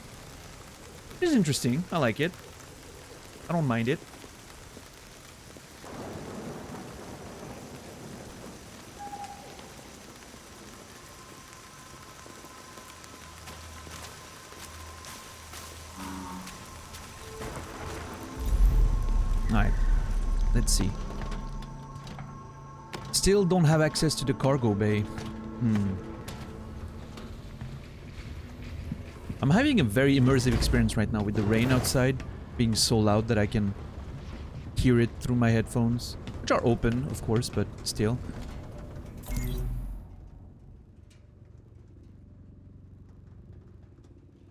It's interesting. I like it. I don't mind it. Alright. Let's see. Still don't have access to the cargo bay. I'm having a very immersive experience right now with the rain outside being so loud that I can hear it through my headphones, which are open, of course, but still.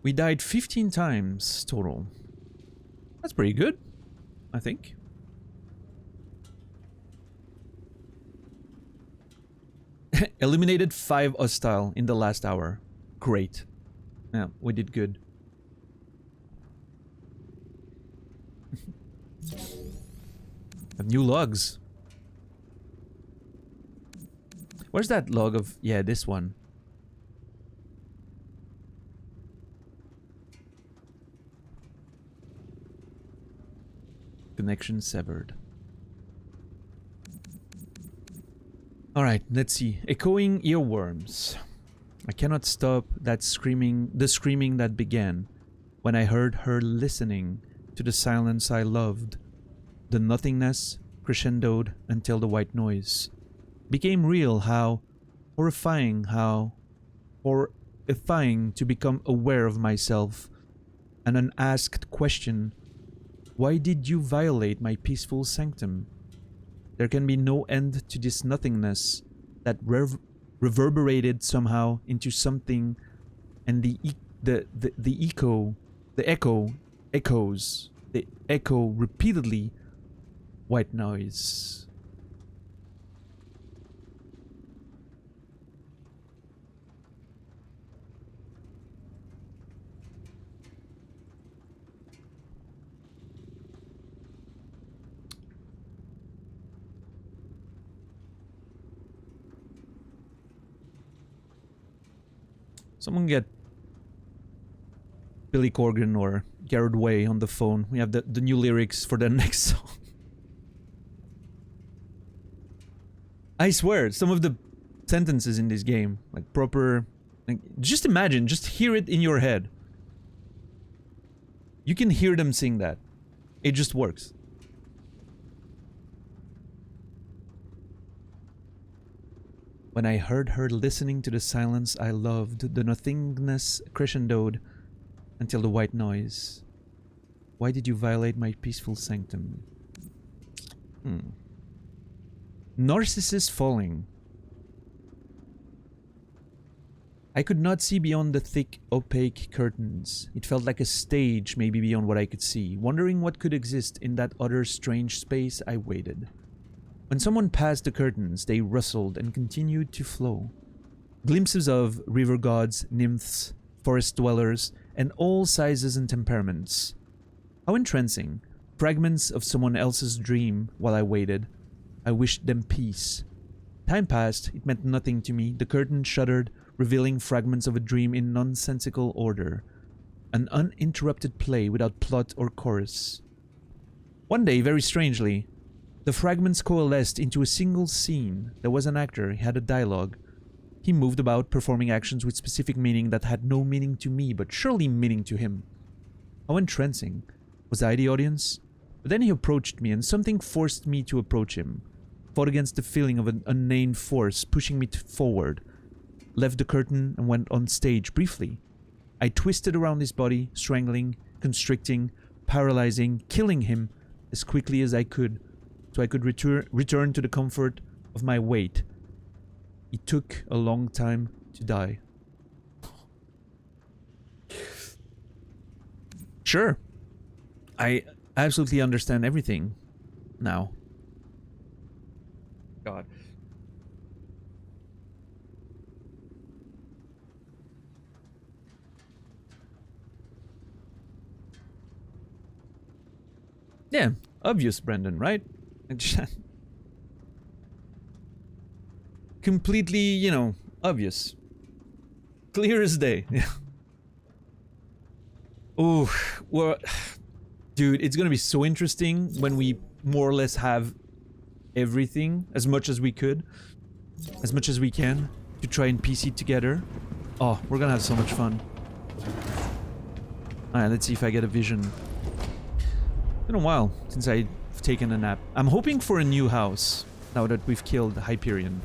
We died 15 times total. That's pretty good, I think. Eliminated 5 hostile in the last hour. Great. Yeah, we did good. Have new logs. Where's that log of... Yeah, this one. Connection severed. Alright, let's see. Echoing earworms. I cannot stop that screaming, the screaming that began when I heard her listening to the silence I loved. The nothingness crescendoed until the white noise became real. How horrifying to become aware of myself. An unasked question. Why did you violate my peaceful sanctum? There can be no end to this nothingness that reverberated somehow into something, and the echo repeatedly. White noise. Someone get Billy Corgan or Garrett Way on the phone. We have the new lyrics for the next song. I swear, some of the sentences in this game, like proper... Like, just imagine, just hear it in your head. You can hear them sing that. It just works. When I heard her listening to the silence I loved, the nothingness crescendoed until the white noise. Why did you violate my peaceful sanctum? Narcissus falling. I could not see beyond the thick, opaque curtains. It felt like a stage, maybe beyond what I could see. Wondering what could exist in that other strange space, I waited. When someone passed the curtains, they rustled and continued to flow. Glimpses of river gods, nymphs, forest dwellers, and all sizes and temperaments. How entrancing. Fragments of someone else's dream while I waited. I wished them peace. Time passed, it meant nothing to me. The curtain shuddered, revealing fragments of a dream in nonsensical order. An uninterrupted play without plot or chorus. One day, very strangely, The fragments coalesced into a single scene. There was an actor, he had a dialogue. He moved about, performing actions with specific meaning that had no meaning to me, but surely meaning to him. How entrancing. Was I the audience? But then he approached me, and something forced me to approach him. Fought against the feeling of an unnamed force pushing me forward. Left the curtain and went on stage briefly. I twisted around his body, strangling, constricting, paralyzing, killing him as quickly as I could, so I could return to the comfort of my weight. It took a long time to die. Sure. I absolutely understand everything now. God. Yeah, obvious, Brendan, right? Completely, you know, obvious. Clear as day. Yeah. Oh, well, dude, it's gonna be so interesting when we more or less have everything, as much as we could, as much as we can, to try and piece it together. Oh, we're gonna have so much fun. Alright, let's see if I get a vision. It's been a while since I've taken a nap. I'm hoping for a new house, now that we've killed Hyperion.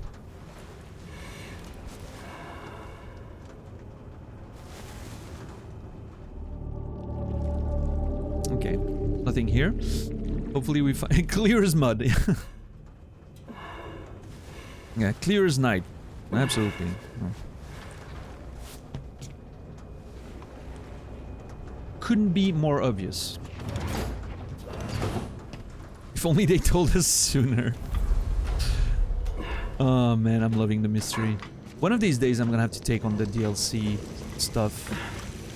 Okay, nothing here. Hopefully we find clear as mud. Yeah, clear as night. Absolutely. Couldn't be more obvious. If only they told us sooner. Oh man, I'm loving the mystery. One of these days I'm gonna have to take on the DLC stuff.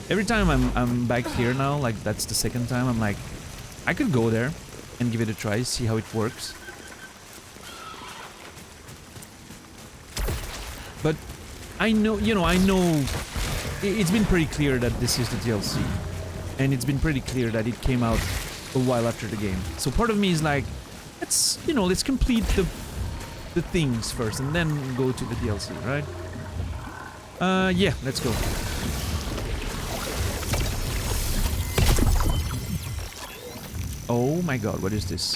Every time I'm back here now, like that's the second time, I'm like, I could go there and give it a try, see how it works. But I know, you know, it's been pretty clear that this is the DLC. And it's been pretty clear that it came out a while after the game. So part of me is like, let's, you know, let's complete the things first and then go to the DLC, right? Yeah, let's go. Oh my god, what is this?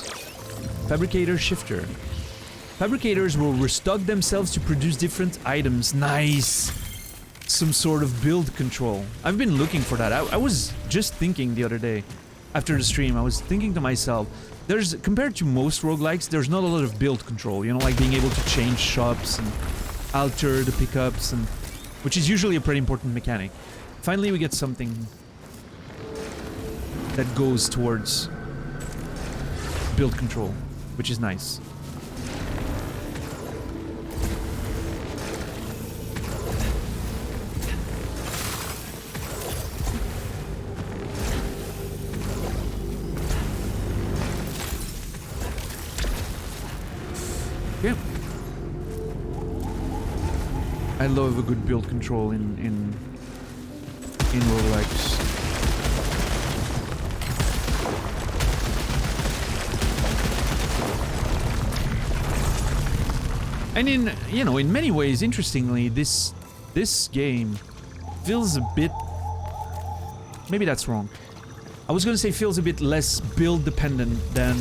Fabricator shifter. Fabricators will restock themselves to produce different items. Nice! Some sort of build control. I've been looking for that. I was just thinking the other day, after the stream, I was thinking to myself, compared to most roguelikes, there's not a lot of build control, you know, like being able to change shops and alter the pickups, and which is usually a pretty important mechanic. Finally we get something that goes towards build control, which is nice. Yeah. I love a good build control in roguelikes. And in, you know, in many ways, interestingly, this game feels a bit... Maybe that's wrong. I was gonna say feels a bit less build dependent than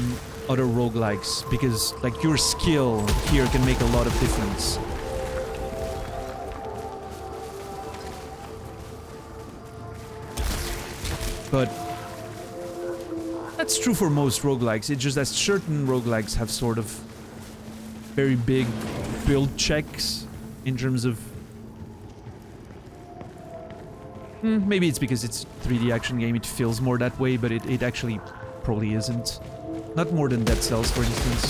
other roguelikes, because like your skill here can make a lot of difference. But that's true for most roguelikes. It's just that certain roguelikes have sort of very big build checks in terms of... maybe it's because it's a 3D action game, it feels more that way, but it actually probably isn't. Not more than Dead Cells, for instance.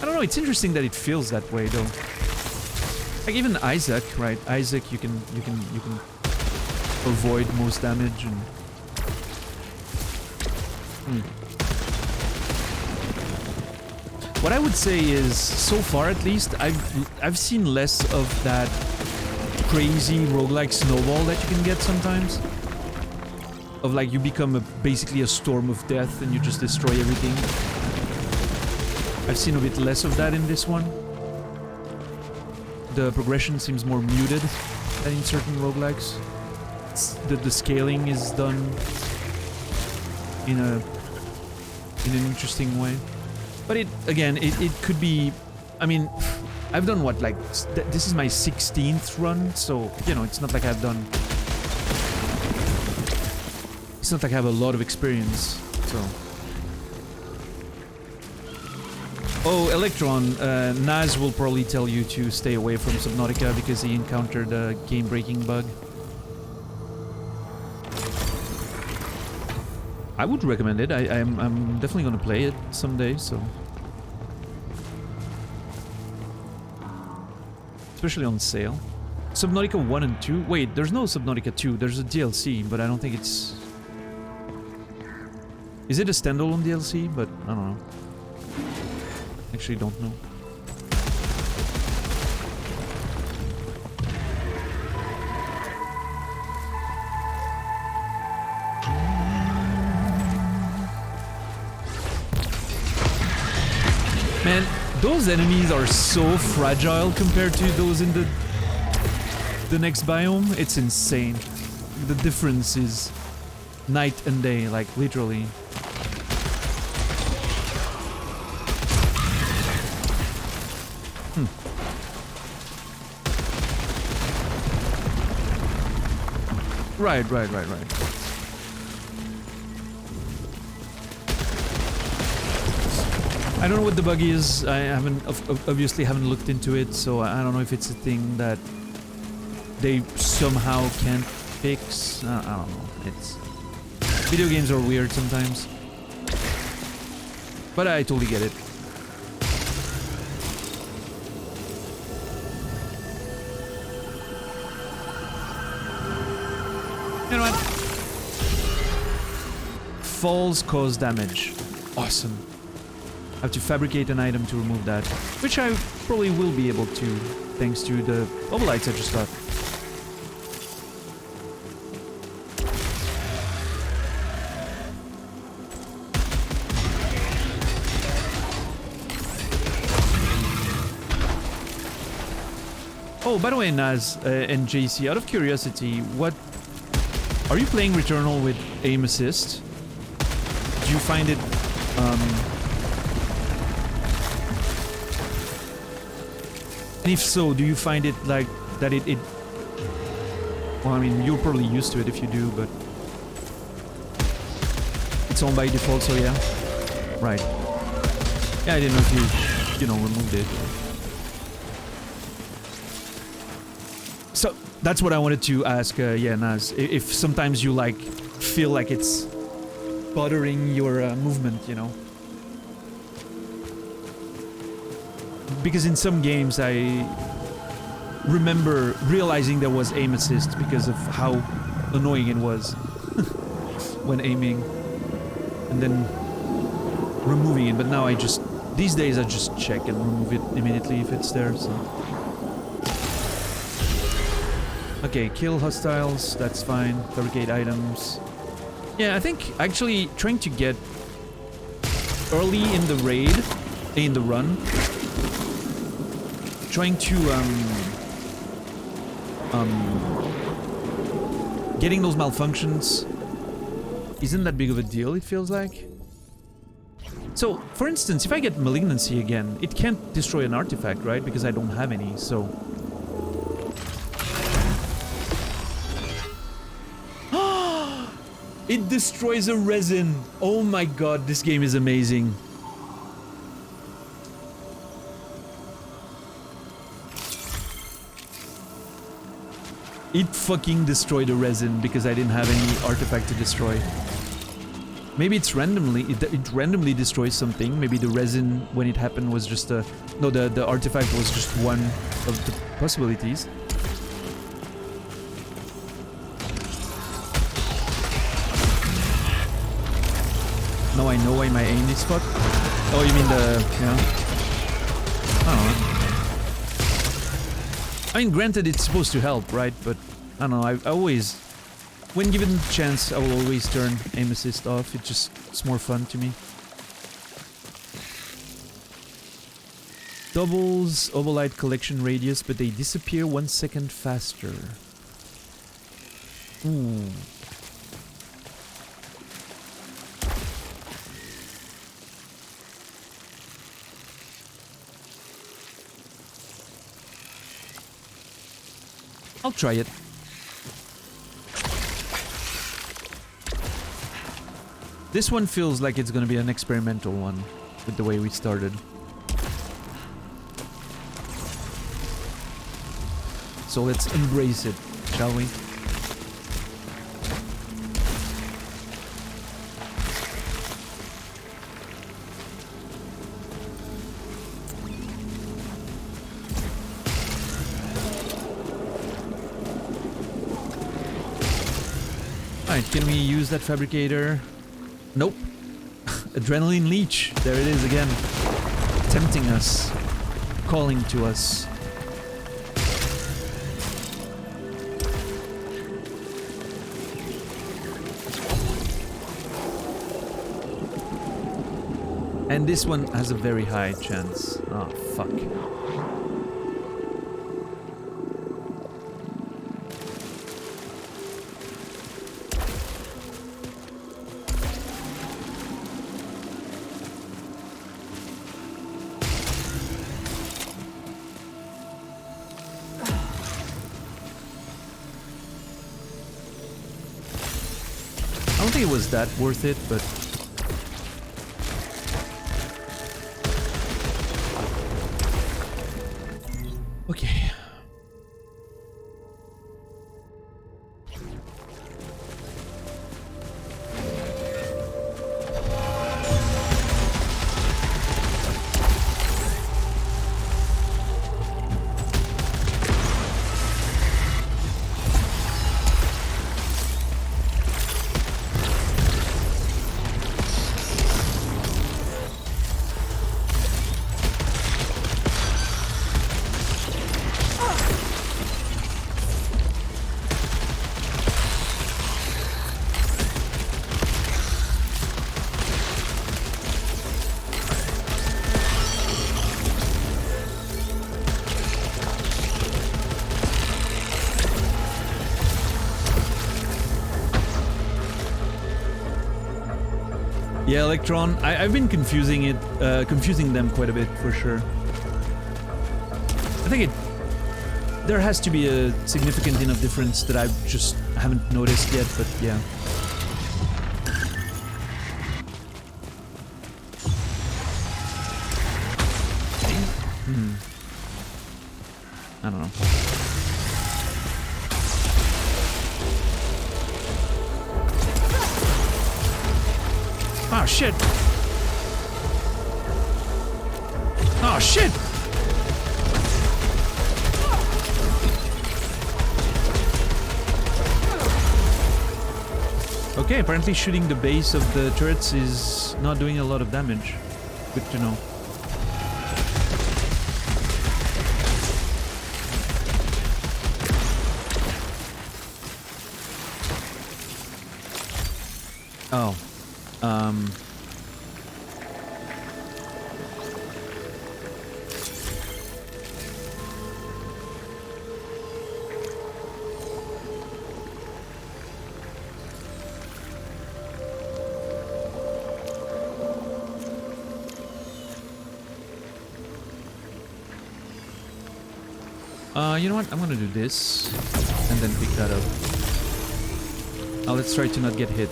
I don't know, it's interesting that it feels that way, though. Like even Isaac, right? Isaac, you can avoid most damage and... What I would say is, so far at least, I've seen less of that crazy roguelike snowball that you can get sometimes. of like you become basically a storm of death and you just destroy everything. I've seen a bit less of that in this one. The progression seems more muted than in certain roguelikes. The scaling is done in an interesting way. But it could be, I mean, I've done what, like, this is my 16th run, so, you know, it's not like I have a lot of experience, so. Oh, Electron, Naz will probably tell you to stay away from Subnautica because he encountered a game-breaking bug. I would recommend it. I'm definitely gonna play it someday, so. Especially on sale. Subnautica 1 and 2? Wait, there's no Subnautica 2. There's a DLC, but I don't think it's... Is it a standalone DLC? But I don't know. Actually don't know. Man, those enemies are so fragile compared to those in the next biome. It's insane. The difference is night and day, like literally. Right. I don't know what the bug is. I obviously haven't looked into it, so I don't know if it's a thing that they somehow can't fix. I don't know. Video games are weird sometimes. But I totally get it. You know what? Falls cause damage. Awesome. I have to fabricate an item to remove that, which I probably will be able to, thanks to the bubble lights I just got. Oh, by the way, Naz and JC, out of curiosity, are you playing Returnal with aim assist? Do you find it, and if so, do you find it like that it well, I mean, you're probably used to it if you do, but it's on by default, so yeah. Right. Yeah, I didn't know if you know, removed it. So, that's what I wanted to ask, yeah, Naz. If sometimes you, like, feel like it's bothering your movement, you know? Because in some games I remember realizing there was aim assist because of how annoying it was when aiming and then removing it, but now these days I just check and remove it immediately if it's there, so. Okay, kill hostiles, that's fine. Fabricate items. Yeah, I think actually trying to get early in the raid, in the run, trying to getting those malfunctions isn't that big of a deal, it feels like. So, for instance, if I get Malignancy again, it can't destroy an artifact, right? Because I don't have any, so... It destroys a resin! Oh my god, this game is amazing. It fucking destroyed a resin because I didn't have any artifact to destroy. Maybe it's randomly, it randomly destroys something. Maybe the resin, when it happened, was just a... No, the artifact was just one of the possibilities. Now I know why my aim is fucked. Oh, you mean the... yeah. I don't know. I mean, granted, it's supposed to help, right? But, I don't know, I always... When given the chance, I will always turn aim assist off. It's more fun to me. Doubles ovolite collection radius, but they disappear 1 second faster. Ooh. I'll try it. This one feels like it's gonna be an experimental one with the way we started. So let's embrace it, shall we? Alright, can we use that fabricator? Nope. Adrenaline leech. There it is again. Tempting us. Calling to us. And this one has a very high chance. Oh, fuck. I don't think it was that worth it, but... Okay. Yeah, Electron. I've been confusing them quite a bit for sure. I think there has to be a significant enough difference that I just haven't noticed yet, but yeah. I don't know. Oh shit! Oh shit! Okay, apparently shooting the base of the turrets is not doing a lot of damage. Good to know. Oh. You know what? I'm gonna do this and then pick that up. Now let's try to not get hit.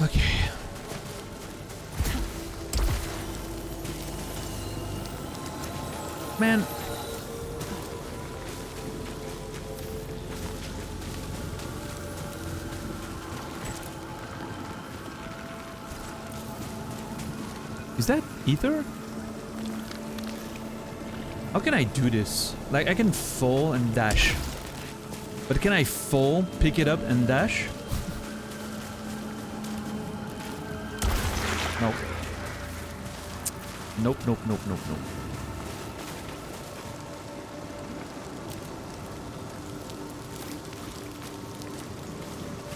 Okay. Man. Is that ether? How can I do this? Like, I can fall and dash. But can I fall, pick it up, and dash? Nope. Nope, nope, nope, nope, nope.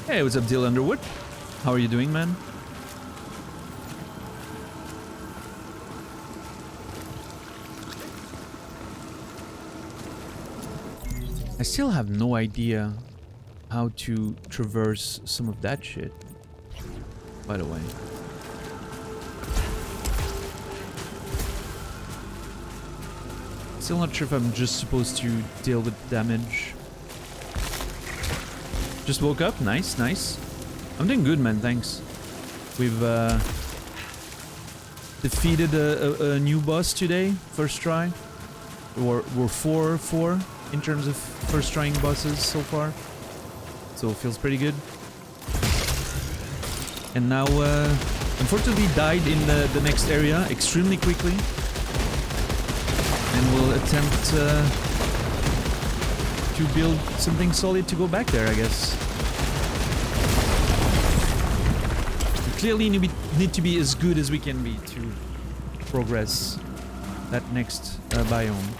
Hey, what's up, Dill Underwood? How are you doing, man? I still have no idea how to traverse some of that shit, by the way. Still not sure if I'm just supposed to deal with damage. Just woke up. Nice, nice. I'm doing good, man. Thanks. We've defeated a new boss today. First try. We're 4-4 in terms of first trying bosses so far. So it feels pretty good. And now, unfortunately, died in the next area extremely quickly. And we'll attempt to build something solid to go back there, I guess. We clearly need to be as good as we can be to progress that next biome.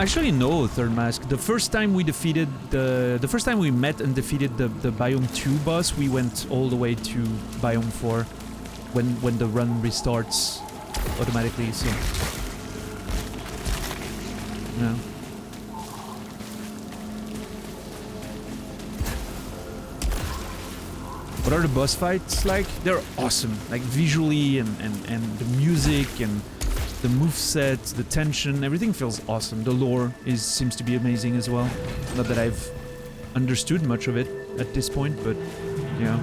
Actually, no, Third Mask. The first time we defeated the first time we met and defeated the Biome 2 boss, we went all the way to Biome 4 when the run restarts automatically, so... Yeah. What are the boss fights like? They're awesome. Like, visually and the music and... the moveset, the tension, everything feels awesome. The lore seems to be amazing as well. Not that I've understood much of it at this point, but yeah.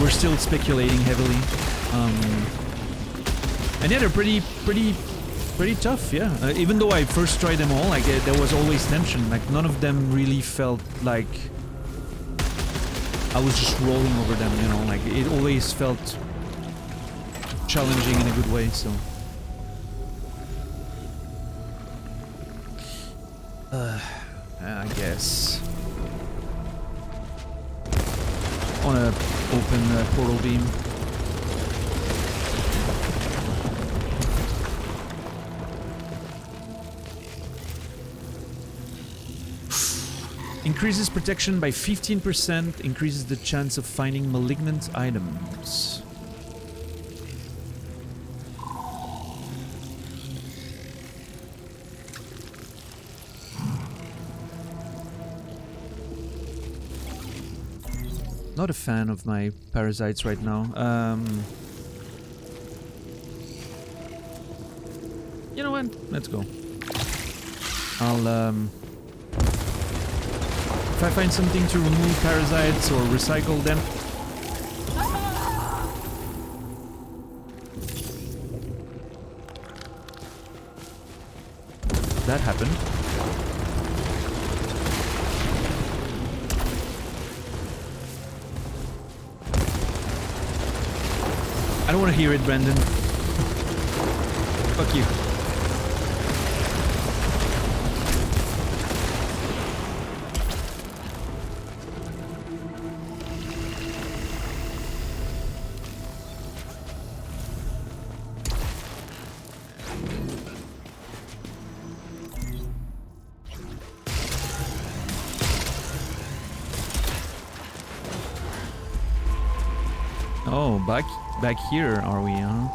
We're still speculating heavily. And yeah, they're pretty tough, yeah. Even though I first tried them all, like there was always tension. Like none of them really felt like I was just rolling over them, you know. Like it always felt challenging in a good way, so... I guess... On a open portal beam. Increases protection by 15%, increases the chance of finding malignant items. Not a fan of my parasites right now. You know what? Let's go. I'll if I find something to remove parasites or recycle them. That happened. I don't want to hear it, Brandon. Fuck you. Oh, back here are we, huh?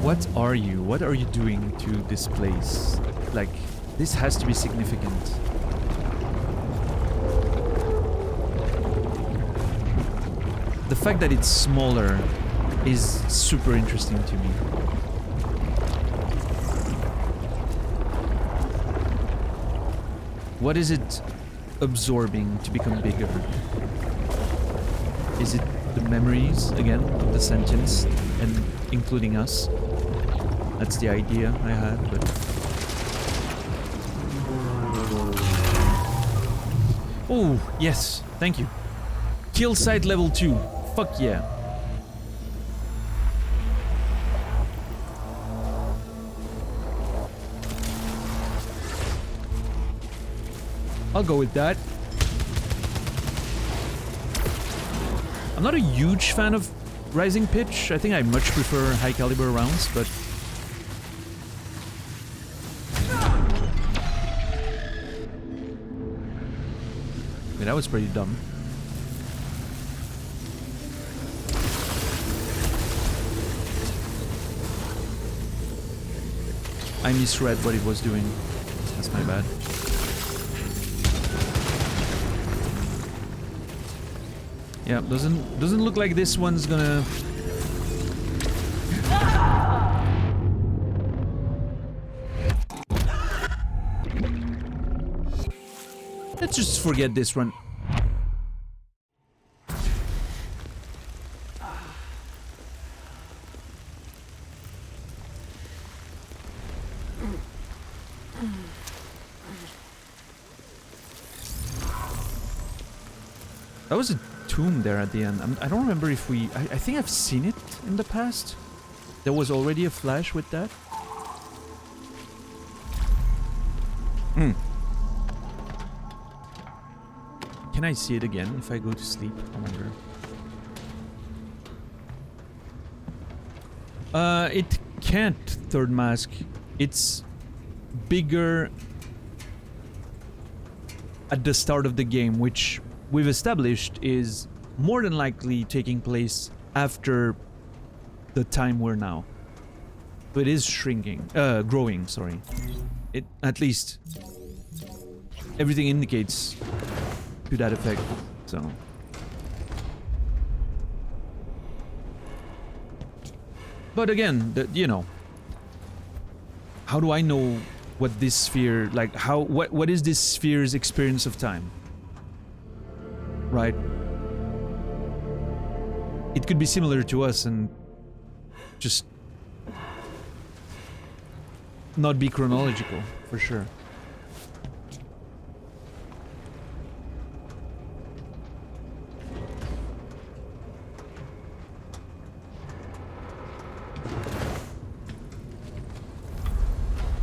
What are you? What are you doing to this place? Like, this has to be significant. The fact that it's smaller is super interesting to me. What is it absorbing to become bigger? Is it the memories, again, of the sentience, and including us? That's the idea I had, but... Oh, yes, thank you. Kill site level 2. Fuck yeah. I'll go with that. I'm not a huge fan of rising pitch. I think I much prefer high caliber rounds, but... I mean, that was pretty dumb. I misread what it was doing. That's my bad. Yeah, doesn't look like this one's gonna... Let's just forget this one. That was a tomb there at the end. I don't remember if we... I think I've seen it in the past. There was already a flash with that. Hmm. Can I see it again if I go to sleep? I wonder. It can't, third mask. It's bigger at the start of the game, which we've established is more than likely taking place after the time we're now. So it is shrinking, growing, sorry. It, at least, everything indicates to that effect, so. But again, you know, how do I know what this sphere, like, what is this sphere's experience of time? Right? It could be similar to us and just not be chronological, for sure.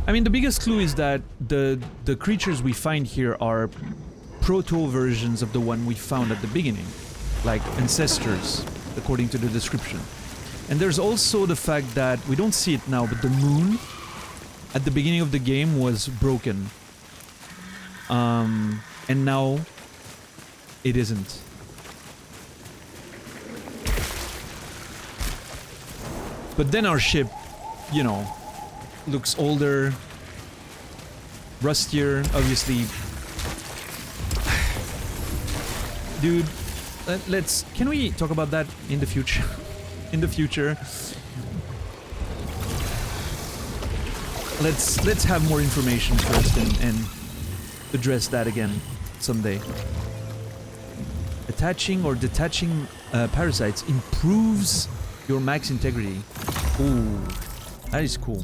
I mean, the biggest clue is that the creatures we find here are proto-versions of the one we found at the beginning, like ancestors, according to the description. And there's also the fact that, we don't see it now, but the moon at the beginning of the game was broken. And now it isn't. But then our ship, you know, looks older, rustier, obviously. Dude, let's... Can we talk about that in the future? In the future. Let's have more information first and address that again someday. Attaching or detaching parasites improves your max integrity. Ooh, that is cool.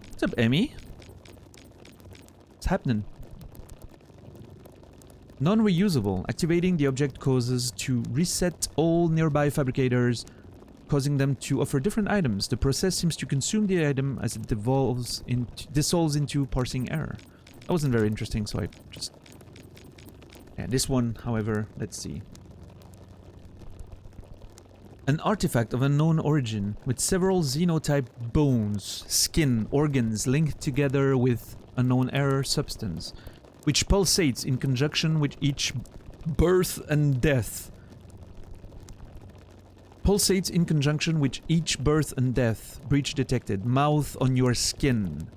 What's up, Emmy? What's happening? Non-reusable. Activating the object causes to reset all nearby fabricators, causing them to offer different items. The process seems to consume the item as it dissolves into parsing error. That wasn't very interesting, so I just... Yeah, this one, however, let's see. An artifact of unknown origin, with several xenotype bones, skin, organs linked together with unknown error substance, which pulsates in conjunction with each birth and death. Pulsates in conjunction with each birth and death. Breach detected. Mouth on your skin.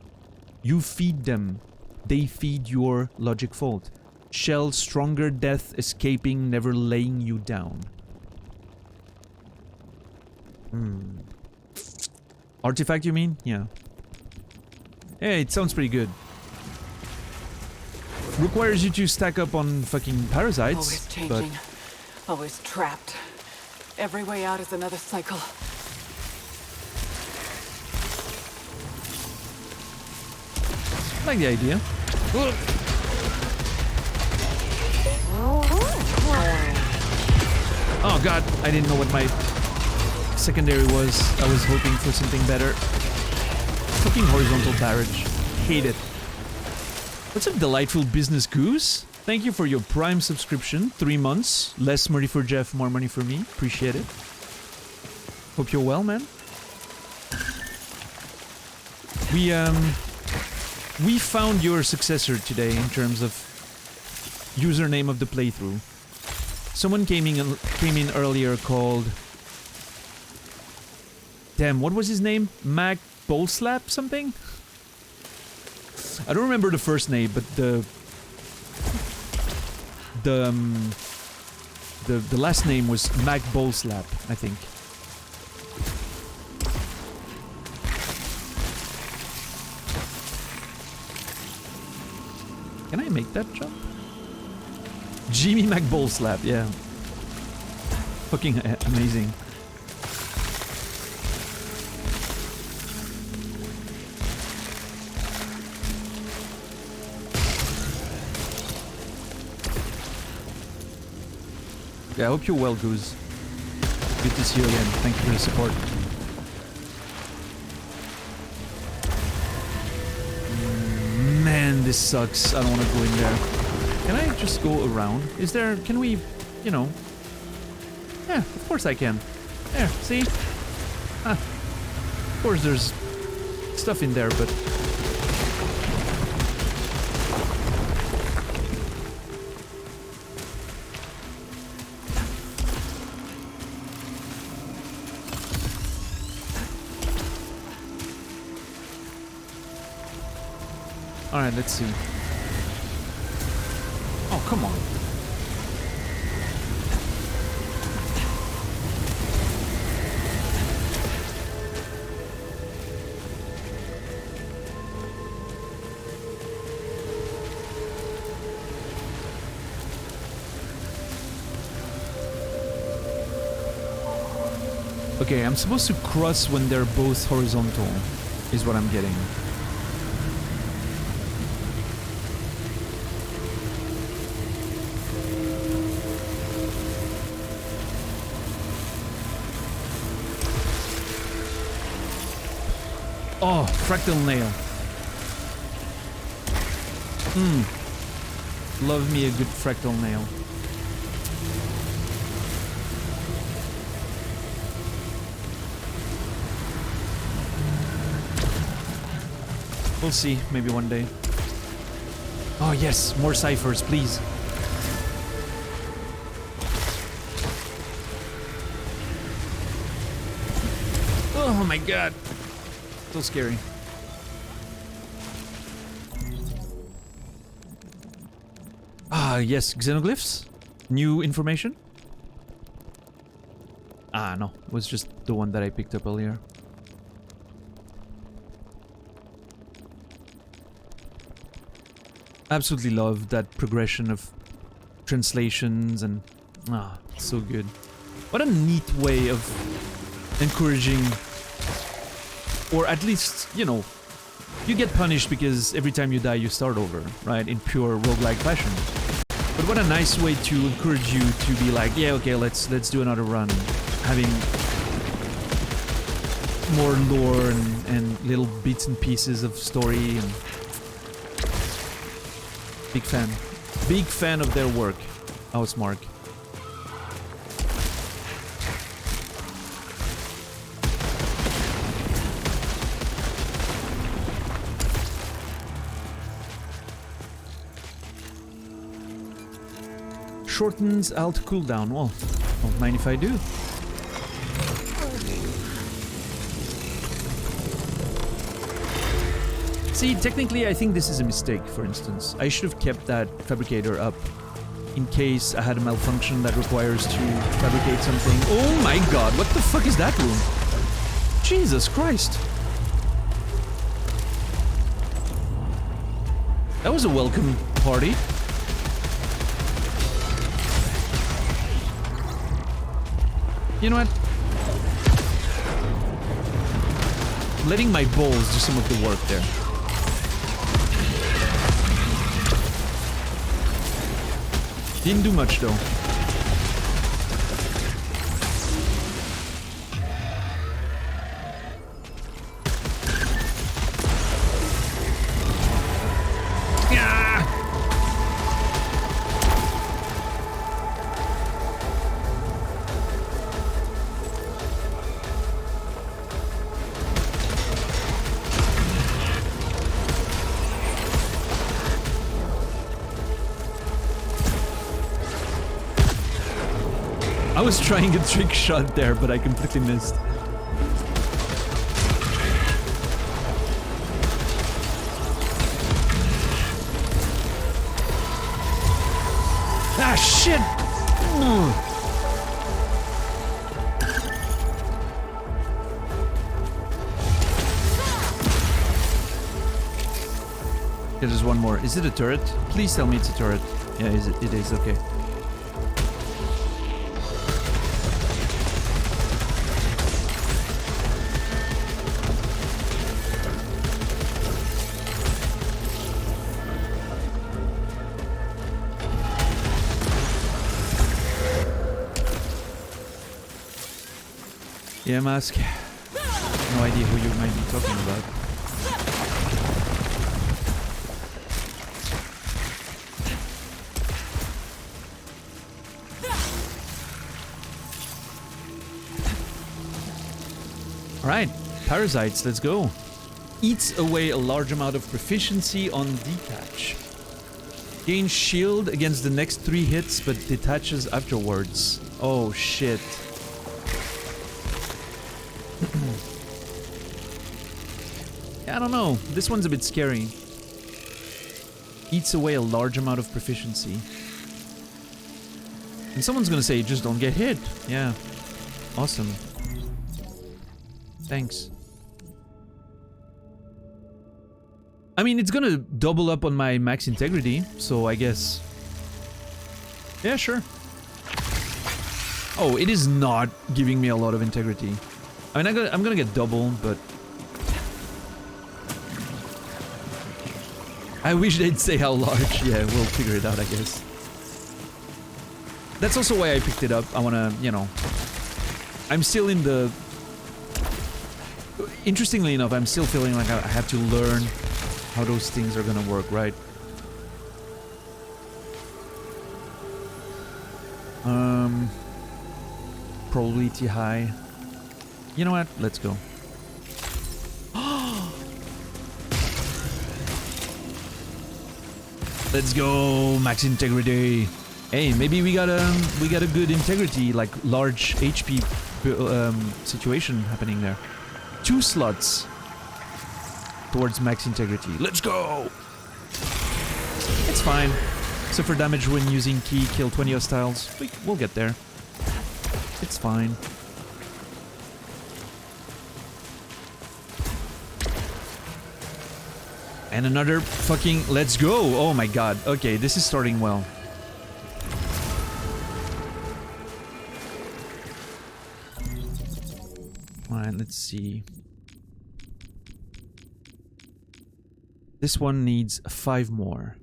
You feed them. They feed your logic fault. Shell stronger death escaping, never laying you down. Artifact, you mean? Yeah. Hey, it sounds pretty good. Requires you to stack up on fucking parasites. Always changing. Always trapped. Every way out is another cycle. I like the idea. Oh god, I didn't know what my secondary was. I was hoping for something better. Fucking horizontal barrage. Hate it. What's up, delightful business goose? Thank you for your Prime subscription. 3 months. Less money for Jeff, more money for me. Appreciate it. Hope you're well, man. We found your successor today in terms of username of the playthrough. Someone came in earlier called... Damn, what was his name? Mac Bolslap something? I don't remember the first name, but the last name was Mac Bolslap, I think. Can I make that jump? Jimmy Mac Bolslap, yeah. Fucking amazing. Yeah, I hope you're well, Goose. Good to see you again. Thank you for the support. Man, this sucks. I don't want to go in there. Can I just go around? Is there... Can we... You know... Yeah, of course I can. There, see? Ah. Of course there's stuff in there, but... Alright, let's see. Oh, come on. Okay, I'm supposed to cross when they're both horizontal, is what I'm getting. Oh, fractal nail. Love me a good fractal nail. We'll see, maybe one day. Oh yes, more ciphers, please. Oh my god. So scary. Ah, yes, xenoglyphs? New information? Ah, no, it was just the one that I picked up earlier. Absolutely love that progression of translations and... Ah, so good. What a neat way of encouraging... Or at least, you know, you get punished because every time you die you start over, right? In pure roguelike fashion. But what a nice way to encourage you to be like, yeah, okay, let's do another run. Having more lore and little bits and pieces of story. And big fan. Big fan of their work. Housemark. Shortens alt cooldown. Well, don't mind if I do. See, technically I think this is a mistake, for instance. I should have kept that fabricator up in case I had a malfunction that requires to fabricate something. Oh my god, what the fuck is that room? Jesus Christ. That was a welcome party. You know what? Letting my balls do some of the work there. Didn't do much though. I was trying a trick shot there, but I completely missed. Ah, shit! Okay, there's one more. Is it a turret? Please tell me it's a turret. Yeah, it is, okay. Yeah, Mask. No idea who you might be talking about. Alright, parasites, let's go. Eats away a large amount of proficiency on detach. Gain shield against the next 3 hits, but detaches afterwards. Oh shit. I don't know. This one's a bit scary. Eats away a large amount of proficiency. And someone's gonna say, just don't get hit. Yeah. Awesome. Thanks. I mean, it's gonna double up on my max integrity, so I guess... Yeah, sure. Oh, it is not giving me a lot of integrity. I mean, I'm gonna get double, but... I wish they'd say how large. Yeah, we'll figure it out, I guess. That's also why I picked it up. I wanna, you know... I'm still in the... Interestingly enough, I'm still feeling like I have to learn how those things are gonna work, right? Probability high. You know what? Let's go. Let's go, max integrity. Hey, maybe we got a good integrity, like large HP situation happening there. 2 slots towards max integrity. Let's go. It's fine. Except for damage when using key, kill 20 hostiles. We'll get there. It's fine. And another fucking... Let's go! Oh my god. Okay, this is starting well. Alright, let's see. This one needs 5 more.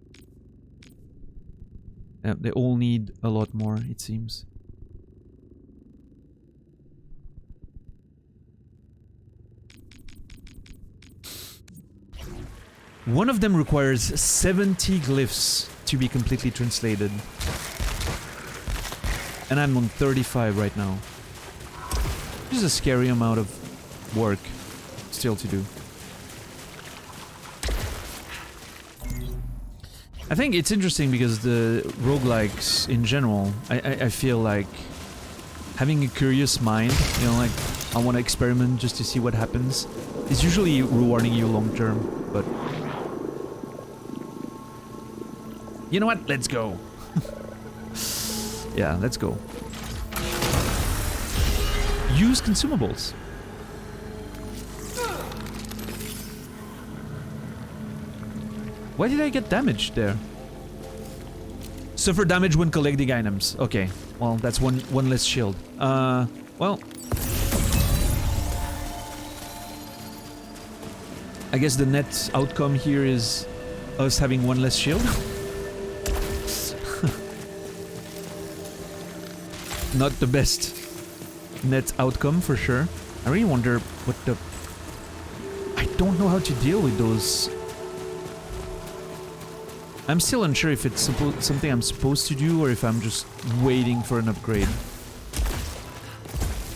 They all need a lot more, it seems. One of them requires 70 glyphs to be completely translated. And I'm on 35 right now. This is a scary amount of work still to do. I think it's interesting because the roguelikes in general, I feel like having a curious mind, you know, like I want to experiment just to see what happens, is usually rewarding you long term, but You know what? Let's go. Yeah, let's go. Use consumables. Why did I get damaged there? Suffer damage when collecting items. Okay, well, that's one less shield. Well, I guess the net outcome here is us having one less shield. Not the best net outcome for sure. I really wonder what the... I don't know how to deal with those. I'm still unsure if it's something I'm supposed to do or if I'm just waiting for an upgrade.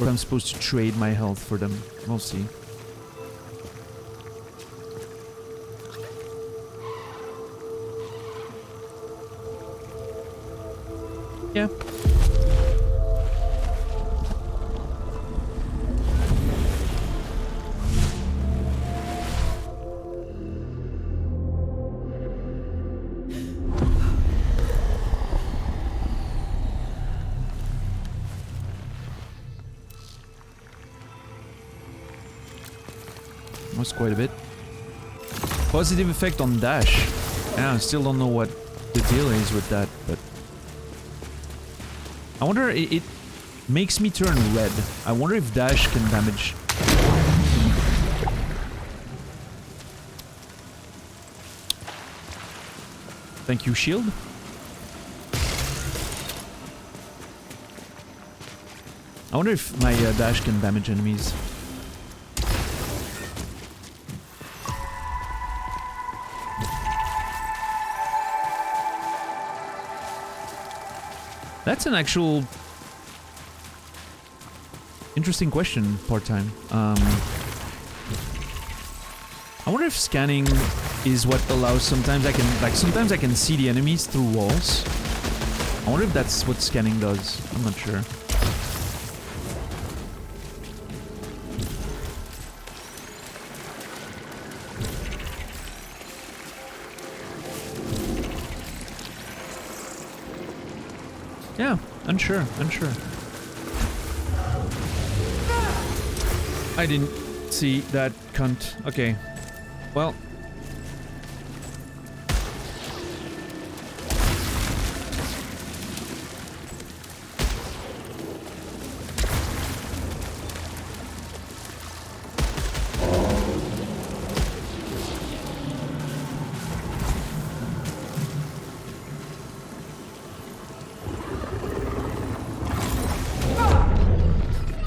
Or if I'm supposed to trade my health for them. We'll see. Yeah. Was quite a bit. Positive effect on dash. Yeah, I still don't know what the deal is with that, but I wonder, it makes me turn red. I wonder if dash can damage. Thank you, shield. I wonder if my dash can damage enemies. That's an actual interesting question, part-time. I wonder if scanning is what allows sometimes I can see the enemies through walls. I wonder if that's what scanning does. I'm not sure. Yeah, unsure. I didn't see that cunt. Okay. Well.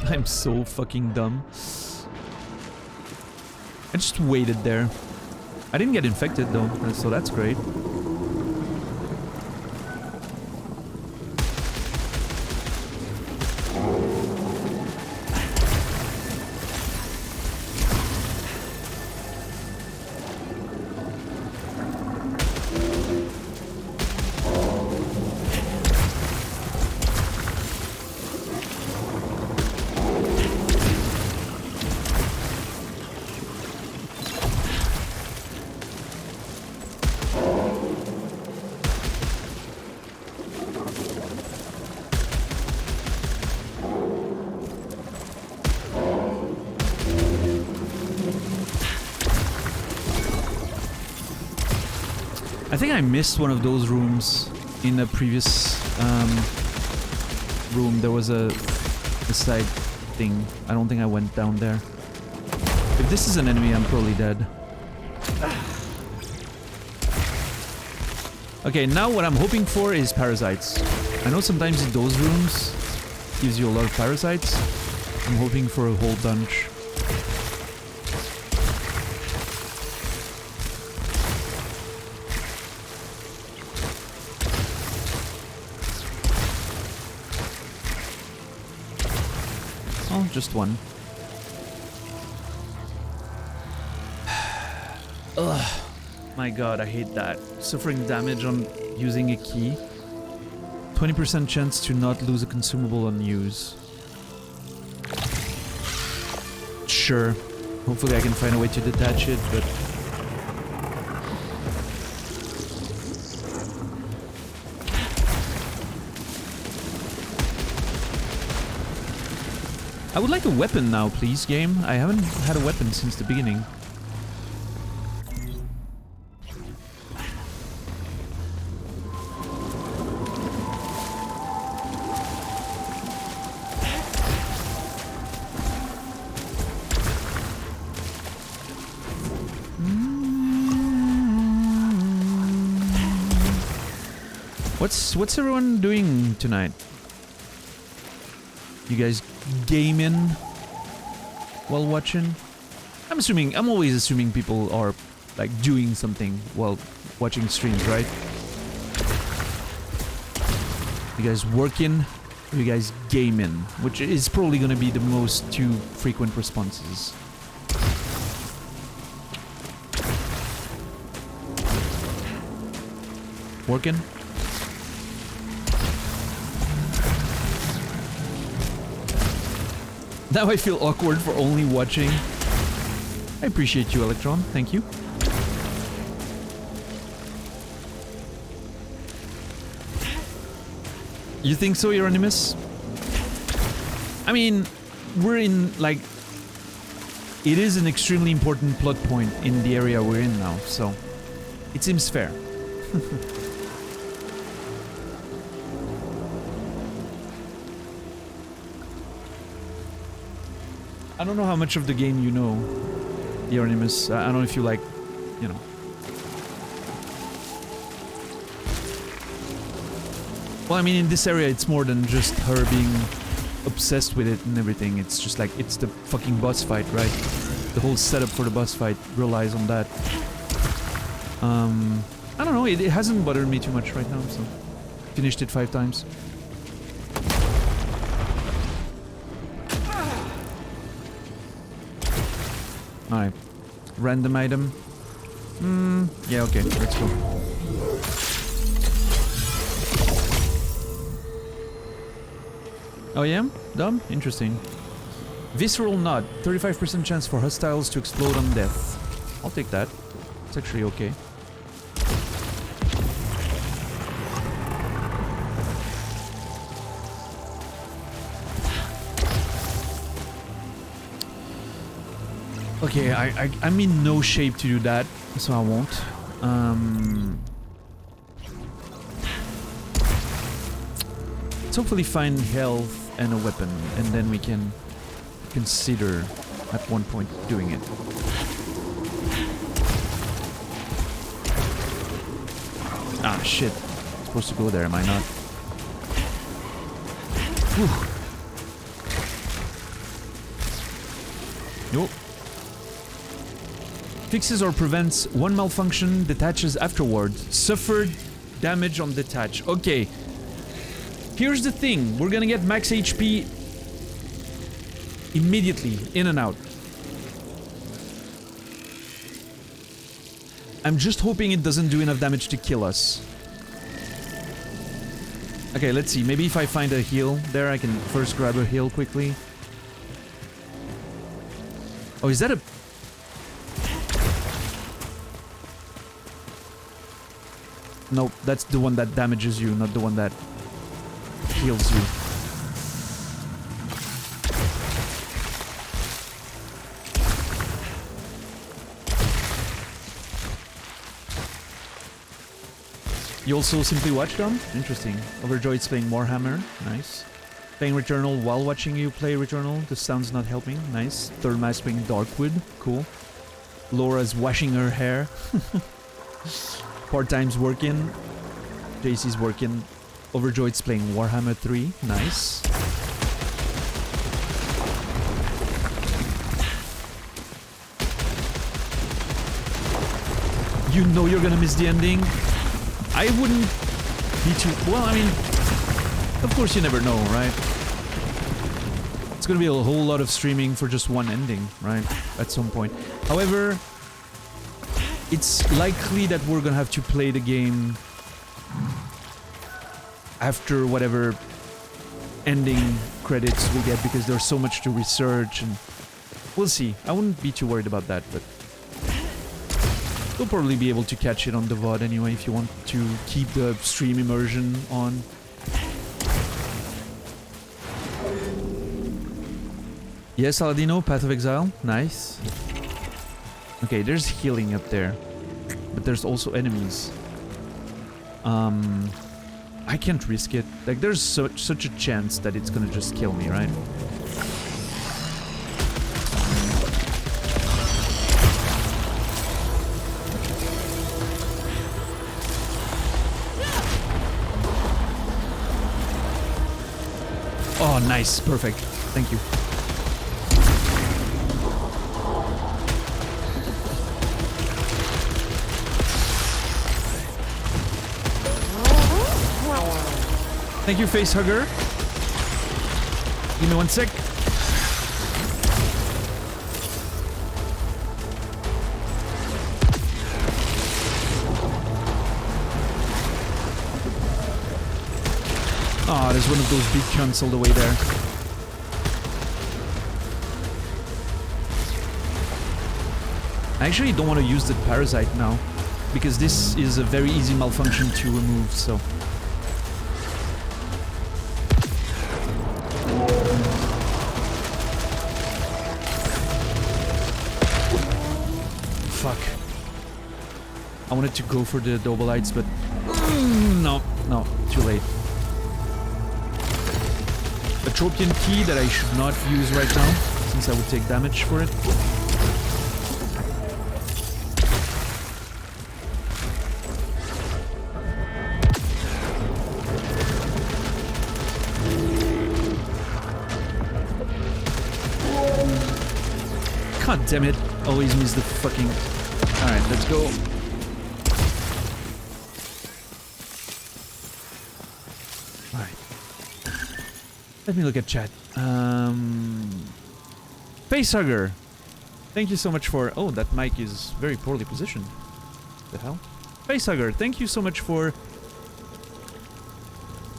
I'm so fucking dumb. I just waited there. I didn't get infected though, so that's great. I think I missed one of those rooms in a previous room. There was a side thing. I don't think I went down there. If this is an enemy, I'm probably dead. Okay, now what I'm hoping for is parasites. I know sometimes in those rooms gives you a lot of parasites. I'm hoping for a whole bunch. Oh, just one. Ugh. My god, I hate that. Suffering damage on using a key. 20% chance to not lose a consumable on use. Sure. Hopefully I can find a way to detach it, but... I would like a weapon now, please, game. I haven't had a weapon since the beginning. What's everyone doing tonight? You guys gaming while watching? I'm always assuming people are like doing something while watching streams, right? You guys working? Or you guys gaming? Which is probably gonna be the most two frequent responses. Working? Now I feel awkward for only watching. I appreciate you, Electron. Thank you. You think so, Euronymous? I mean, we're in, like... It is an extremely important plot point in the area we're in now, so... It seems fair. I don't know how much of the game you know, Euronymous. I don't know if you like, you know. Well, I mean, in this area, it's more than just her being obsessed with it and everything. It's just like, it's the fucking boss fight, right? The whole setup for the boss fight relies on that. I don't know, it hasn't bothered me too much right now, so... Finished it 5 times. Alright. Random item. Yeah, okay, let's go. Oh yeah? Dumb? Interesting. Visceral Nod. 35% chance for hostiles to explode on death. I'll take that. It's actually okay. Okay, I'm in no shape to do that, so I won't. Let's hopefully find health and a weapon, and then we can consider at one point doing it. Ah, shit. I'm supposed to go there, am I not? Whew. Nope. Fixes or prevents one malfunction, detaches afterward. Suffered damage on detach. Okay. Here's the thing. We're gonna get max HP immediately, in and out. I'm just hoping it doesn't do enough damage to kill us. Okay, let's see. Maybe if I find a heal there, I can first grab a heal quickly. Oh, is that a... No, that's the one that damages you, not the one that heals you. You also simply watch them? Interesting. Overjoyed's playing Warhammer. Nice. Playing Returnal while watching you play Returnal. The sound's not helping. Nice. Third Mass playing Darkwood. Cool. Laura's washing her hair. Part-time's working. JC's working. Overjoyed's playing Warhammer 3. Nice. You know you're gonna miss the ending. I wouldn't be too... Well, I mean... Of course you never know, right? It's gonna be a whole lot of streaming for just one ending, right? At some point. However... It's likely that we're gonna have to play the game after whatever ending credits we get, because there's so much to research, and we'll see. I wouldn't be too worried about that, but you'll probably be able to catch it on the VOD anyway if you want to keep the stream immersion on. Yes, Aladino, Path of Exile. Nice. Okay, there's healing up there. But there's also enemies. I can't risk it. Like, there's such a chance that it's gonna just kill me, right? Oh, nice. Perfect. Thank you. Thank you, Facehugger. Give me 1 sec. Oh, there's one of those big chunks all the way there. I actually don't want to use the parasite now, because this is a very easy malfunction to remove, so... Fuck. I wanted to go for the double lights, but... no, too late. A Tropian key that I should not use right now, since I would take damage for it. God damn it. Always miss the fucking... Alright, let's go. Alright. Let me look at chat. Facehugger! Thank you so much for... Oh, that mic is very poorly positioned. The hell? Facehugger, thank you so much for...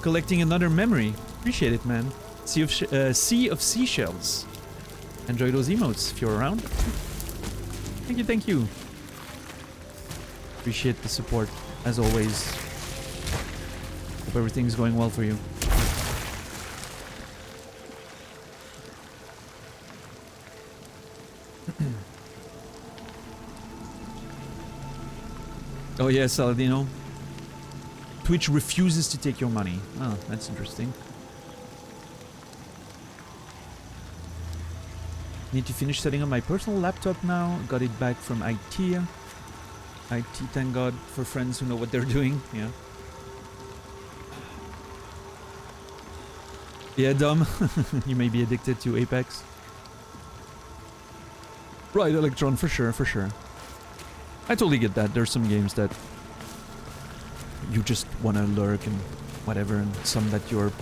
collecting another memory. Appreciate it, man. Sea of Seashells. Enjoy those emotes if you're around. Thank you. Appreciate the support, as always. Hope everything's going well for you. Oh yeah, Saladino. Twitch refuses to take your money. Oh, that's interesting. Need to finish setting up my personal laptop now. Got it back from IT. IT, thank God for friends who know what they're doing. Yeah. Yeah, dumb. You may be addicted to Apex. Right, Electron, for sure, for sure. I totally get that. There's some games that you just want to lurk and whatever, and some that you're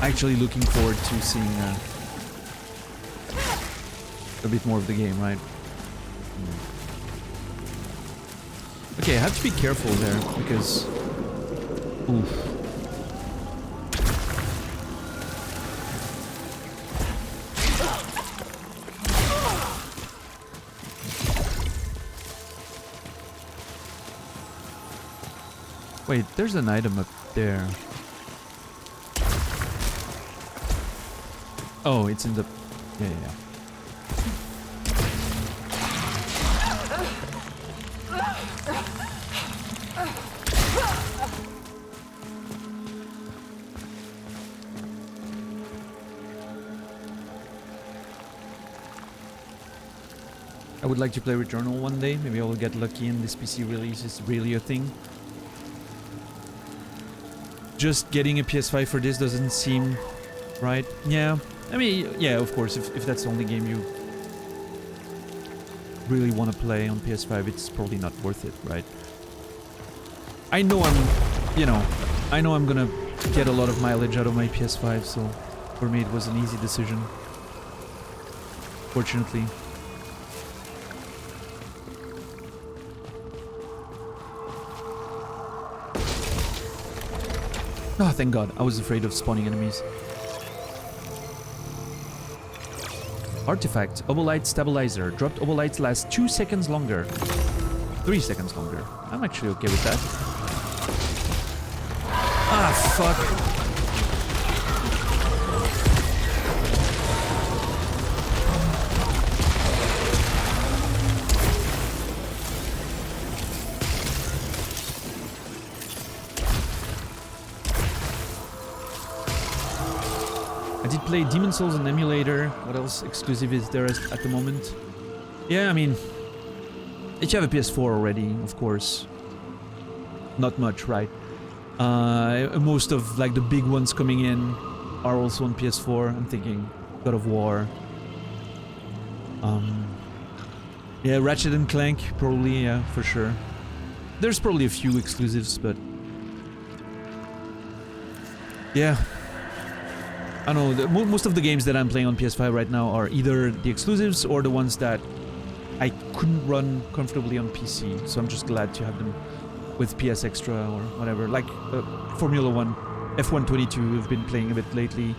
actually looking forward to seeing a bit more of the game, right? Okay, I have to be careful there, because... Oof. Wait, there's an item up there. Oh, it's in the... Yeah. I would like to play Returnal one day. Maybe I will get lucky and this PC release is really a thing. Just getting a PS5 for this doesn't seem right. Yeah, I mean, yeah, of course, if that's the only game you really want to play on PS5, it's probably not worth it, right? I know I'm gonna get a lot of mileage out of my PS5, so for me it was an easy decision. Fortunately. Oh, thank God. I was afraid of spawning enemies. Artifact. Obolite Stabilizer. Dropped Obolites last 2 seconds longer. 3 seconds longer. I'm actually okay with that. Ah, fuck. I did play Demon Souls on emulator. What else exclusive is there at the moment? Yeah, I mean, if you have a PS4 already, of course, not much, right? Most of like the big ones coming in are also on PS4. I'm thinking God of War. Yeah, Ratchet and Clank, probably, yeah, for sure. There's probably a few exclusives, but yeah. I don't know, most of the games that I'm playing on PS5 right now are either the exclusives or the ones that I couldn't run comfortably on PC, so I'm just glad to have them with PS Extra or whatever. Like Formula 1, F122 I've been playing a bit lately.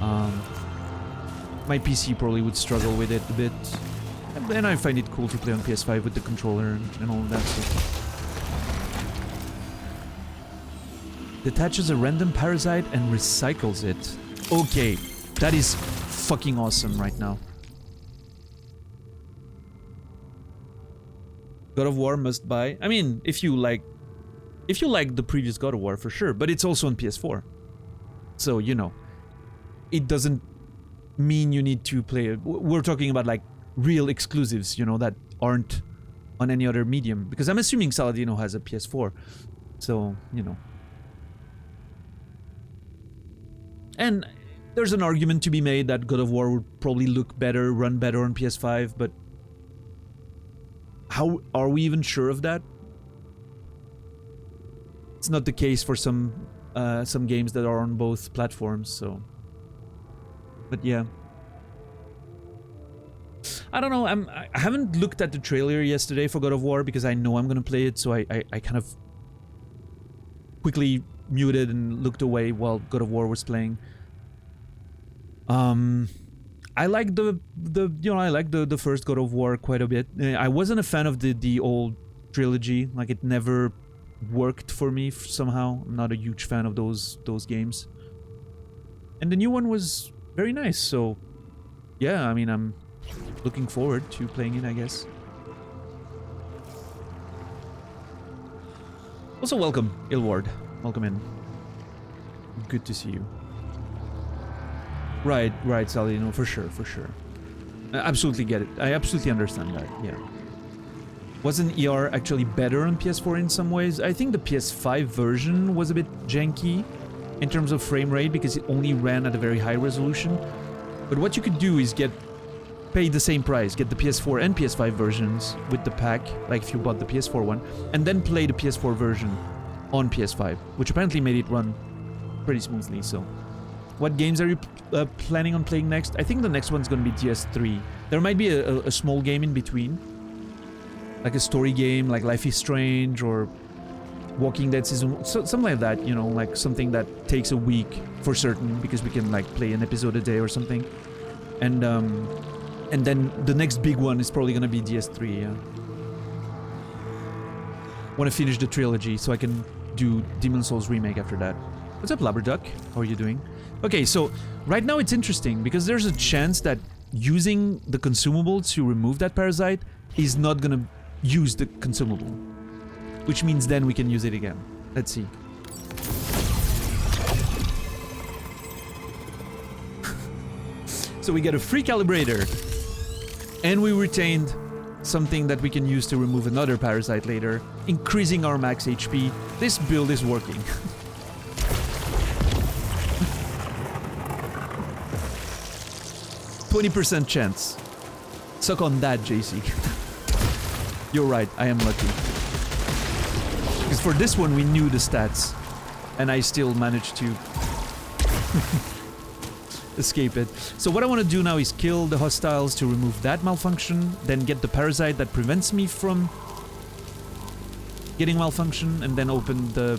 My PC probably would struggle with it a bit. And I find it cool to play on PS5 with the controller and all of that stuff. Detaches a random parasite and recycles it. Okay, that is fucking awesome right now. God of War must buy. I mean, if you like the previous God of War, for sure, but it's also on PS4. So, you know, it doesn't mean you need to play it. We're talking about like real exclusives, you know, that aren't on any other medium, because I'm assuming Saladino has a PS4. So, you know. And there's an argument to be made that God of War would probably look better, run better on PS5, but how are we even sure of that? It's not the case for some games that are on both platforms, so. But yeah. I don't know, I haven't looked at the trailer yesterday for God of War because I know I'm gonna play it, so I kind of quickly muted and looked away while God of War was playing. I like the first God of War quite a bit. I wasn't a fan of the old trilogy, like it never worked for me somehow. I'm not a huge fan of those games. And the new one was very nice, so yeah, I mean, I'm looking forward to playing it, I guess. Also, welcome, Ilward. Welcome in. Good to see you. Right, Sally, no, for sure. I absolutely get it. I absolutely understand that, yeah. Wasn't ER actually better on PS4 in some ways? I think the PS5 version was a bit janky in terms of frame rate because it only ran at a very high resolution. But what you could do is pay the same price, get the PS4 and PS5 versions with the pack, like if you bought the PS4 one, and then play the PS4 version on PS5, which apparently made it run pretty smoothly, so. What games are you planning on playing next? I think the next one's gonna be DS3. There might be a small game in between. Like a story game, like Life is Strange, or Walking Dead Season... something like that, you know, like something that takes a week for certain, because we can, like, play an episode a day or something. And then the next big one is probably gonna be DS3, yeah. Wanna finish the trilogy so I can do Demon Souls Remake after that. What's up, Labberduck? How are you doing? Okay, so right now it's interesting because there's a chance that using the consumable to remove that parasite is not gonna use the consumable. Which means then we can use it again. Let's see. So we get a free calibrator. And we retained something that we can use to remove another parasite later, increasing our max HP. This build is working. 20% chance. Suck on that, JC. You're right, I am lucky. Because for this one we knew the stats, and I still managed to escape it. So what I want to do now is kill the hostiles to remove that malfunction, then get the parasite that prevents me from getting malfunction, and then open the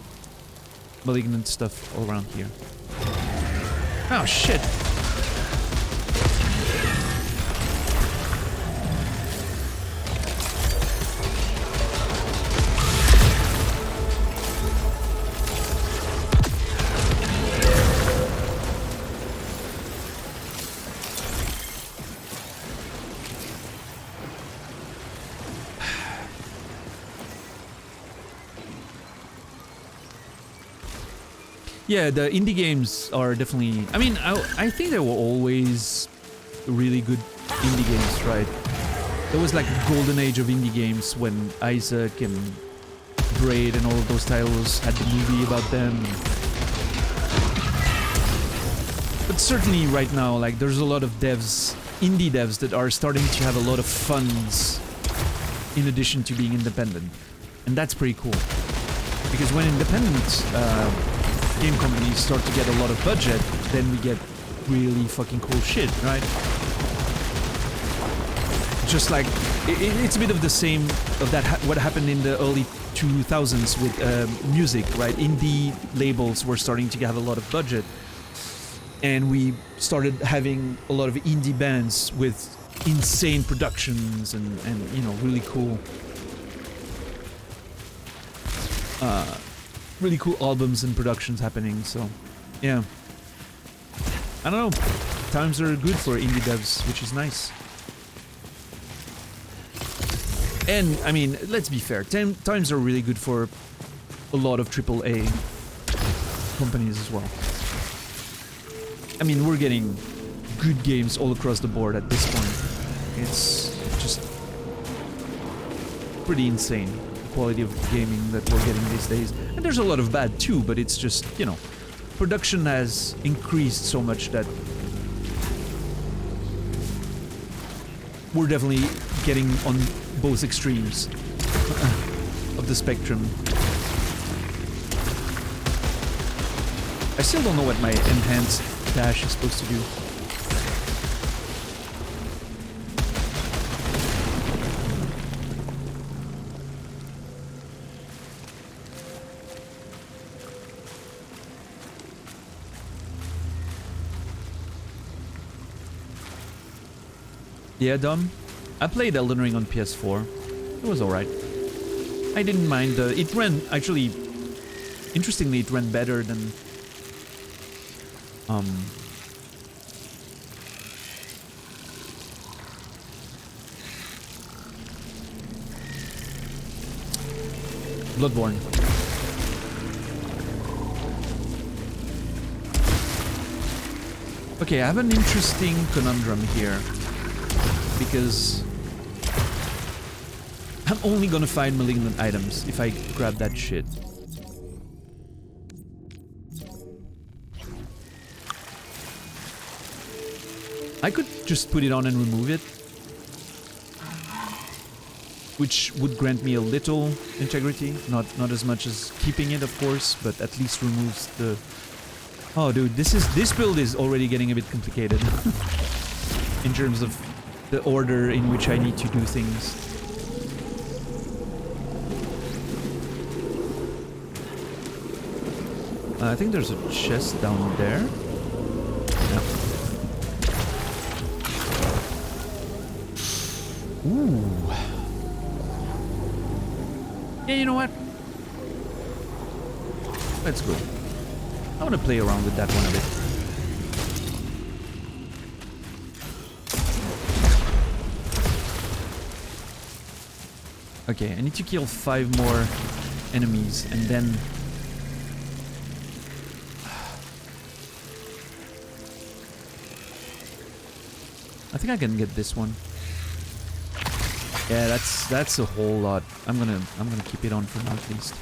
malignant stuff all around here. Oh shit! Yeah, the indie games are definitely... I mean, I think there were always really good indie games, right? There was like a golden age of indie games when Isaac and Braid and all of those titles had the movie about them. But certainly right now, like, there's a lot of devs, indie devs, that are starting to have a lot of funds in addition to being independent. And that's pretty cool. Because when independent game companies start to get a lot of budget, then we get really fucking cool shit, right? Just like, it's a bit of the same of that what happened in the early 2000s with music, right? Indie labels were starting to have a lot of budget, and we started having a lot of indie bands with insane productions and you know, really cool albums and productions happening. So yeah, I don't know, times are good for indie devs, which is nice. And I mean, let's be fair, times are really good for a lot of AAA companies as well. I mean, we're getting good games all across the board at this point. It's just pretty insane, the quality of gaming that we're getting these days. And there's a lot of bad too, but it's just, you know, production has increased so much that we're definitely getting on both extremes of the spectrum. I still don't know what my enhanced dash is supposed to do. Yeah, Dom. I played Elden Ring on PS4. It was alright. I didn't mind. It ran, actually, interestingly, it ran better than Bloodborne. Okay, I have an interesting conundrum here, because I'm only gonna find malignant items if I grab that shit. I could just put it on and remove it, which would grant me a little integrity, not as much as keeping it, of course, but at least removes the... Oh, dude, this build is already getting a bit complicated in terms of the order in which I need to do things. I think there's a chest down there. Yeah. Ooh. Yeah, you know what? Let's go. I want to play around with that one a bit. Okay, I need to kill 5 more enemies and then... I think I can get this one. Yeah, that's a whole lot. I'm gonna keep it on for now at least.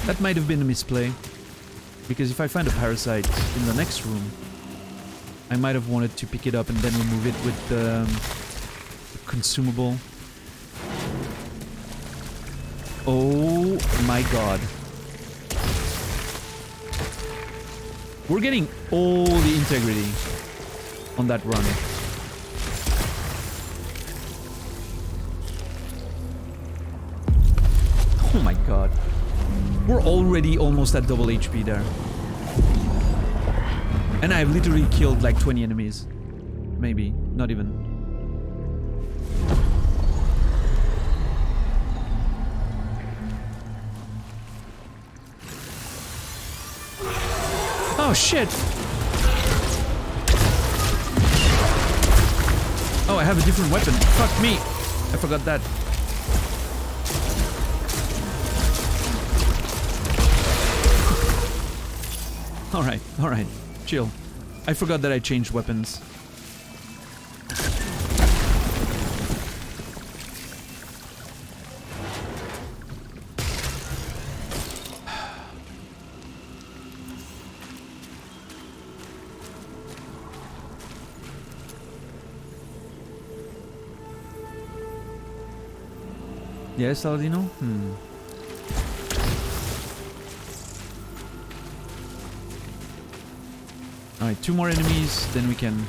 That might have been a misplay, because if I find a parasite in the next room, I might have wanted to pick it up and then remove it with the consumable. Oh my god. We're getting all the integrity on that run. Oh my god. We're already almost at double HP there. And I've literally killed like 20 enemies. Maybe, not even. Oh shit! Oh, I have a different weapon. Fuck me! I forgot that. Alright, alright. Chill. I forgot that I changed weapons. Yes, Aladino? Alright, 2 more enemies, then we can...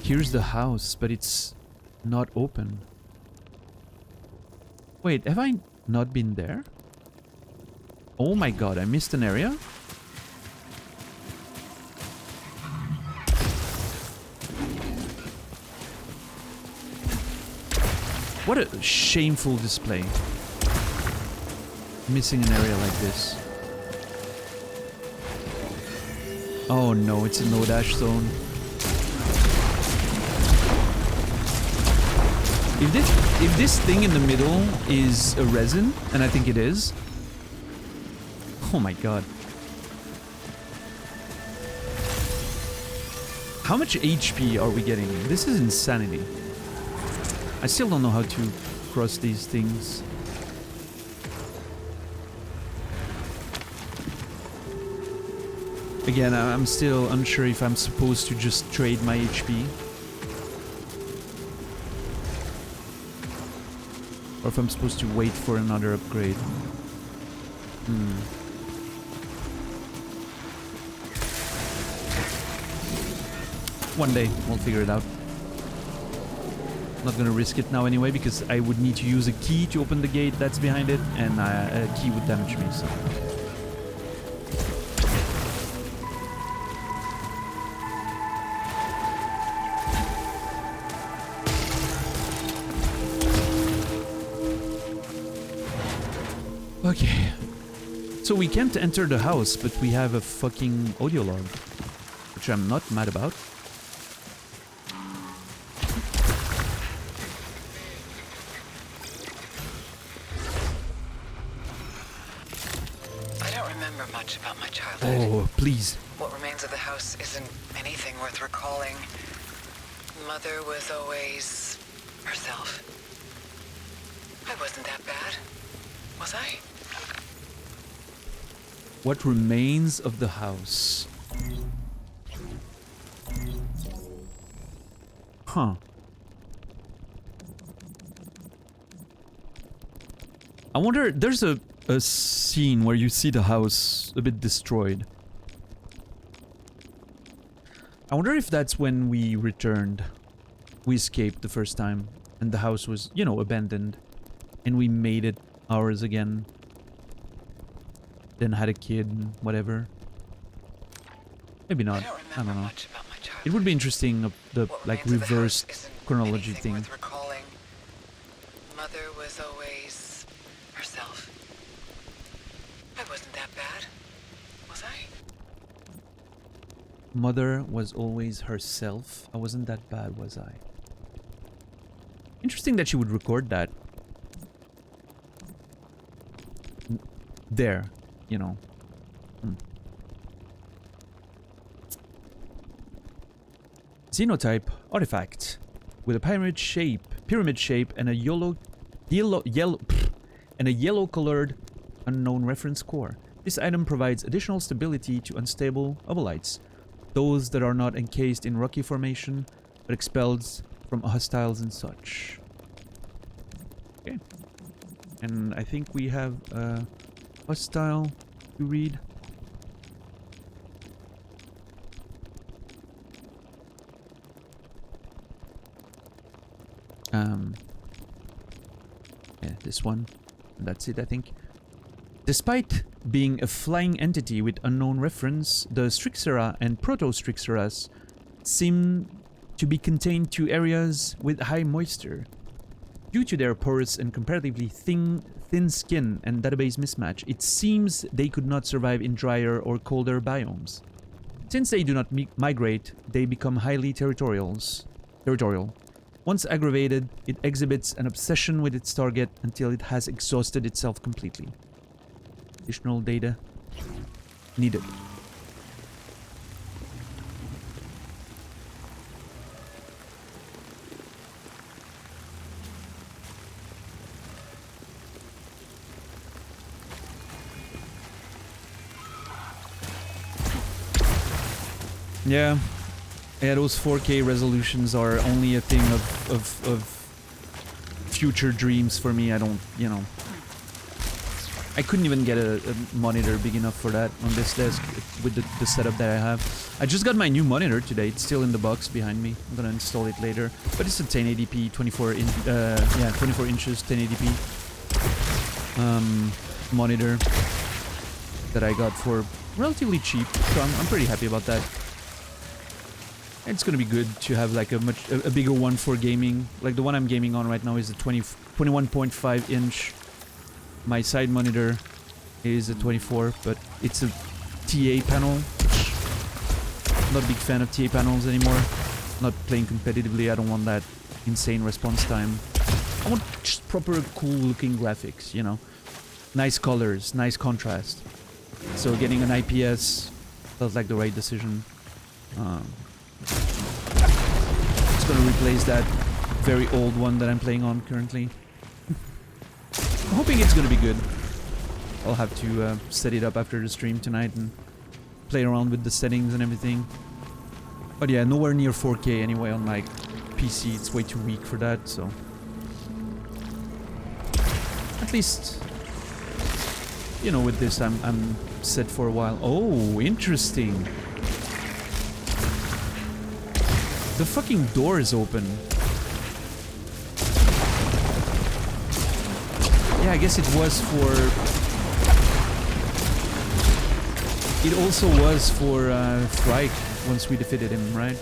Here's the house, but it's not open. Wait, have I not been there? Oh my god, I missed an area? What a shameful display. Missing an area like this. Oh no, it's a no-dash zone. If this thing in the middle is a resin, and I think it is... Oh my god. How much HP are we getting? This is insanity. I still don't know how to cross these things. Again, I'm still unsure if I'm supposed to just trade my HP. Or if I'm supposed to wait for another upgrade. One day, we'll figure it out. Not gonna risk it now anyway, because I would need to use a key to open the gate that's behind it, and a key would damage me, so... Okay. So we can't enter the house, but we have a fucking audio log. Which I'm not mad about. About my childhood. Oh, please. What remains of the house isn't anything worth recalling. Mother was always herself. I wasn't that bad, was I? What remains of the house? Huh. I wonder, there's a scene where you see the house a bit destroyed. I wonder if that's when we returned. We escaped the first time, and the house was, you know, abandoned. And we made it ours again. Then had a kid, whatever. Maybe not. I don't know. It would be interesting, the, like, reversed chronology thing. Mother was always herself. I wasn't that bad, was I? Mother was always herself. I wasn't that bad, was I? Interesting that she would record that. There, you know. Xenotype artifact with a pyramid shape and a yellow colored unknown reference core. This item provides additional stability to unstable obolites, those that are not encased in rocky formation but expelled from hostiles and such. Okay. And I think we have a hostile to read. Yeah, this one. That's it, I think. Despite being a flying entity with unknown reference, the Strixera and Proto-Strixeras seem to be contained to areas with high moisture. Due to their porous and comparatively thin skin and database mismatch, it seems they could not survive in drier or colder biomes. Since they do not migrate, they become highly territorial. Once aggravated, it exhibits an obsession with its target until it has exhausted itself completely. Additional data needed. Yeah, those 4K resolutions are only a thing of future dreams for me. I don't, you know. I couldn't even get a monitor big enough for that on this desk with the setup that I have. I just got my new monitor today. It's still in the box behind me. I'm gonna install it later. But it's a 1080p, 24 inches 1080p monitor that I got for relatively cheap. So I'm pretty happy about that. It's gonna be good to have like a bigger one for gaming. Like the one I'm gaming on right now is a 21.5 inch. My side monitor is a 24, but it's a TA panel. I'm not a big fan of TA panels anymore. Not playing competitively. I don't want that insane response time. I want just proper cool looking graphics, you know. Nice colors, nice contrast. So getting an IPS felt like the right decision. It's gonna replace that very old one that I'm playing on currently. I'm hoping it's gonna be good. I'll have to set it up after the stream tonight and play around with the settings and everything. But yeah, nowhere near 4K anyway on my PC. It's way too weak for that, so... At least... You know, with this I'm set for a while. Oh, interesting. The fucking door is open. Yeah, I guess it was for... It also was for Frike once we defeated him, right?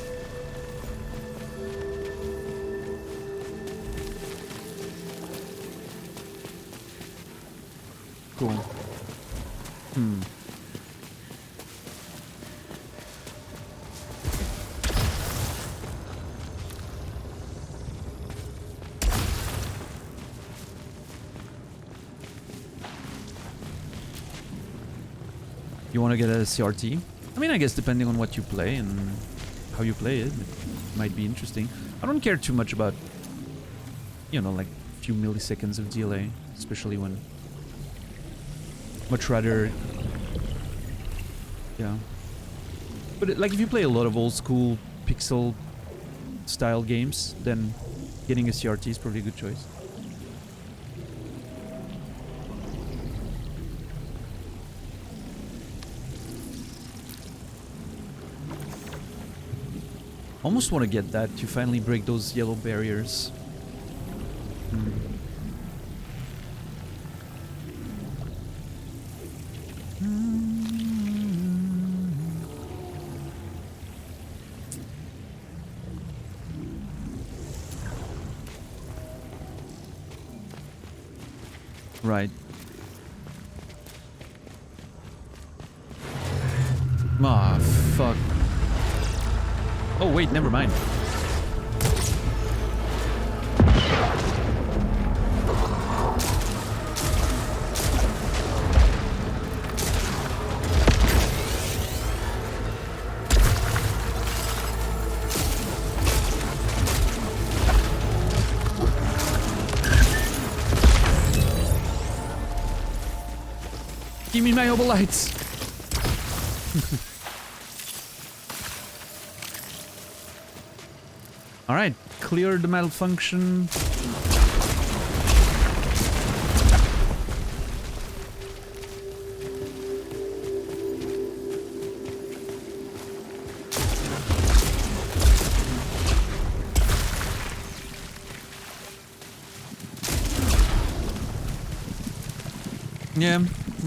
Cool. Hmm. You want to get a CRT? I mean, I guess depending on what you play and how you play it, it might be interesting. I don't care too much about, you know, like a few milliseconds of delay, especially when... Much rather... Yeah. But like if you play a lot of old school pixel style games, then getting a CRT is probably a good choice. Almost want to get that to finally break those yellow barriers. Right. Ah, fuck. Oh wait, never mind. Give me my obolites. Alright, clear the malfunction.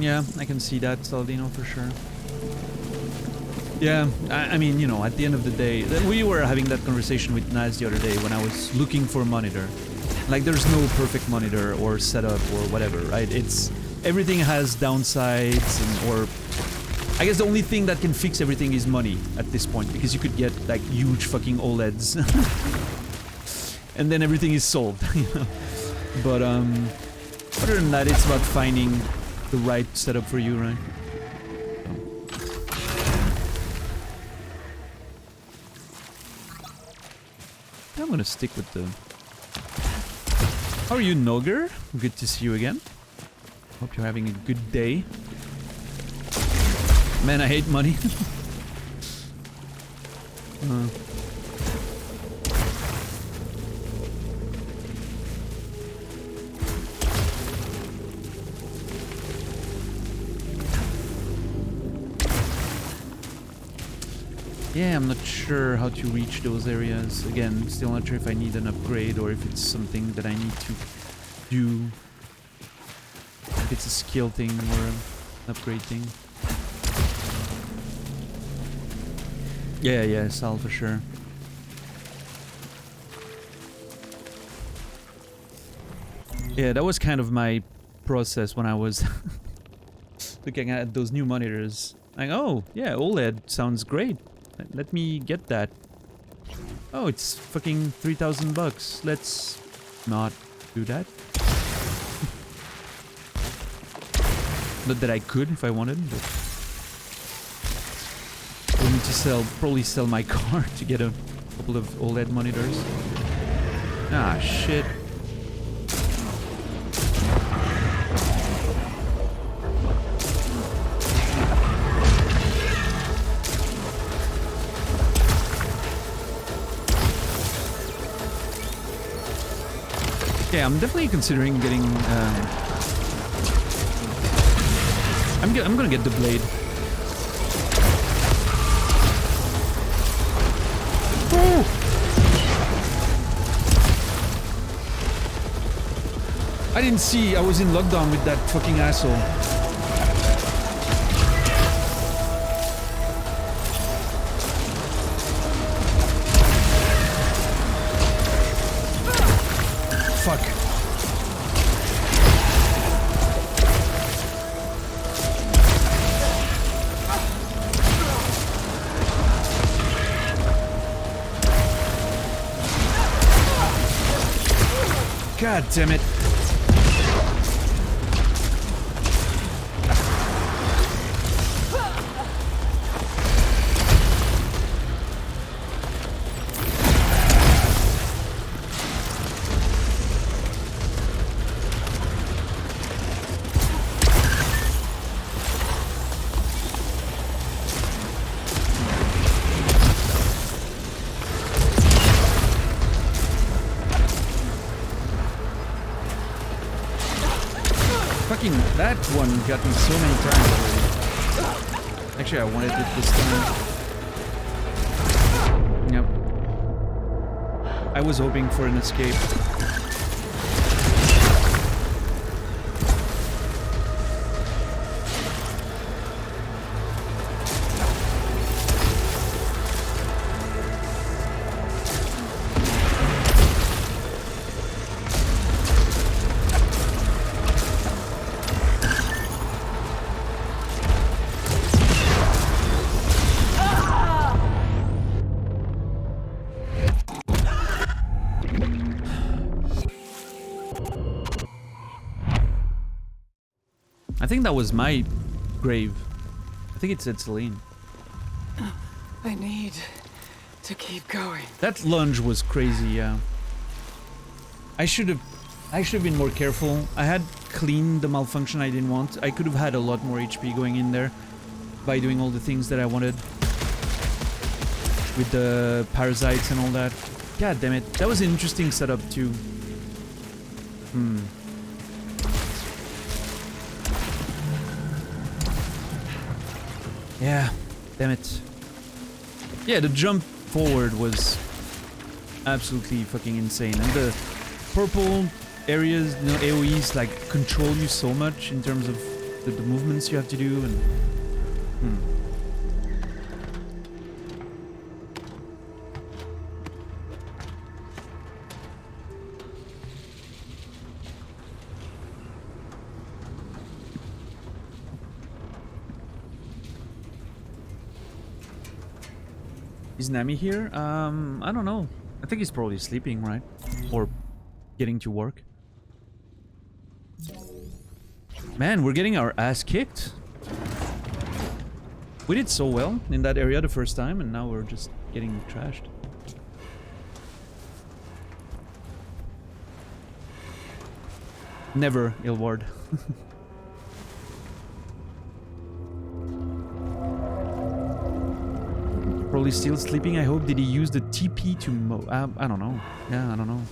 Yeah, I can see that, Saldino, for sure. Yeah, I mean, you know, at the end of the day, we were having that conversation with Naz the other day when I was looking for a monitor. Like, there's no perfect monitor or setup or whatever, right? It's... Everything has downsides and, or... I guess the only thing that can fix everything is money at this point, because you could get, like, huge fucking OLEDs. and then everything is solved. You know? But other than that, it's about finding the right setup for you, right? So. I'm gonna stick with the... How are you, Noger? Good to see you again. Hope you're having a good day. Man, I hate money. Yeah, I'm not sure how to reach those areas. Again, still not sure if I need an upgrade or if it's something that I need to do. If it's a skill thing or an upgrade thing. Yeah, Sal for sure. Yeah, that was kind of my process when I was looking at those new monitors. Like, oh, yeah, OLED sounds great. Let me get that. Oh, it's fucking 3,000 bucks. Let's not do that. Not that I could if I wanted, but I need to probably sell my car to get a couple of OLED monitors. Ah, shit. Yeah, I'm definitely considering getting. I'm gonna get the blade. Oh! I didn't see. I was in lockdown with that fucking asshole. Fuck. God damn it. Fucking that one got me so many times already. Actually, I wanted it this time. Yep. I was hoping for an escape. I think that was my grave. I think it said Celine. I need to keep going. That lunge was crazy, yeah. I should have been more careful. I had cleaned the malfunction I didn't want. I could have had a lot more HP going in there by doing all the things that I wanted. With the parasites and all that. God damn it. That was an interesting setup too. Yeah, damn it. Yeah, the jump forward was absolutely fucking insane. And the purple areas, you know, AoEs, like, control you so much in terms of the movements you have to do, and... Is Nami here? I don't know. I think he's probably sleeping, right? or getting to work. Man, we're getting our ass kicked. We did so well in that area the first time, and now we're just getting trashed. Never, Ilward. Probably still sleeping, I hope. Did he use the TP to I don't know. Yeah, I don't know.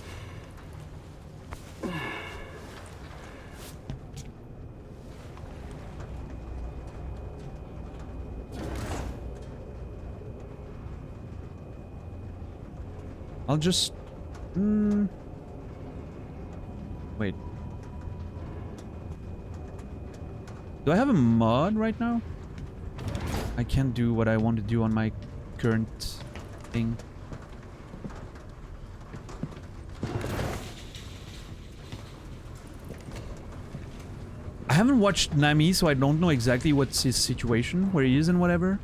I'll just... Wait. Do I have a mod right now? I can't do what I want to do on my current thing. I haven't watched Nami, so I don't know exactly what's his situation, where he is and whatever.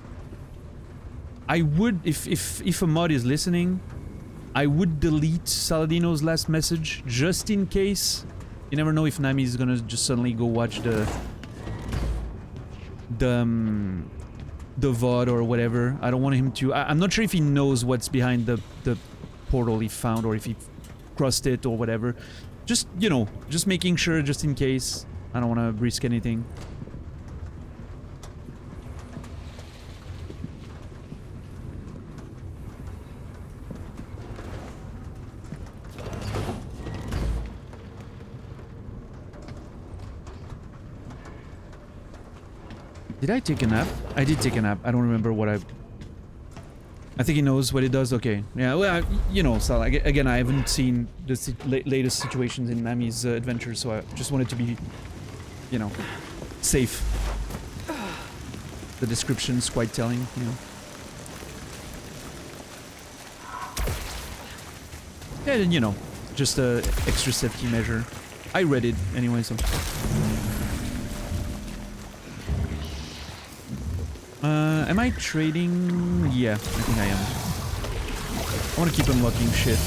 I would, if a mod is listening, I would delete Saladino's last message, just in case. You never know if Nami is gonna just suddenly go watch the VOD or whatever. I don't want him to... I'm not sure if he knows what's behind the portal he found, or if he crossed it or whatever. Just, you know, just making sure, just in case. I don't want to risk anything. Did I take a nap? I did take a nap. I don't remember what I think he knows what he does. Okay. Yeah, well, you know, so again, I haven't seen the latest situations in Nami's adventure, so I just wanted to be, you know, safe. The description's quite telling, you know. Yeah, and, you know, just a extra safety measure. I read it anyway, so... am I trading? Yeah, I think I am. I want to keep unlocking shit.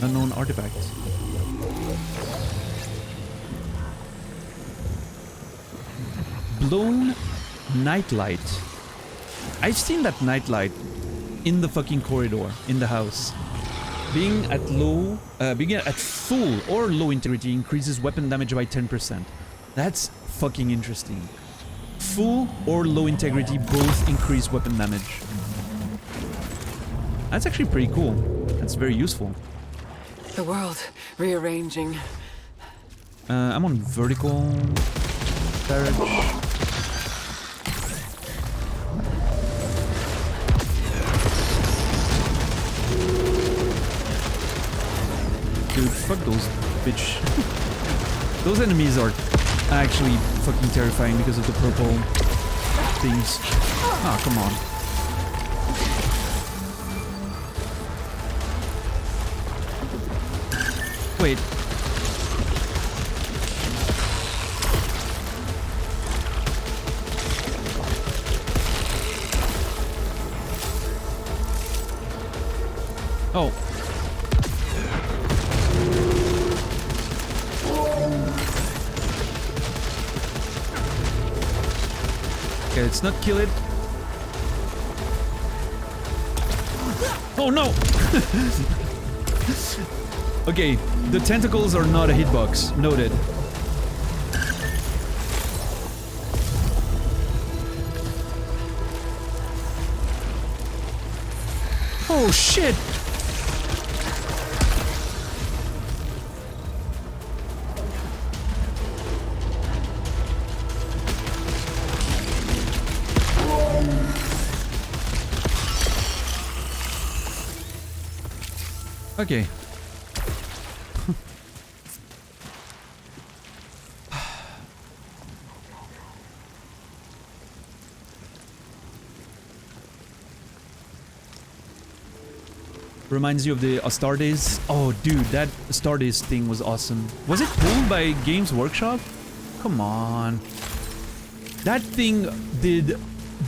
Unknown artifact. Blown nightlight. I've seen that nightlight in the fucking corridor in the house. Being at full or low integrity increases weapon damage by 10%. That's fucking interesting. Full or low integrity both increase weapon damage. That's actually pretty cool. That's very useful. The world rearranging. I'm on vertical carriage. Dude, fuck those bitch. Those enemies are actually fucking terrifying because of the purple things. Ah, come on. Wait. Oh. Okay, let's not kill it. Oh no! Okay, the tentacles are not a hitbox. Noted. Oh shit! Okay. Reminds you of the Astartes? Oh, dude, that Astartes thing was awesome. Was it pulled by Games Workshop? Come on. That thing did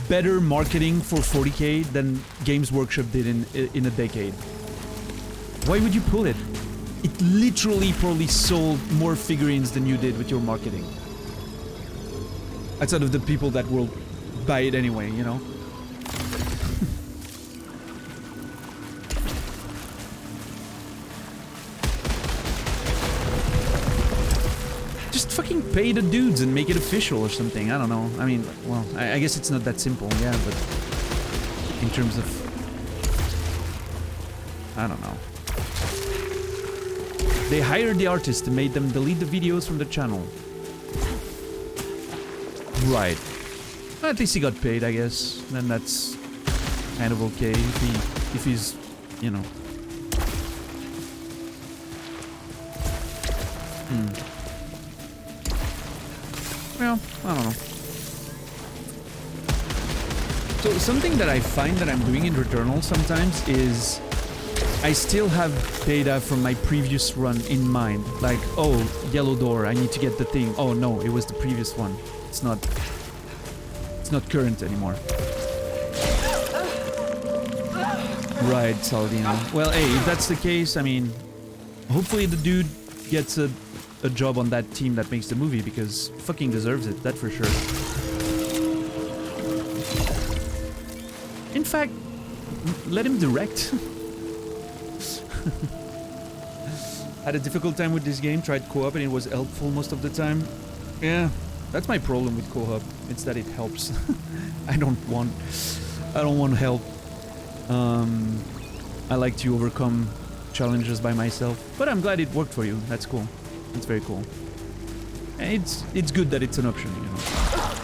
better marketing for 40k than Games Workshop did in a decade. Why would you pull it? It literally probably sold more figurines than you did with your marketing. Outside of the people that will buy it anyway, you know? Just fucking pay the dudes and make it official or something. I don't know. I mean, well, I guess it's not that simple, yeah, but in terms of... I don't know. They hired the artist and made them delete the videos from the channel. Right. At least he got paid, I guess. Then that's kind of okay if he's, you know. Well, I don't know. So something that I find that I'm doing in Returnal sometimes is I still have data from my previous run in mind. Like, oh, yellow door, I need to get the thing. Oh no, it was the previous one. It's not current anymore. Right, Saldino. Well, hey, if that's the case, I mean, hopefully the dude gets a job on that team that makes the movie, because fucking deserves it, that for sure. In fact, let him direct. Had a difficult time with this game, tried co-op and it was helpful most of the time. Yeah, that's my problem with co-op. It's that it helps. I don't want help. I like to overcome challenges by myself, but I'm glad it worked for you. That's cool. That's very cool. And it's good that it's an option, you know,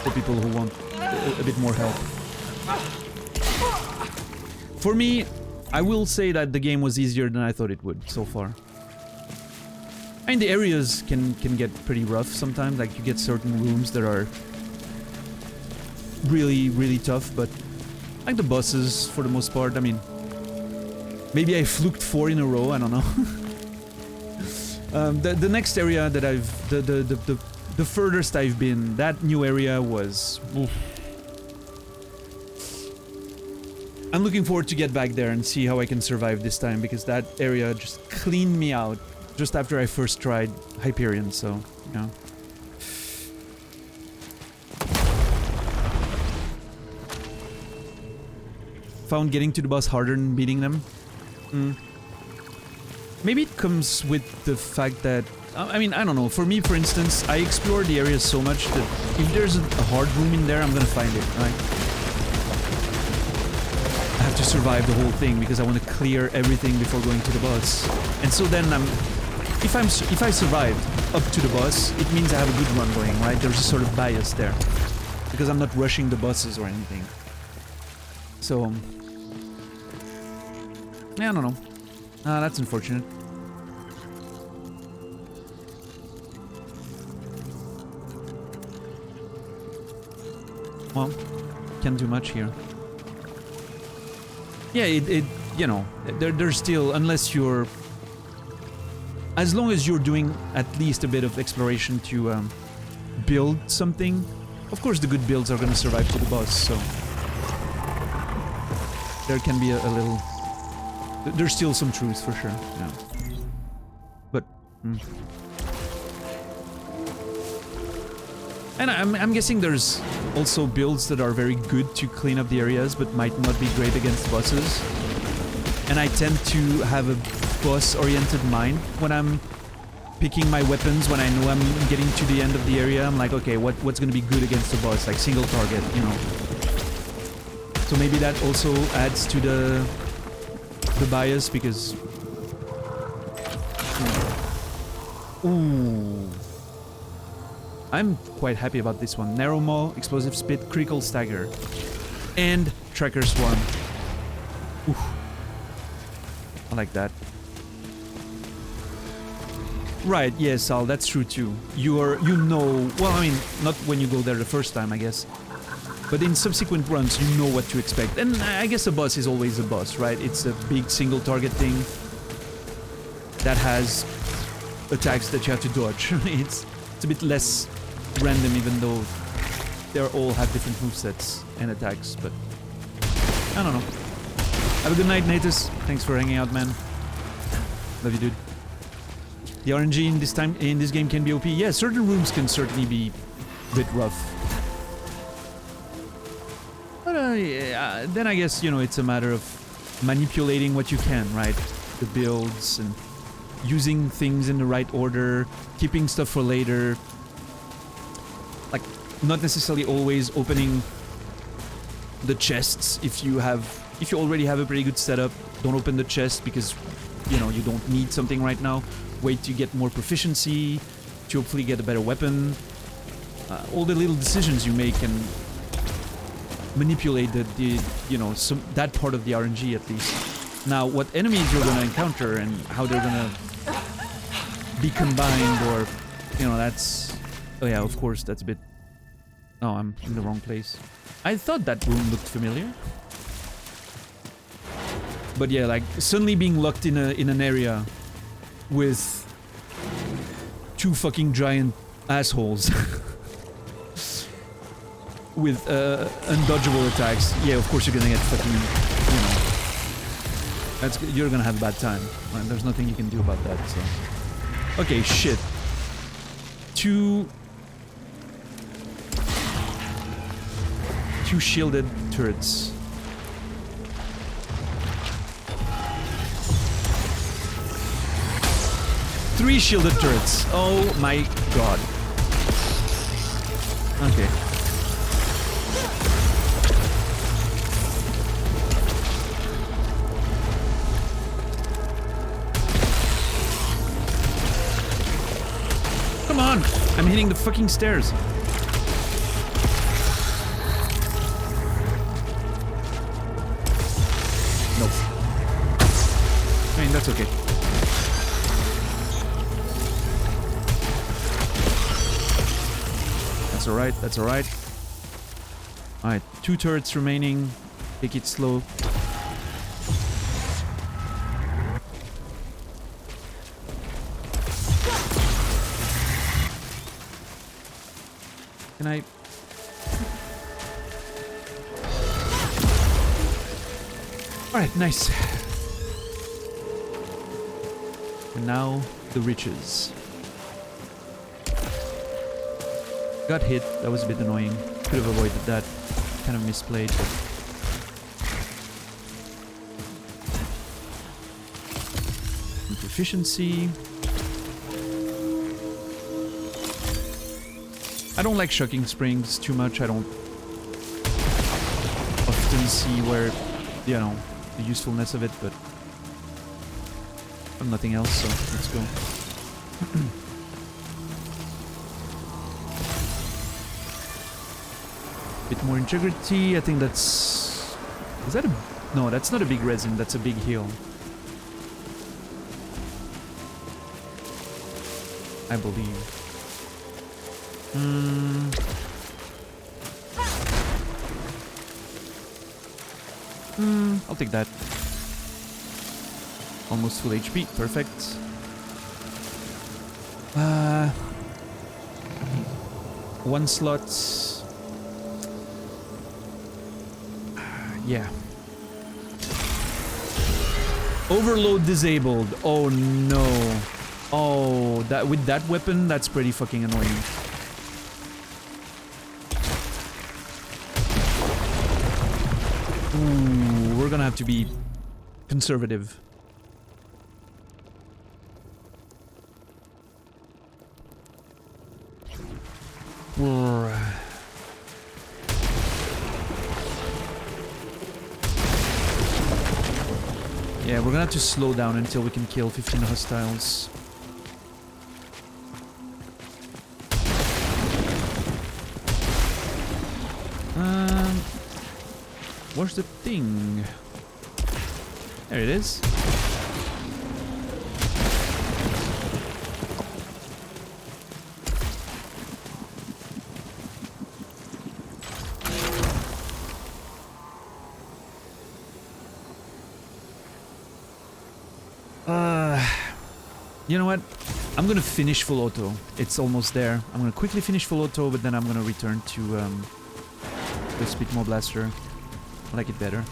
for people who want a bit more help. For me, I will say that the game was easier than I thought it would so far. I mean, the areas can get pretty rough sometimes. Like, you get certain rooms that are really, really tough, but like the bosses, for the most part, I mean, maybe I fluked 4 in a row, I don't know. The next area that the furthest I've been, that new area was... Oof. I'm looking forward to get back there and see how I can survive this time, because that area just cleaned me out just after I first tried Hyperion, so, yeah. Found getting to the boss harder than beating them. Maybe it comes with the fact that... I mean, I don't know. For me, for instance, I explore the areas so much that if there's a hard room in there, I'm gonna find it, right? I have to survive the whole thing because I want to clear everything before going to the boss. And so then if I survived up to the boss, it means I have a good run going, right? There's a sort of bias there. Because I'm not rushing the bosses or anything. So... yeah, I don't know. That's unfortunate. Well, can't do much here. Yeah, you know, there's still, unless you're... as long as you're doing at least a bit of exploration to build something, of course the good builds are gonna survive to the boss, so... there can be a little... there's still some truth, for sure, yeah. But... And I'm guessing there's also builds that are very good to clean up the areas, but might not be great against bosses. And I tend to have a boss-oriented mind when I'm picking my weapons, when I know I'm getting to the end of the area. I'm like, okay, what's gonna be good against the boss? Like, single target, you know. So maybe that also adds to the bias, because... Ooh... I'm quite happy about this one. Narrow Maw, Explosive Spit, Critical Stagger, and Tracker Swarm. Oof. I like that. Right, yes, Sal, that's true too. You know, well, I mean, not when you go there the first time, I guess. But in subsequent runs, you know what to expect. And I guess a boss is always a boss, right? It's a big single target thing that has attacks that you have to dodge. It's a bit less random, even though they all have different movesets and attacks, but I don't know. Have a good night, Natus. Thanks for hanging out, man. Love you, dude. The RNG in this game can be OP. Yeah, certain rooms can certainly be a bit rough. But yeah, then I guess, you know, it's a matter of manipulating what you can, right? The builds and using things in the right order, keeping stuff for later. Like, not necessarily always opening the chests if you already have a pretty good setup. Don't open the chest because, you know, you don't need something right now. Wait to get more proficiency, to hopefully get a better weapon. All the little decisions you make can manipulate the you know, that part of the RNG at least. Now, what enemies you're gonna encounter and how they're gonna be combined, or, you know, that's... Oh yeah, of course, that's a bit... Oh, I'm in the wrong place. I thought that room looked familiar. But yeah, like, suddenly being locked in an area with 2 fucking giant assholes with undodgeable attacks. Yeah, of course you're gonna get fucking, you know, you're gonna have a bad time. And there's nothing you can do about that, so. Okay, shit. 2 shielded turrets. Three shielded turrets. Oh my god. Okay. Come on! I'm hitting the fucking stairs. Nope. I mean, that's okay. That's alright, that's alright. Alright, 2 turrets remaining. Take it slow. Can I... Alright, nice. And now, the riches. Got hit, that was a bit annoying. Could have avoided that. Kind of misplayed. And proficiency. I don't like shocking springs too much. I don't often see where, you know, the usefulness of it, but I have nothing else, so let's go. Bit more integrity. I think that's... Is that a... No, that's not a big resin. That's a big heal. I believe. I'll take that. Almost full HP. Perfect. One slot. Yeah. Overload disabled. Oh no. Oh, that with that weapon, that's pretty fucking annoying. Ooh, we're gonna have to be conservative. Yeah, we're gonna have to slow down until we can kill 15 hostiles. Where's the thing? There it is. You know what? I'm gonna finish full auto. It's almost there. I'm gonna quickly finish full auto, but then I'm gonna return to The Speedmo Blaster. I like it better.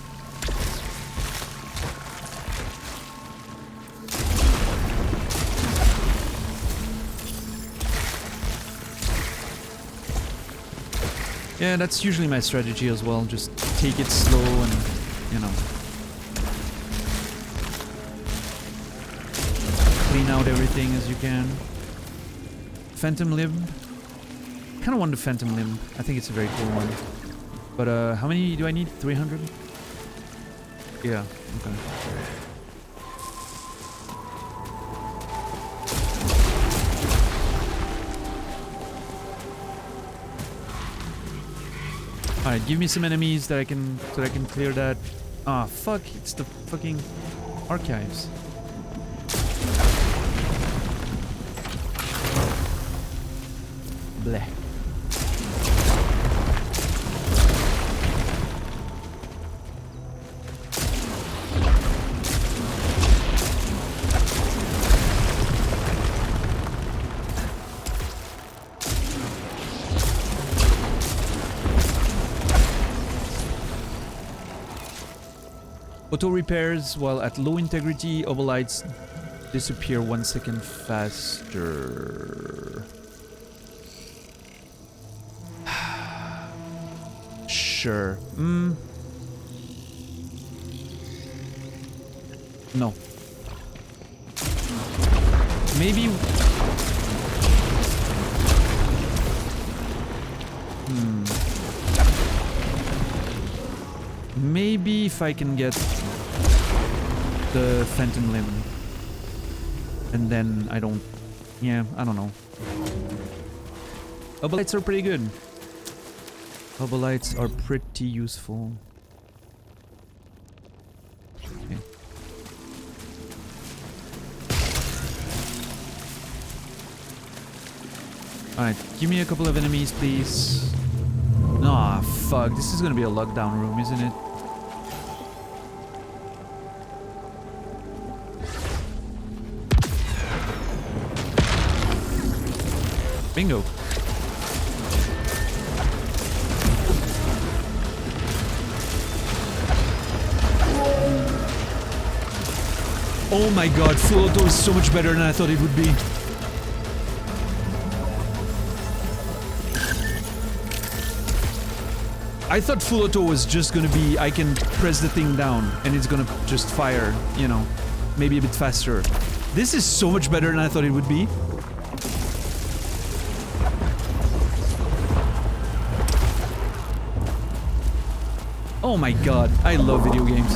Yeah, that's usually my strategy as well. Just take it slow and, you know, clean out everything as you can. Phantom Limb. Kind of want the Phantom Limb. I think it's a very cool one. But how many do I need? 300? Yeah, okay. Alright, give me some enemies that I can clear that. Ah, fuck, it's the fucking archives. Bleh. Auto repairs while at low integrity, Obolites disappear 1 second faster. Sure. No. Maybe. Maybe if I can get the Phantom Limb. And then I don't... Yeah, I don't know. Obolites are pretty good. Obolites are pretty useful. Okay. Alright, give me a couple of enemies, please. Aw, fuck. This is gonna be a lockdown room, isn't it? Bingo. Oh my god, full auto is so much better than I thought it would be. I thought full auto was just gonna be, I can press the thing down and it's gonna just fire, you know, maybe a bit faster. This is so much better than I thought it would be. Oh my god, I love video games.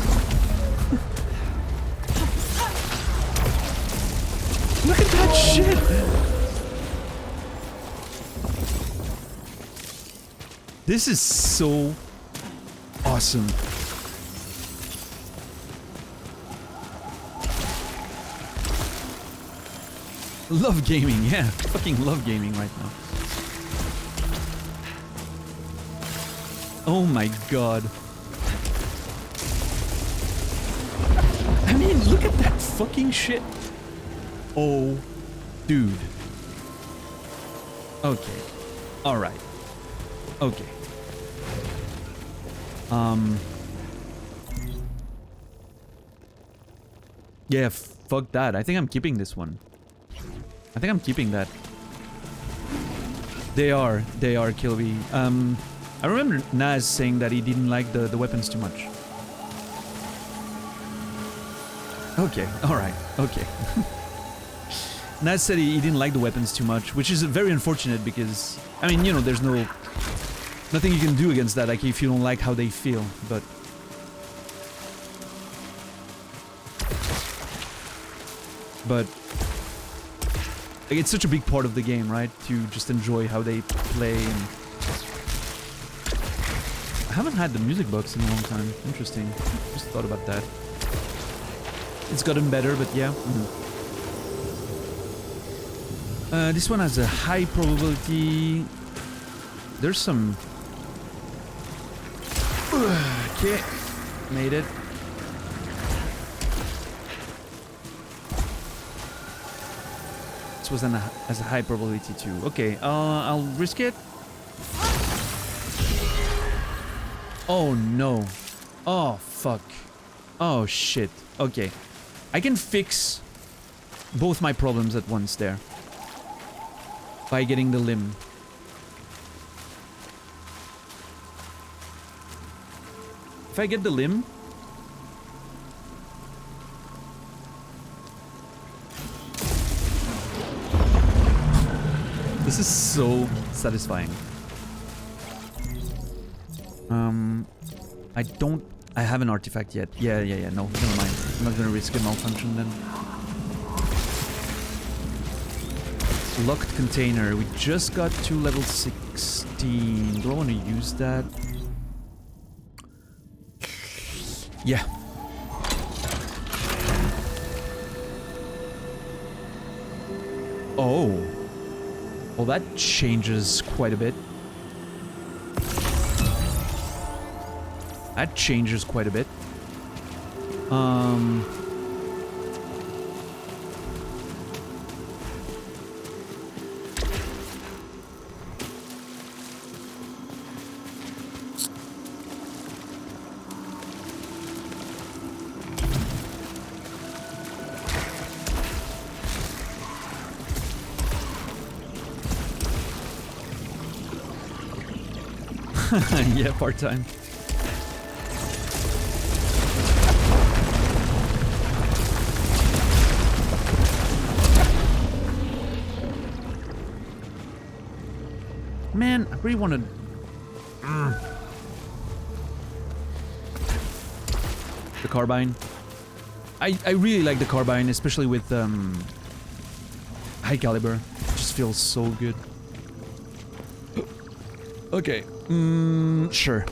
Look at that shit! This is so awesome. Love gaming, yeah. Fucking love gaming right now. Oh my god. I mean, look at that fucking shit. Oh, dude. Okay. Alright. Okay. Yeah, fuck that. I think I'm keeping this one. I think I'm keeping that. They are Kilby. I remember Naz saying that he didn't like the weapons too much. Okay, alright, okay. Naz said he didn't like the weapons too much, which is very unfortunate because, I mean, you know, there's nothing you can do against that, like if you don't like how they feel, but... like, it's such a big part of the game, right? To just enjoy how they play and... I haven't had the music box in a long time. Interesting. Just thought about that. It's gotten better, but yeah. This one has a high probability. There's some... Okay. Made it. This was has a high probability too. Okay, I'll risk it. Oh no. Oh fuck. Oh shit. Okay. I can fix both my problems at once there. By getting the limb. If I get the limb... This is so satisfying. I have an artifact yet. Yeah, no, never mind. I'm not gonna risk a malfunction then. Locked container. We just got to level 16. Do I want to use that? Yeah. Oh. Well, that changes quite a bit. That changes quite a bit. Yeah, part-time. Man, I really want to... The carbine. I really like the carbine, especially with high caliber. It just feels so good. Okay. Sure.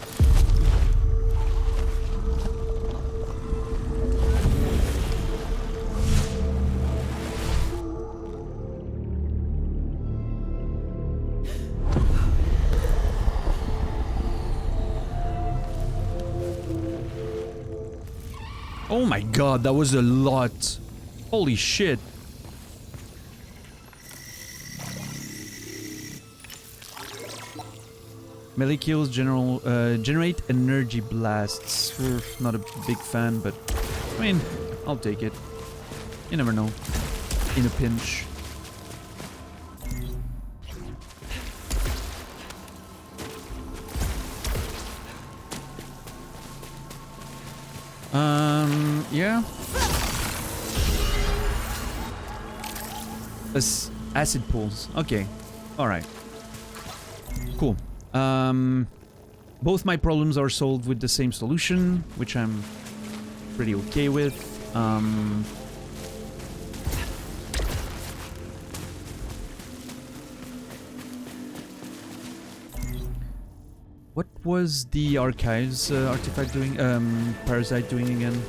Oh my god, that was a lot. Holy shit. Melee kills generate energy blasts. Not a big fan, but I mean, I'll take it. You never know. In a pinch. Yeah. Acid pools. Okay. Alright. Cool. Both my problems are solved with the same solution, which I'm pretty okay with. What was the archives artifact doing? Parasite doing again?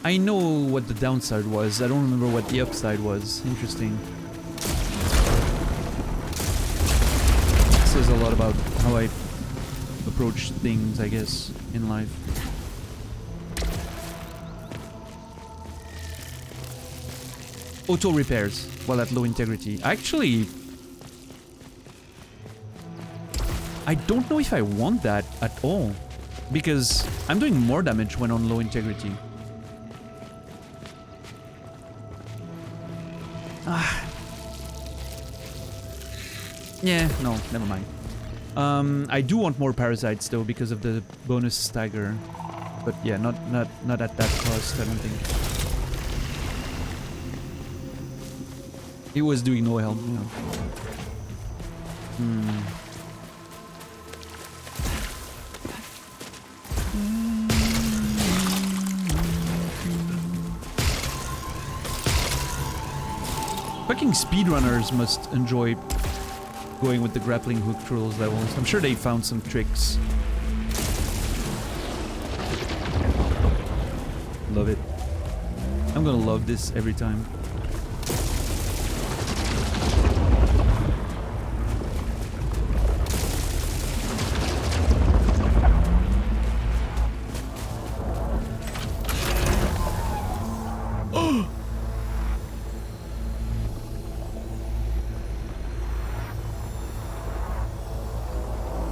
I know what the downside was. I don't remember what the upside was. Interesting. Says a lot about how I approach things, I guess, in life. Auto repairs while at low integrity. Actually, I don't know if I want that at all, because I'm doing more damage when on low integrity. Yeah, no, never mind. I do want more parasites though because of the bonus stagger, but yeah, not at that cost. I don't think. It was doing no help. Yeah. Fucking speedrunners must enjoy going with the grappling hook through those levels. I'm sure they found some tricks. Love it. I'm gonna love this every time.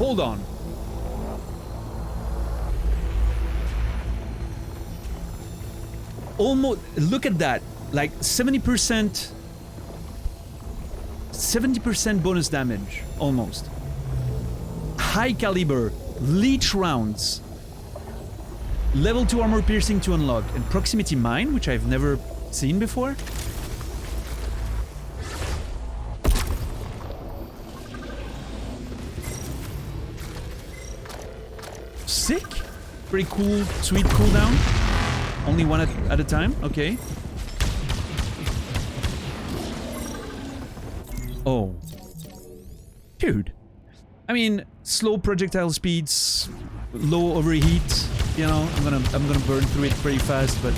Hold on. Almost, look at that. Like 70% bonus damage, almost. High caliber, leech rounds. Level 2 armor piercing to unlock. And proximity mine, which I've never seen before. Sick. Pretty cool, sweet cooldown. Only one at a time, okay. Oh. Dude. I mean, slow projectile speeds, low overheat, you know, I'm gonna burn through it pretty fast, but...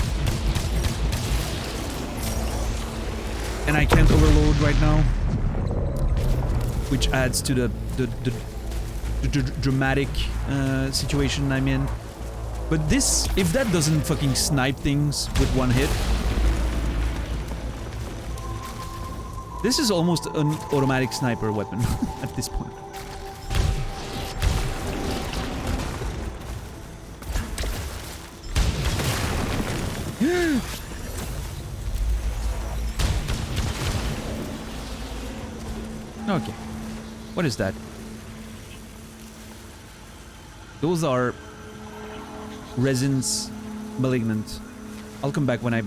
And I can't overload right now. Which adds to the dramatic situation I'm in. But this, if that doesn't fucking snipe things with one hit... This is almost an automatic sniper weapon at this point. Okay. What is that? Those are resins malignant. I'll come back when I've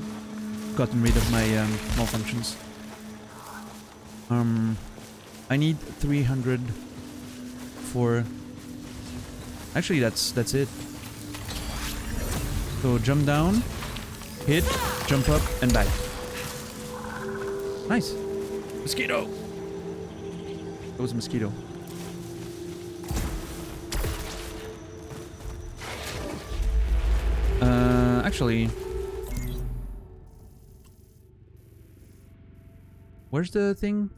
gotten rid of my malfunctions. I need 300 for... Actually, that's it. So jump down, hit, jump up, and back. Nice. Mosquito. That was a mosquito. Actually... Where's the thing?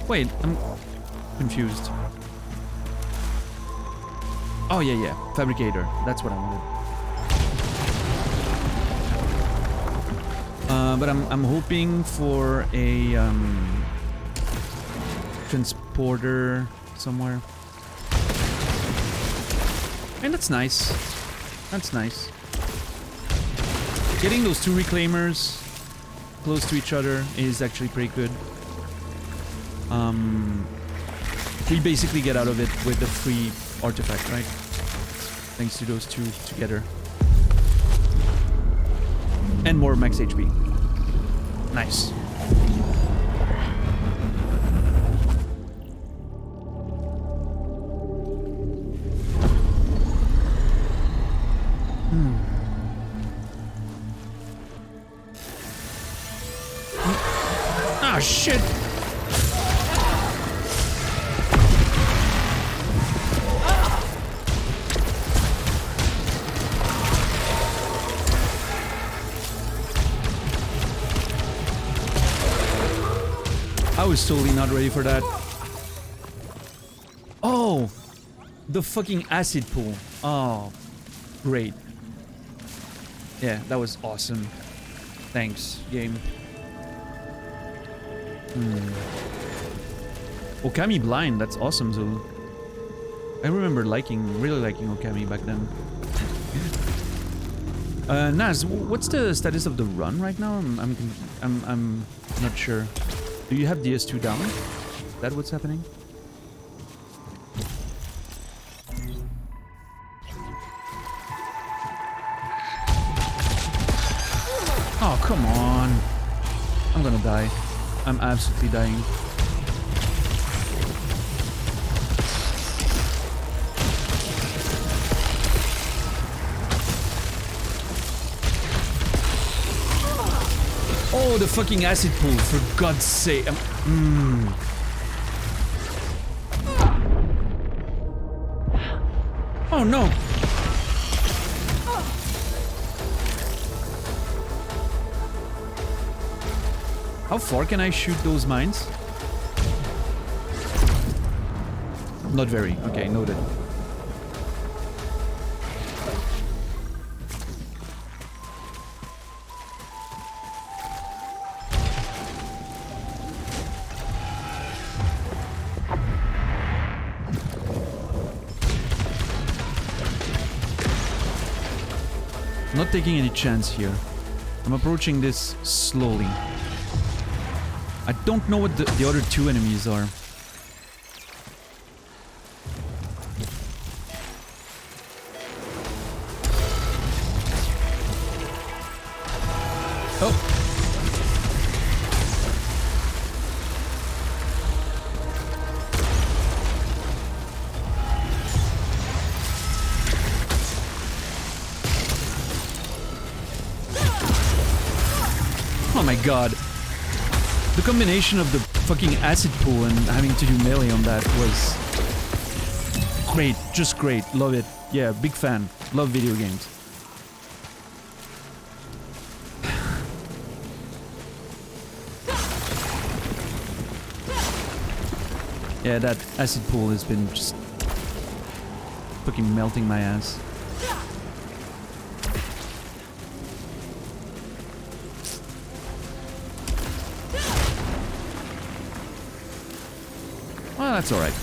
Wait, I'm confused. Oh yeah, fabricator. That's what I wanted. But I'm hoping for a transporter somewhere. And that's nice. That's nice. Getting those two reclaimers close to each other is actually pretty good. We basically get out of it with the free artifact, right? Thanks to those two together. And more max HP. Nice. Ah, shit! I was totally not ready for that. Oh! The fucking acid pool. Oh. Great. Yeah, that was awesome. Thanks, game. Okami blind, that's awesome, Zulu. I remember really liking Okami back then. Naz, what's the status of the run right now? I'm not sure. Do you have DS2 down? Is that what's happening? Oh, come on. I'm gonna die. I'm absolutely dying. Oh, the fucking acid pool, for God's sake. Oh no. How far can I shoot those mines? Not very. Okay, noted. not taking any chance here. I'm approaching this slowly. I don't know what the other two enemies are. Oh! Oh my god. The combination of the fucking acid pool and having to do melee on that was great. Just great. Love it. Yeah, big fan. Love video games. Yeah, that acid pool has been just fucking melting my ass. Well, that's alright.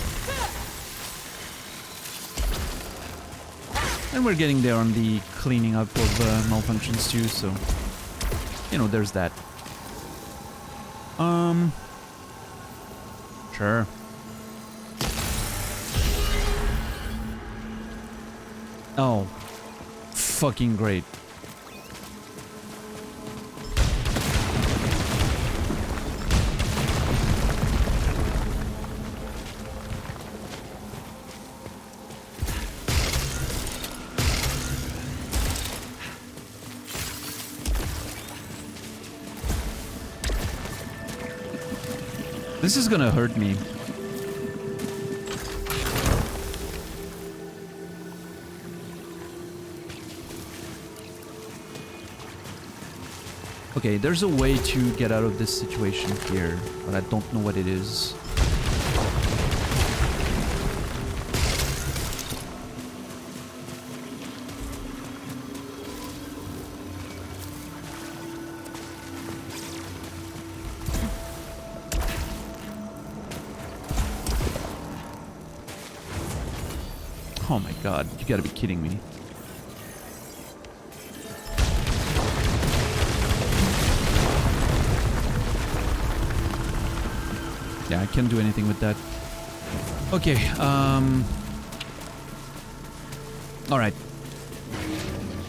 And we're getting there on the cleaning up of malfunctions too, so... You know, there's that. Sure. Oh. Fucking great. This is gonna hurt me. Okay, there's a way to get out of this situation here, but I don't know what it is. Oh my god, you gotta be kidding me. Yeah, I can't do anything with that. Okay, alright.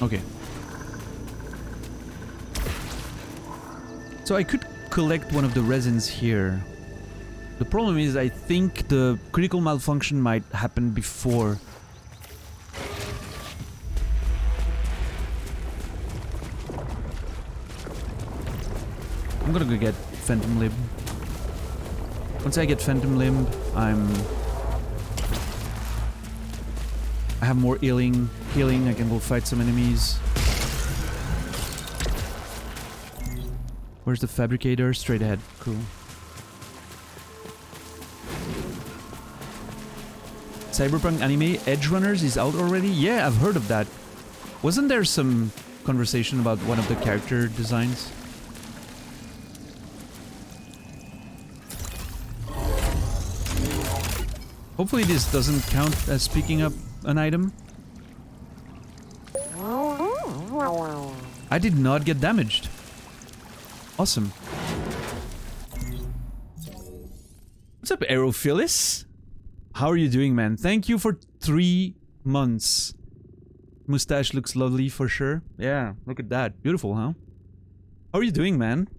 Okay. So I could collect one of the resins here. The problem is I think the critical malfunction might happen before. I'm gonna go get Phantom Limb. Once I get Phantom Limb, I have more healing. I can go fight some enemies. Where's the fabricator? Straight ahead. Cool. Cyberpunk anime Edge Runners is out already? Yeah, I've heard of that. Wasn't there some conversation about one of the character designs? Hopefully this doesn't count as picking up an item. I did not get damaged. Awesome. What's up, Aerophilus? How are you doing, man? Thank you for 3 months. Mustache looks lovely for sure. Yeah, look at that. Beautiful, huh? How are you doing, man?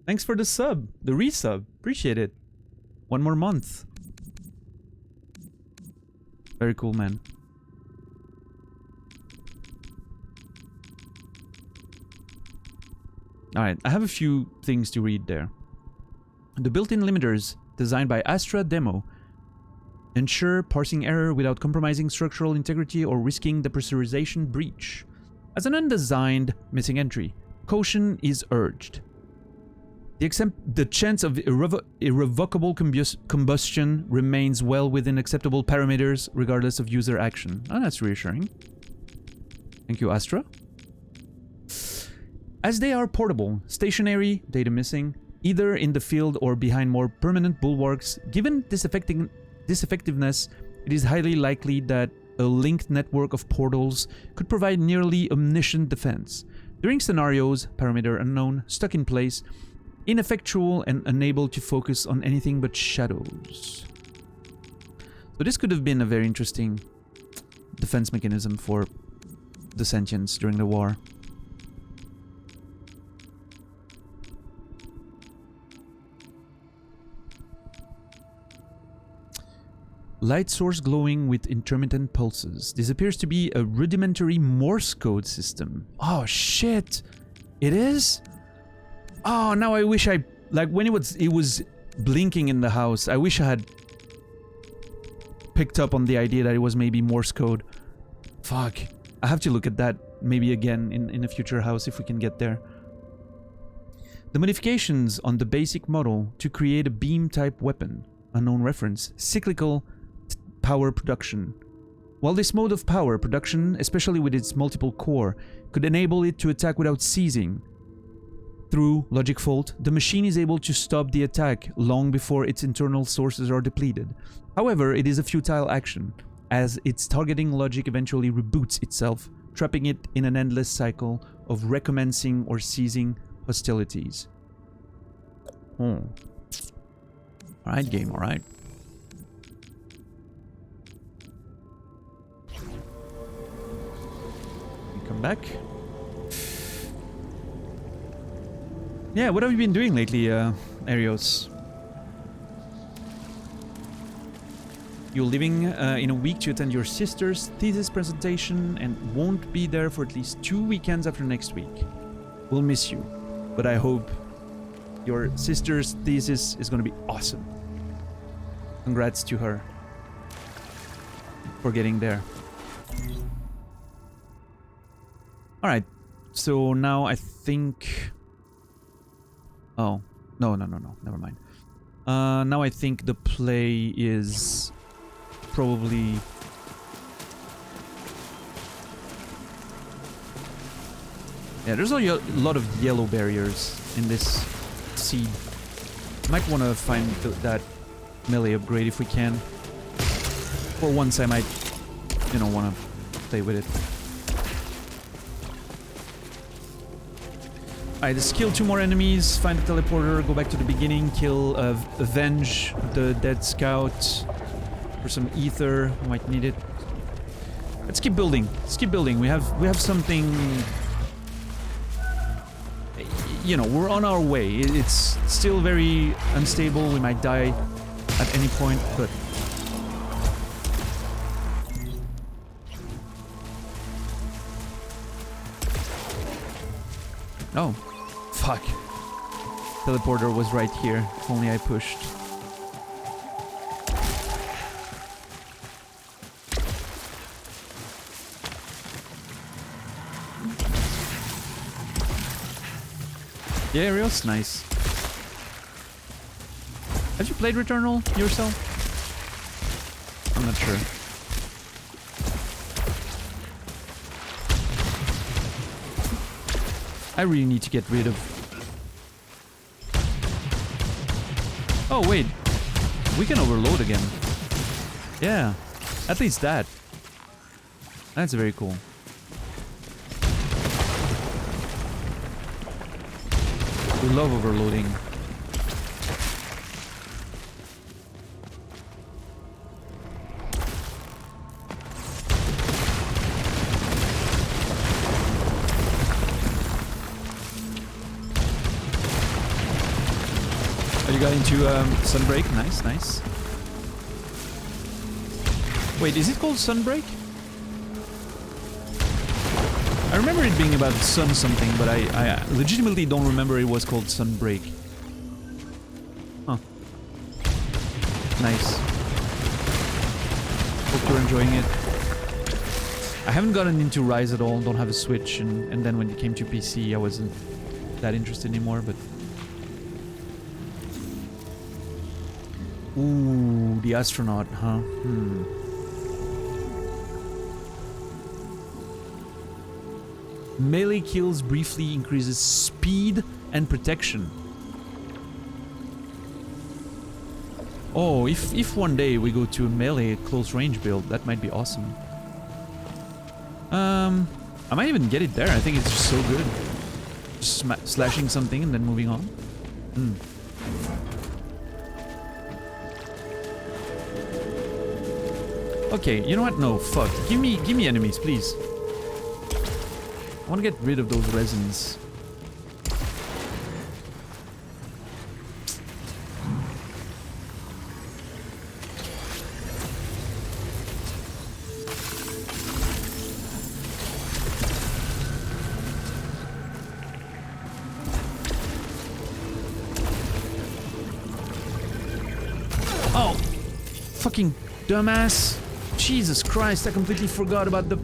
Thanks for the sub. The resub. Appreciate it. 1 more month. Very cool, man. Alright, I have a few things to read there. The built-in limiters, designed by Astra Demo, ensure parsing error without compromising structural integrity or risking the pressurization breach. As an undesigned missing entry, caution is urged. The chance of irrevocable combustion remains well within acceptable parameters regardless of user action. Oh, that's reassuring. Thank you, Astra. As they are portable, stationary, data missing, either in the field or behind more permanent bulwarks, given this effectiveness, it is highly likely that a linked network of portals could provide nearly omniscient defense. During scenarios, parameter unknown, stuck in place, ineffectual and unable to focus on anything but shadows. So this could have been a very interesting defense mechanism for the sentients during the war. Light source glowing with intermittent pulses. This appears to be a rudimentary Morse code system. Oh shit! It is? Oh, now I wish I... Like, when it was blinking in the house, I wish I had picked up on the idea that it was maybe Morse code. Fuck. I have to look at that maybe again in a future house if we can get there. The modifications on the basic model to create a beam-type weapon. Unknown reference. Cyclical power production. While this mode of power production, especially with its multiple core, could enable it to attack without ceasing, through logic fault, the machine is able to stop the attack long before its internal sources are depleted. However, it is a futile action, as its targeting logic eventually reboots itself, trapping it in an endless cycle of recommencing or ceasing hostilities. Oh. Alright, game, alright. Come back. Yeah, what have you been doing lately, Arios? You're leaving in a week to attend your sister's thesis presentation and won't be there for at least 2 weekends after next week. We'll miss you, but I hope your sister's thesis is going to be awesome. Congrats to her for getting there. Alright, so now I think... Oh, no, never mind. Now I think the play is probably... Yeah, there's a lot of yellow barriers in this seed. Might want to find that melee upgrade if we can. For once I might, you know, want to play with it. Alright, let's kill 2 more enemies, find the teleporter, go back to the beginning, kill, avenge the dead scout for some ether. We might need it. Let's keep building. Let's keep building. We have something. You know, we're on our way. It's still very unstable. We might die at any point, but oh. Fuck. Teleporter was right here. If only I pushed. Yeah, Arios, nice. Have you played Returnal yourself? I'm not sure. I really need to get rid of... Oh, wait. We can overload again. Yeah. At least that. That's very cool. We love overloading. You got into Sunbreak. Nice, nice. Wait, is it called Sunbreak? I remember it being about sun something, but I legitimately don't remember it was called Sunbreak. Huh. Nice. Hope you're enjoying it. I haven't gotten into Rise at all, don't have a Switch, and then when it came to PC I wasn't that interested anymore, but... Ooh, the astronaut, huh? Melee kills briefly increases speed and protection. Oh, if one day we go to a melee close range build, that might be awesome. I might even get it there. I think it's just so good. Just slashing something and then moving on. Okay, you know what? No, fuck. Give me enemies, please. I want to get rid of those resins. Oh! Fucking dumbass. Jesus Christ, I completely forgot about the...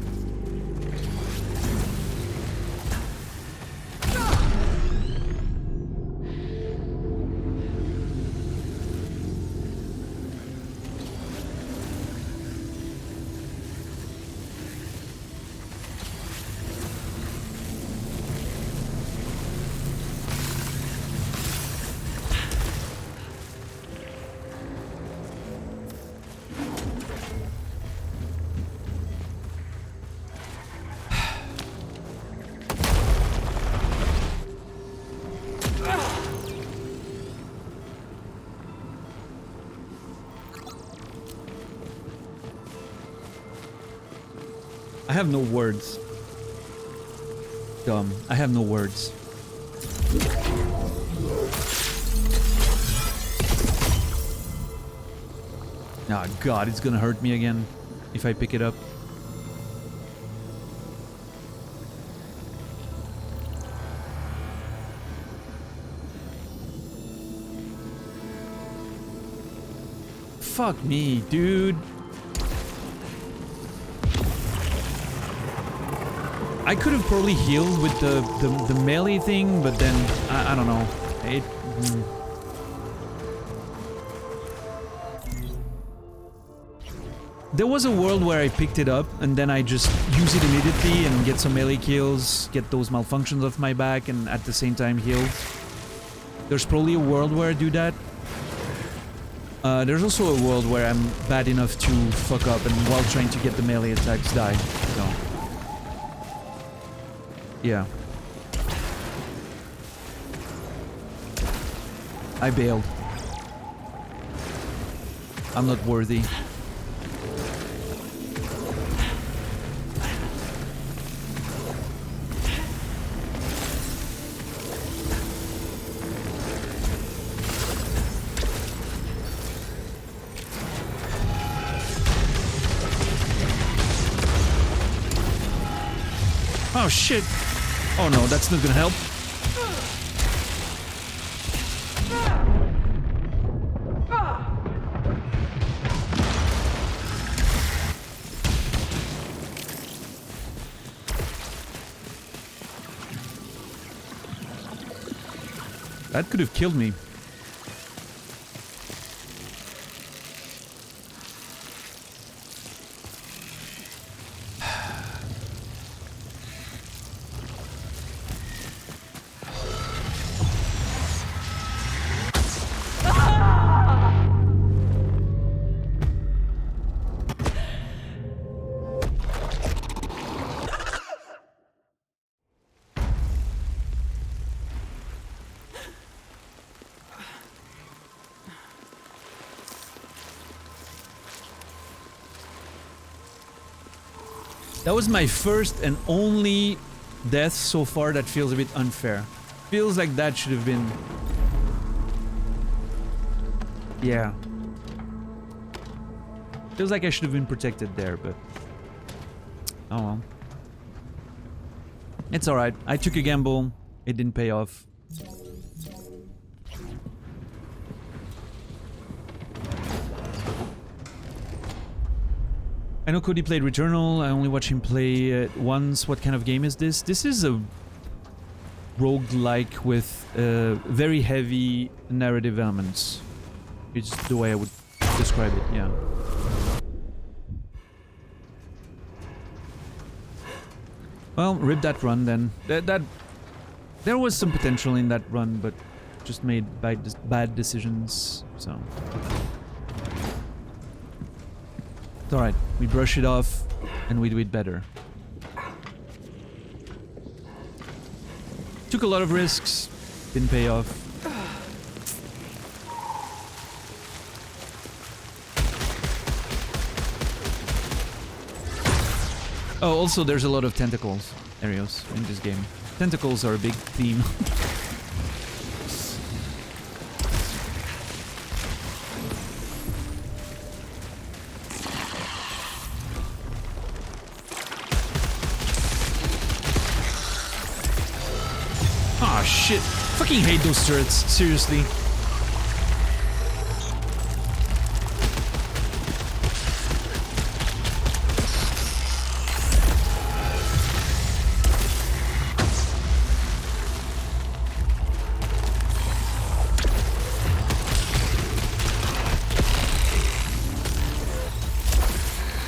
I have no words. Dumb. I have no words. Ah, God, it's gonna hurt me again if I pick it up. Fuck me, dude. I could have probably healed with the melee thing, but then I don't know. There was a world where I picked it up and then I just use it immediately and get some melee kills, get those malfunctions off my back, and at the same time heal. There's probably a world where I do that. There's also a world where I'm bad enough to fuck up and while trying to get the melee attacks die. So. Yeah. I bailed. I'm not worthy. Oh shit! Oh no, that's not gonna help. That could have killed me. That was my first and only death so far that feels a bit unfair. Feels like that should have been... Yeah. Feels like I should have been protected there, but... Oh well. It's alright. I took a gamble. It didn't pay off. I know Cody played Returnal. I only watched him play it once. What kind of game is this? This is a roguelike with very heavy narrative elements. It's the way I would describe it, yeah. Well, rip that run then. There was some potential in that run, but just made bad decisions, so... Alright, we brush it off and we do it better. Took a lot of risks, didn't pay off. Oh, also there's a lot of tentacles, Arios, in this game. Tentacles are a big theme. Ah, shit. Fucking hate those turrets, seriously.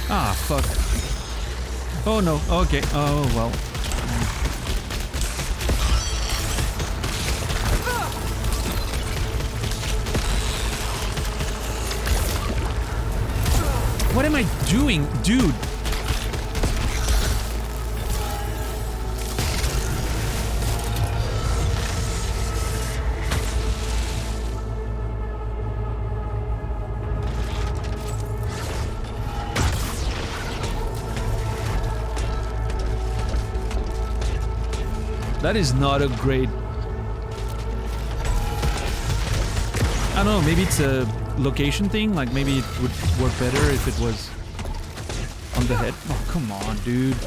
Ah, fuck. Oh no, okay, oh well. What am I doing, dude? That is not a great... I don't know, maybe it's a location thing? Like, maybe it would work better if it was on the head. Oh, come on, dude.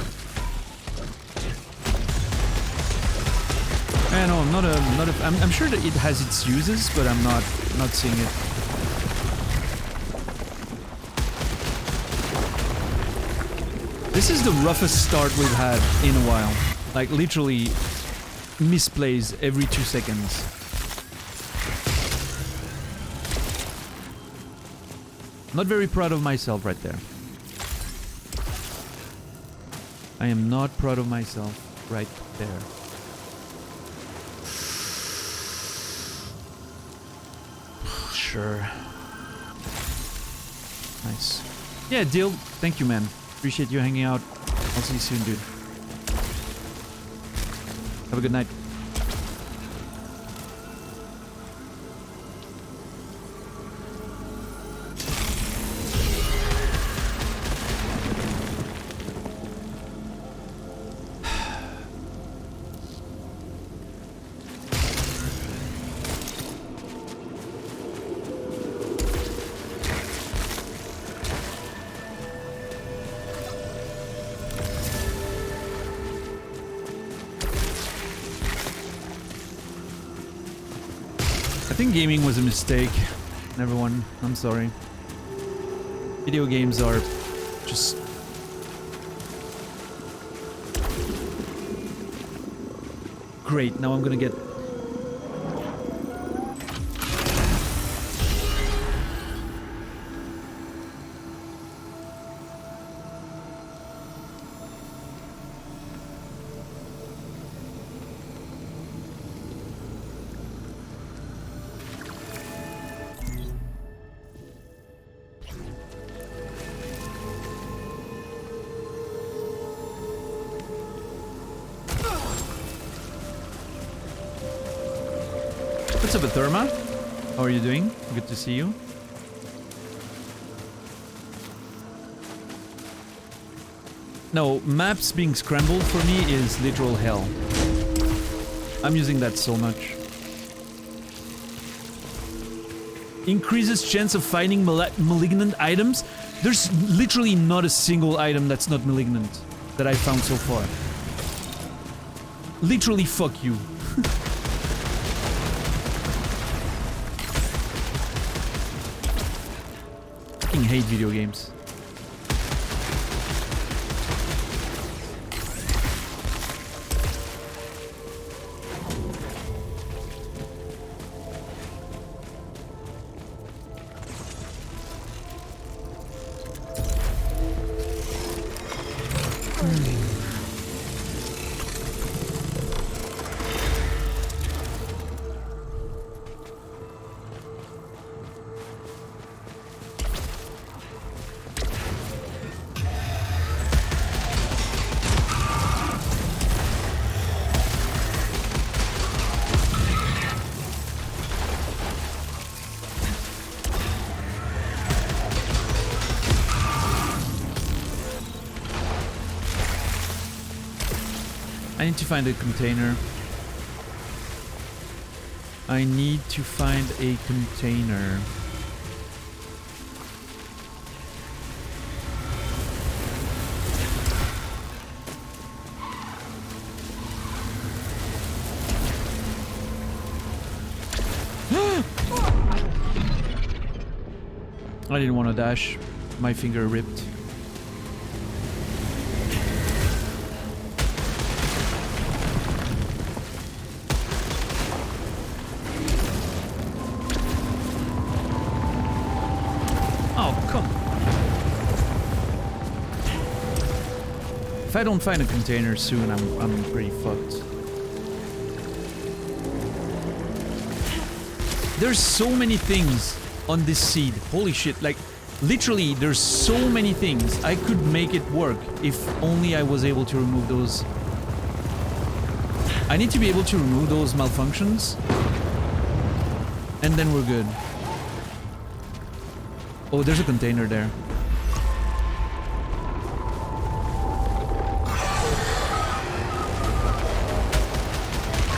I know, I'm sure that it has its uses, but I'm not seeing it. This is the roughest start we've had in a while. Like, literally misplays every 2 seconds. Not very proud of myself right there. I am not proud of myself right there. Sure. Nice. Yeah, deal. Thank you, man. Appreciate you hanging out. I'll see you soon, dude. Have a good night. I think gaming was a mistake. Everyone, I'm sorry. Video games are just... Great, now I'm gonna get... What's up, Therma? How are you doing? Good to see you. No, maps being scrambled for me is literal hell. I'm using that so much. Increases chance of finding malignant items. There's literally not a single item that's not malignant that I found so far. Literally, fuck you. I hate video games. need to find a container. I need to find a container. I didn't want to dash. My finger ripped. Oh, come. If I don't find a container soon, I'm pretty fucked. There's so many things on this seed. Holy shit, like literally there's so many things. I could make it work if only I was able to remove those. I need to be able to remove those malfunctions and then we're good. Oh, there's a container there.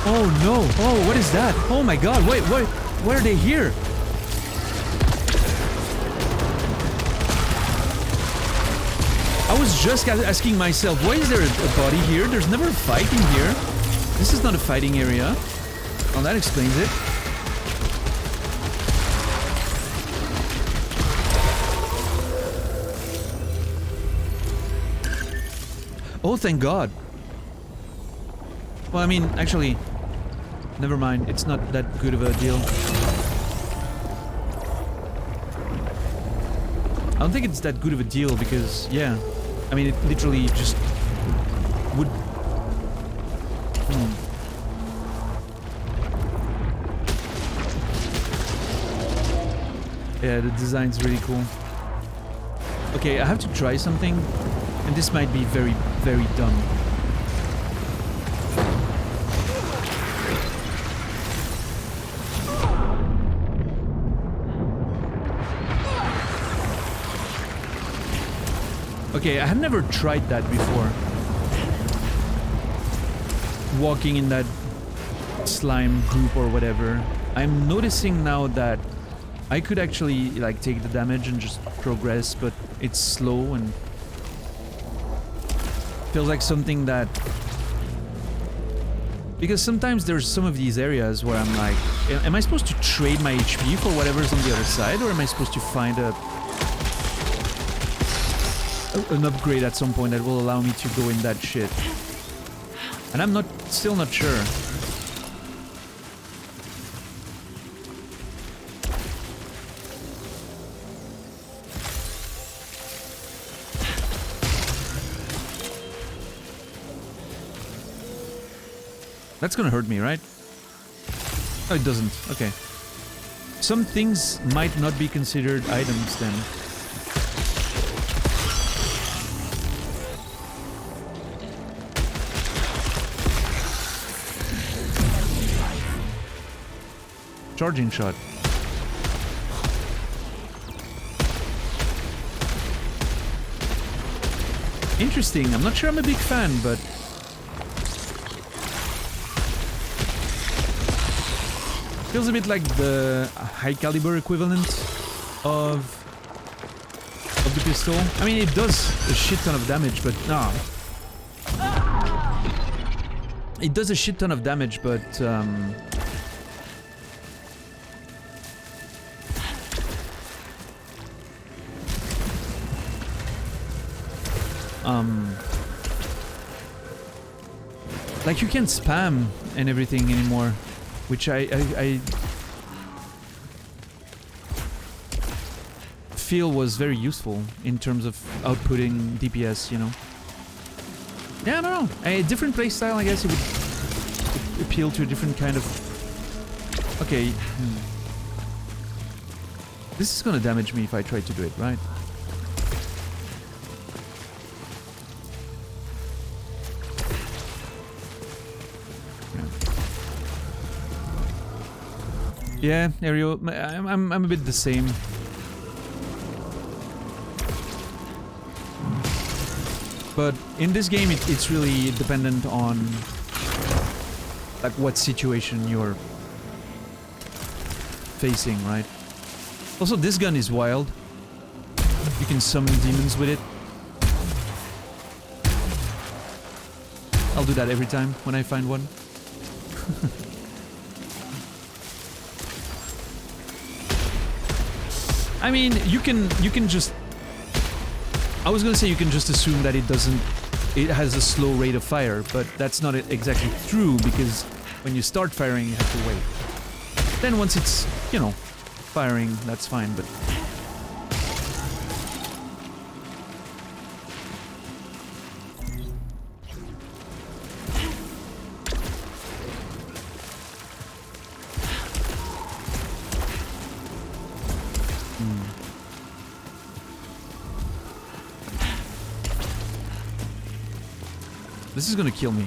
Oh no, oh what is that? Oh my god, wait, why are they here? I was just asking myself, why is there a body here? There's never a fight in here. This is not a fighting area. Well, that explains it. Oh, thank God. Well, I mean, actually, never mind. It's not that good of a deal. I don't think it's that good of a deal because, yeah. I mean, it literally just would... Yeah, the design's really cool. Okay, I have to try something, and this might be very, very dumb. Okay, I have never tried that before. Walking in that slime goop or whatever. I'm noticing now that I could actually like take the damage and just progress, but it's slow and feels like something that... Because sometimes there's some of these areas where I'm like, am I supposed to trade my HP for whatever's on the other side, or am I supposed to find an upgrade at some point that will allow me to go in that shit? And I'm still not sure. That's gonna hurt me, right? Oh, it doesn't. Okay. Some things might not be considered items then. Charging shot. Interesting. I'm not sure I'm a big fan, but... Feels a bit like the high caliber equivalent of the pistol. I mean, it does a shit ton of damage, but no. It does a shit ton of damage, but like you can't spam and everything anymore. Which I feel was very useful in terms of outputting DPS, you know. Yeah, I don't know. A different playstyle, I guess it would appeal to a different kind of... Okay. This is gonna damage me if I try to do it, right? Yeah, Ariel, I'm a bit the same. But in this game, it's really dependent on like what situation you're facing, right? Also, this gun is wild. You can summon demons with it. I'll do that every time when I find one. I mean, you can just... I was gonna say you can just assume that it has a slow rate of fire, but that's not exactly true, because when you start firing, you have to wait. Then once it's, you know, firing, that's fine, but... This is gonna kill me.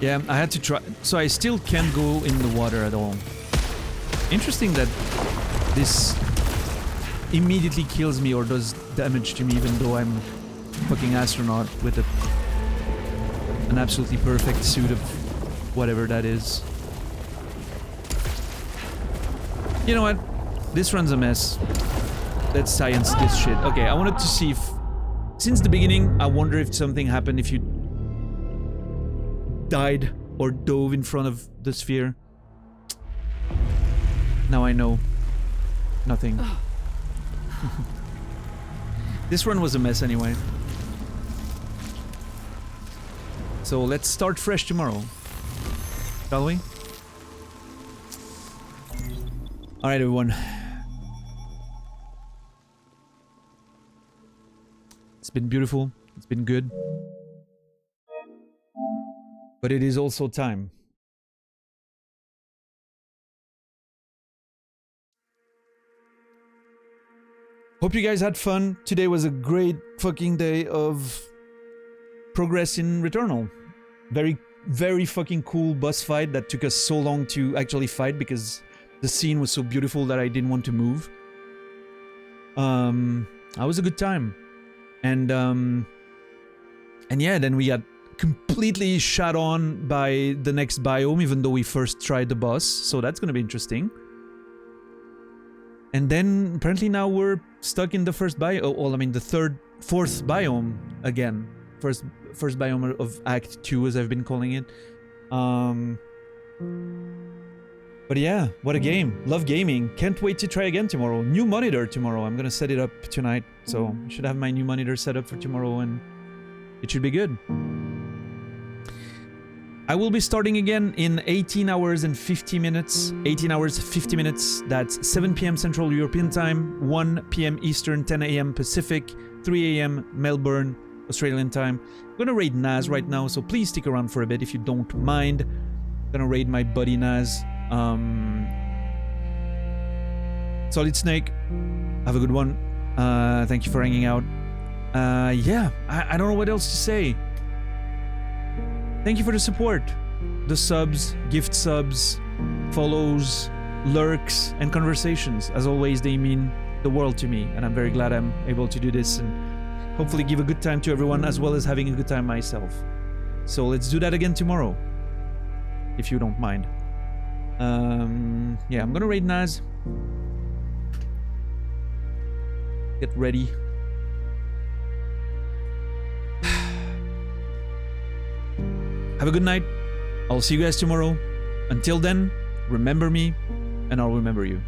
Yeah, I had to try. So I still can't go in the water at all. Interesting that this immediately kills me or does damage to me, even though I'm a fucking astronaut with an absolutely perfect suit of whatever that is. You know what? This run's a mess. Let's science this shit. Okay, I wanted to see if... Since the beginning, I wonder if something happened if you died or dove in front of the sphere. Now I know. Nothing. This run was a mess anyway. So let's start fresh tomorrow. Shall we? Alright, everyone. It's been beautiful. It's been good. But it is also time. Hope you guys had fun. Today was a great fucking day of progress in Returnal. Very, very fucking cool boss fight that took us so long to actually fight because the scene was so beautiful that I didn't want to move. That was a good time. And yeah, then we got completely shot on by the next biome, even though we first tried the boss, so that's gonna be interesting. And then, apparently now we're stuck in the first biome, well, I mean the fourth biome again. First biome of Act 2, as I've been calling it. But yeah, what a game. Love gaming. Can't wait to try again tomorrow. New monitor tomorrow. I'm gonna set it up tonight. So I should have my new monitor set up for tomorrow and it should be good. I will be starting again in 18 hours and 50 minutes. 18 hours, 50 minutes. That's 7 p.m. Central European Time, 1 p.m. Eastern, 10 a.m. Pacific, 3 a.m. Melbourne, Australian Time. I'm gonna raid Naz right now, so please stick around for a bit if you don't mind. I'm gonna raid my buddy Naz. Solid Snake, have a good one. Thank you for hanging out. Yeah, I don't know what else to say. Thank you for the support. The subs, gift subs, follows, lurks, and conversations. As always, they mean the world to me, and I'm very glad I'm able to do this and hopefully give a good time to everyone as well as having a good time myself. So let's do that again tomorrow, if you don't mind. Yeah, I'm gonna raid Naz. Get ready. Have a good night. I'll see you guys tomorrow. Until then, remember me, and I'll remember you.